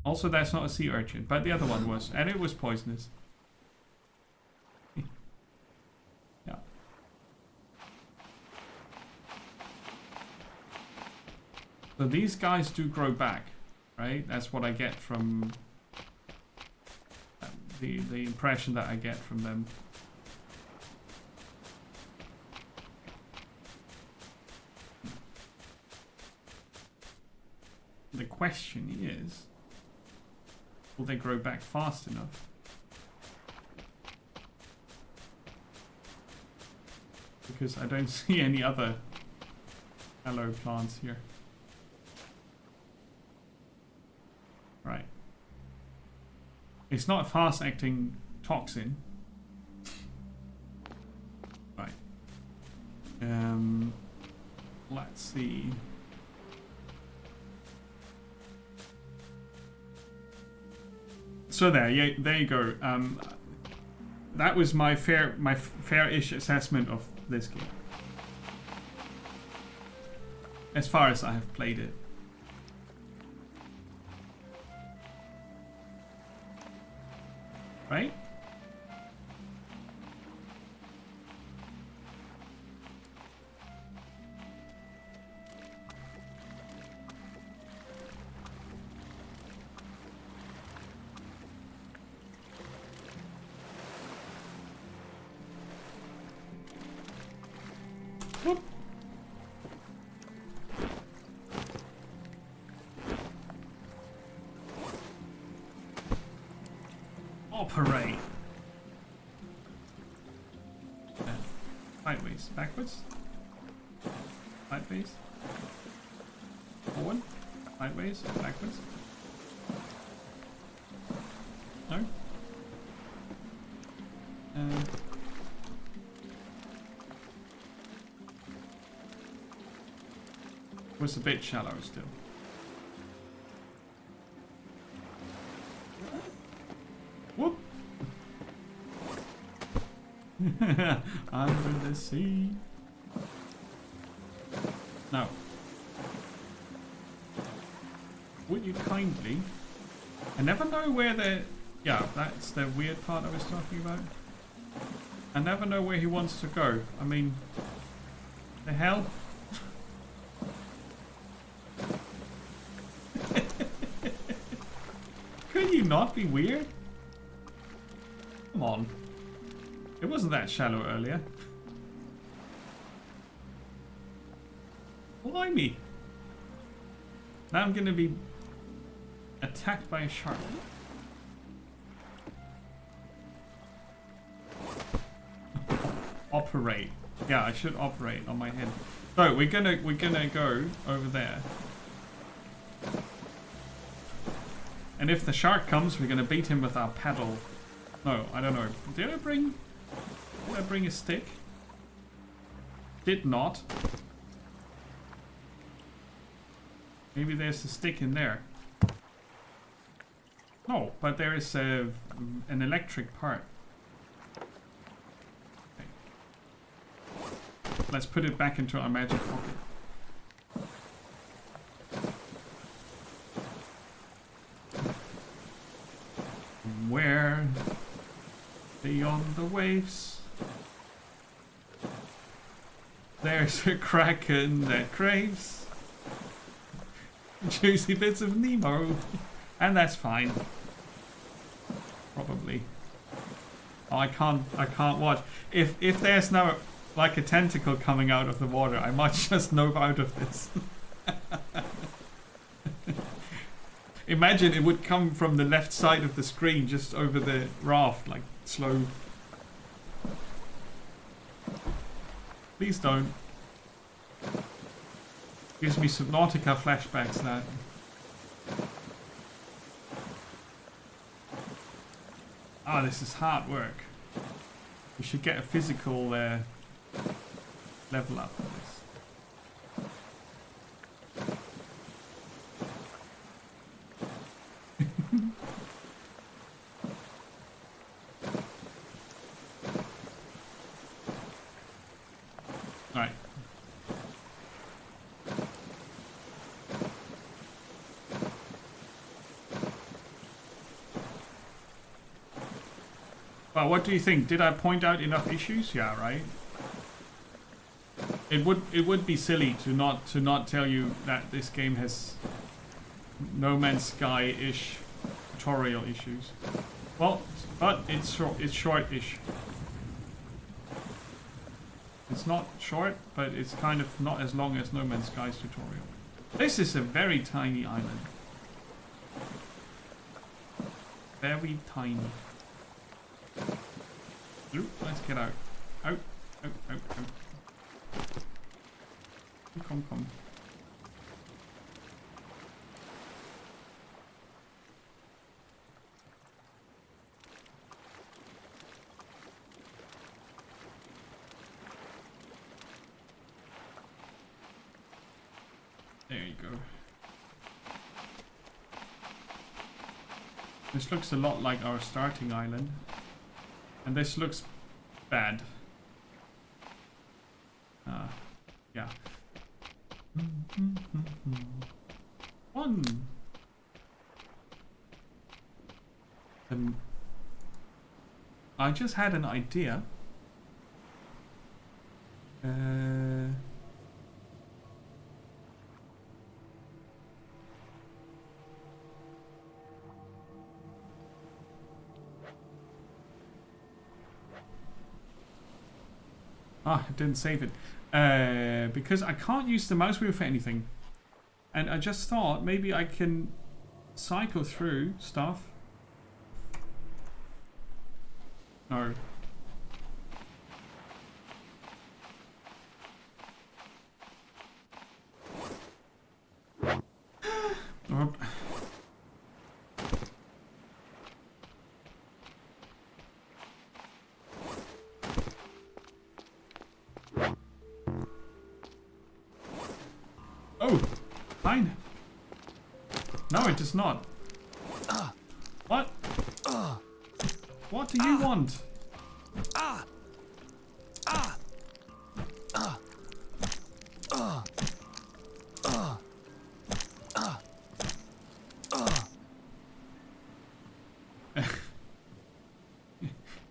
Also, that's not a sea urchin, but the other one was, and it was poisonous. Yeah. So these guys do grow back, right? That's what I get from the impression that I get from them. The question is, will they grow back fast enough? Because I don't see any other aloe plants here. Right. It's not a fast-acting toxin. Right. Let's see. So there you go. That was my fair-ish assessment of this game, as far as I have played it. Right? Whoop. Operate. Sideways, backwards. Sideways. Forward. Sideways, backwards. No. Was a bit shallow still. Whoop! Under the sea. Now, would you kindly? I never know where the. Yeah, that's the weird part I was talking about. I never know where he wants to go. I mean, the hell? Could you not be weird? Come on. It wasn't that shallow earlier. Blimey. Now I'm gonna be attacked by a shark. Operate. Yeah, I should operate on my head. So we're gonna go over there. And if the shark comes, we're gonna beat him with our paddle. No, I don't know. Did I bring a stick? Did not. Maybe there's a stick in there. No, but there is an electric part. Okay. Let's put it back into our magic pocket. Where beyond the waves there's a kraken that craves juicy bits of Nemo, and that's fine. Probably. Oh, I can't watch. If there's no like a tentacle coming out of the water, I might just nope out of this. Imagine it would come from the left side of the screen, just over the raft, like slow. Please don't. Gives me Subnautica flashbacks now. Ah, this is hard work. We should get a physical level up for this. But what do you think? Did I point out enough issues? Yeah, right. It would be silly to not tell you that this game has No Man's Sky-ish tutorial issues. Well, but it's short-ish. It's not short, but it's kind of not as long as No Man's Sky's tutorial. This is a very tiny island. Very tiny. Ooh, let's get out. Out, out, out, out. Come, come. There you go. This looks a lot like our starting island. And this looks bad. Yeah. One. I just had an idea. I didn't save it. Because I can't use the mouse wheel for anything. And I just thought maybe I can cycle through stuff. No. Oh. Oh, fine. No, it does not. What? What do you want?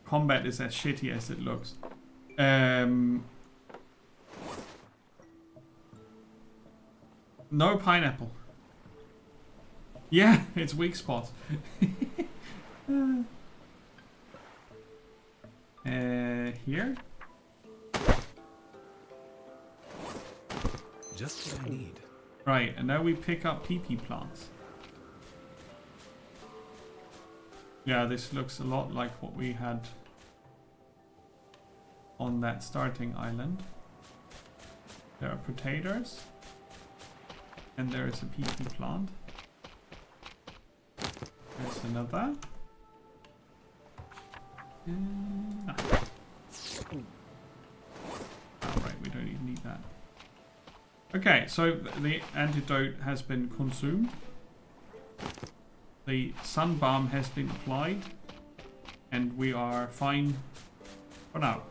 Combat is as shitty as it looks. No pineapple. Yeah, it's weak spot. Here? Just what I need. Right, and now we pick up PP plants. Yeah, this looks a lot like what we had on that starting island. There are potatoes. And there is a PP plant. There's another. Alright, we don't even need that. Okay, so the antidote has been consumed. The sun balm has been applied. And we are fine for now.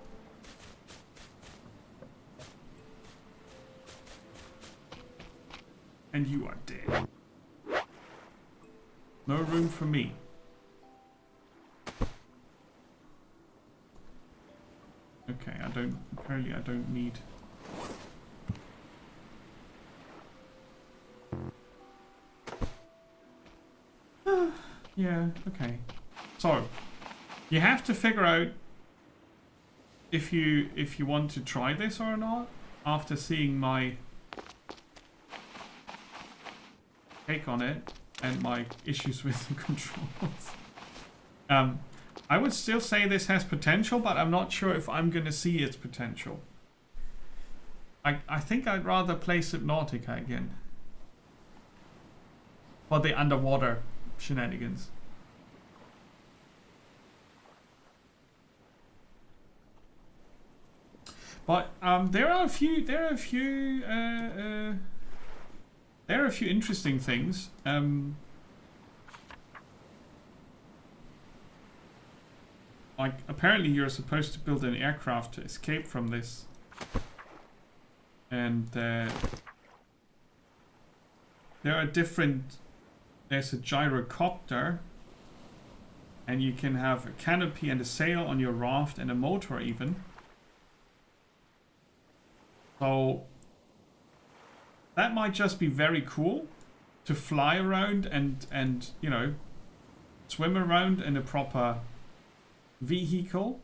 And you are dead. No room for me. Okay, apparently I don't need... Yeah, okay. So, you have to figure out if you want to try this or not after seeing my take on it and my issues with the controls. I would still say this has potential, but I'm not sure if I'm going to see its potential. I think I'd rather play Subnautica again. For the underwater shenanigans. But there are a few interesting things. Like, apparently you're supposed to build an aircraft to escape from this. And there are different... There's a gyrocopter. And you can have a canopy and a sail on your raft and a motor even. So that might just be very cool to fly around and you know, swim around in a proper vehicle.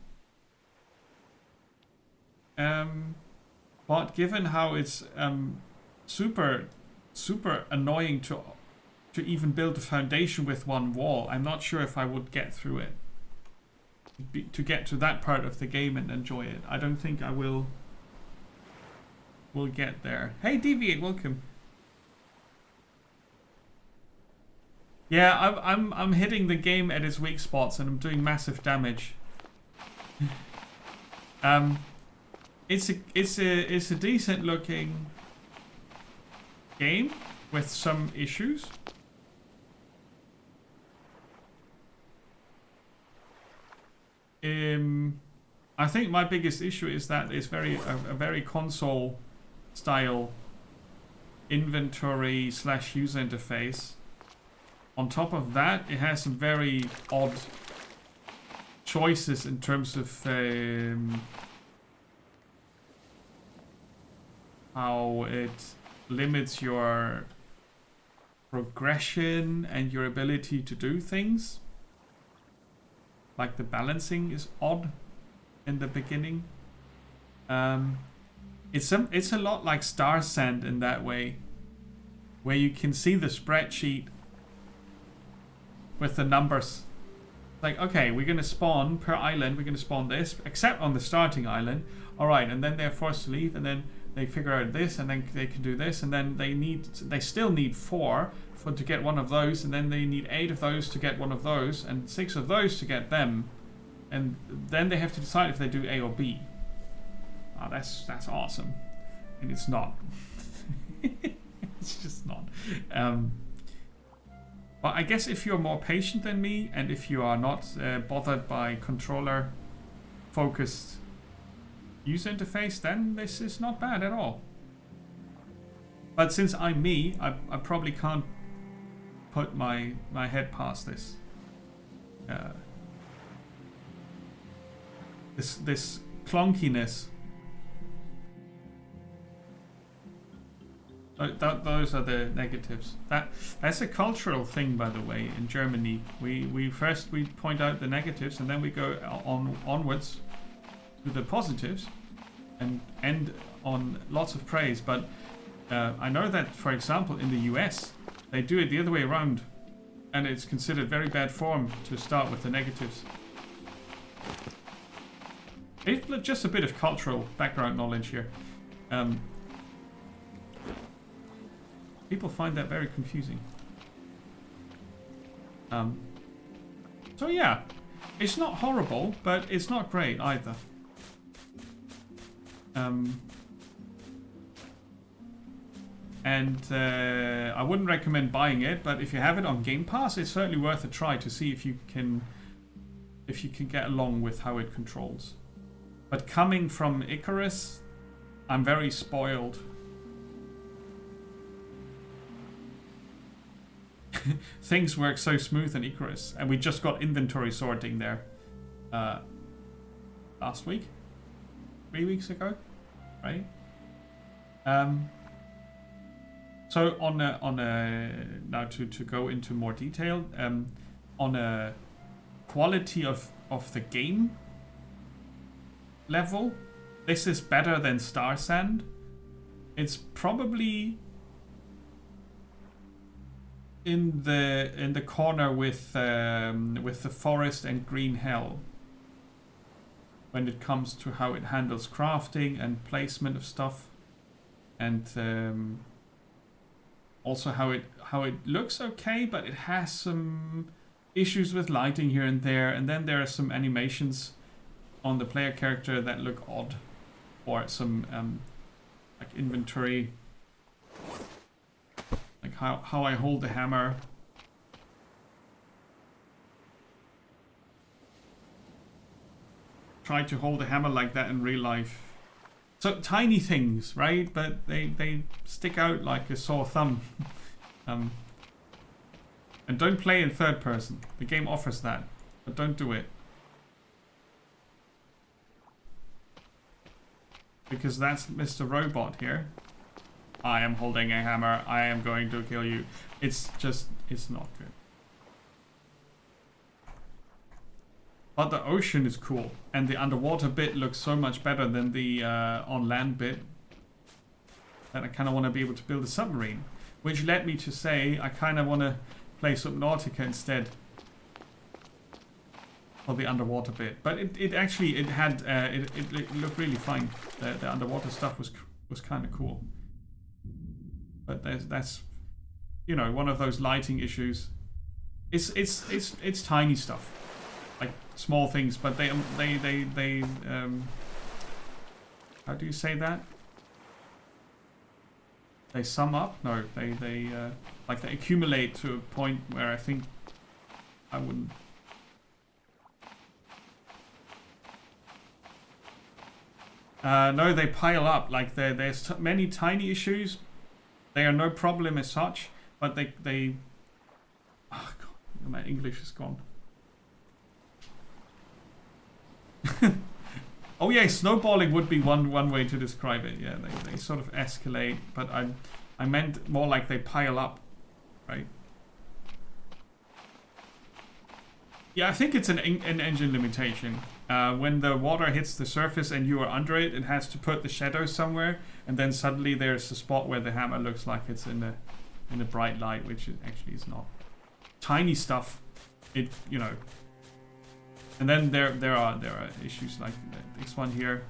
But given how it's super annoying to even build a foundation with one wall, I'm not sure if I would get through it. To get to that part of the game and enjoy it. I don't think I will get there. Hey Deviate, welcome. Yeah, I'm hitting the game at its weak spots and I'm doing massive damage. It's a decent looking game with some issues. I think my biggest issue is that it's a very console style inventory / user interface. On top of that, it has some very odd choices in terms of how it limits your progression and your ability to do things. Like the balancing is odd in the beginning. It's a lot like Star Sand in that way, where you can see the spreadsheet with the numbers. Like, okay, we're going to spawn per island, we're going to spawn this, except on the starting island. Alright, and then they're forced to leave, and then they figure out this, and then they can do this, and then they still need 4 to get one of those, and then they need 8 of those to get one of those, and 6 of those to get them. And then they have to decide if they do A or B. Oh, that's awesome. And it's not. It's just not. But I guess if you're more patient than me, and if you are not bothered by controller-focused user interface, then this is not bad at all. But since I'm me, I probably can't put my head past this. This clunkiness. Those are the negatives. That's a cultural thing, by the way. In Germany, we first point out the negatives, and then we go onwards to the positives, and end on lots of praise. But I know that, for example, in the US, they do it the other way around, and it's considered very bad form to start with the negatives. It's just a bit of cultural background knowledge here. People find that very confusing. So yeah, it's not horrible, but it's not great either. And I wouldn't recommend buying it, but if you have it on Game Pass, it's certainly worth a try to see if you can get along with how it controls. But coming from Icarus, I'm very spoiled. Things work so smooth in Icarus, and we just got inventory sorting there last week, 3 weeks ago, right? So on now to go into more detail, on a quality of the game level, this is better than Star Sand. It's probably in the corner with the Forest and Green Hell when it comes to how it handles crafting and placement of stuff, and also how it looks okay, but it has some issues with lighting here and there, and then there are some animations on the player character that look odd, or some like inventory, like how I hold the hammer. Try to hold the hammer like that in real life. So tiny things, right? But they stick out like a sore thumb. And don't play in third person. The game offers that. But don't do it. Because that's Mr. Robot here. I am holding a hammer. I am going to kill you. It's just, it's not good. But the ocean is cool. And the underwater bit looks so much better than the on land bit. That I kind of want to be able to build a submarine. Which led me to say I kind of want to play Subnautica instead. For the underwater bit. But it actually, it had, it looked really fine. The underwater stuff was kind of cool. But that's, you know, one of those lighting issues. It's tiny stuff, like small things, but they how do you say that? They sum up? No, they like they accumulate to a point where I think I wouldn't. No, they pile up. Like there's many tiny issues. They are no problem as such, but they. Oh God, my English is gone. Oh yeah, snowballing would be one way to describe it. Yeah, they sort of escalate, but I meant more like they pile up, right? Yeah, I think it's an engine limitation. When the water hits the surface and you are under it, it has to put the shadow somewhere, and then suddenly there's a spot where the hammer looks like it's in a bright light, which it actually is not. Tiny stuff, it, you know. And then there are issues like this one here.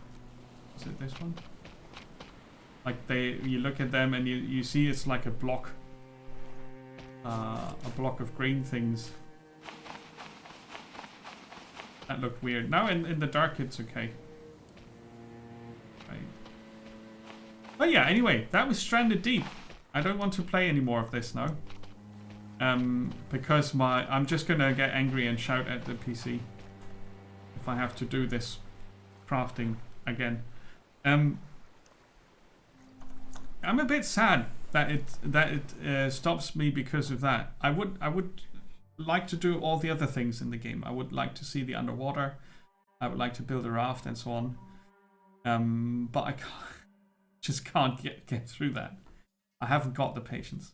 Is it this one? Like you look at them and you see it's like a block of green things. That looked weird. Now in the dark it's okay. Right. But yeah, anyway, that was Stranded Deep. I don't want to play any more of this now. Because I'm just gonna get angry and shout at the PC if I have to do this crafting again. I'm a bit sad that it stops me because of that. I would like to do all the other things in the game. I would like to see the underwater. I would like to build a raft and so on. But I just can't get through that. I haven't got the patience.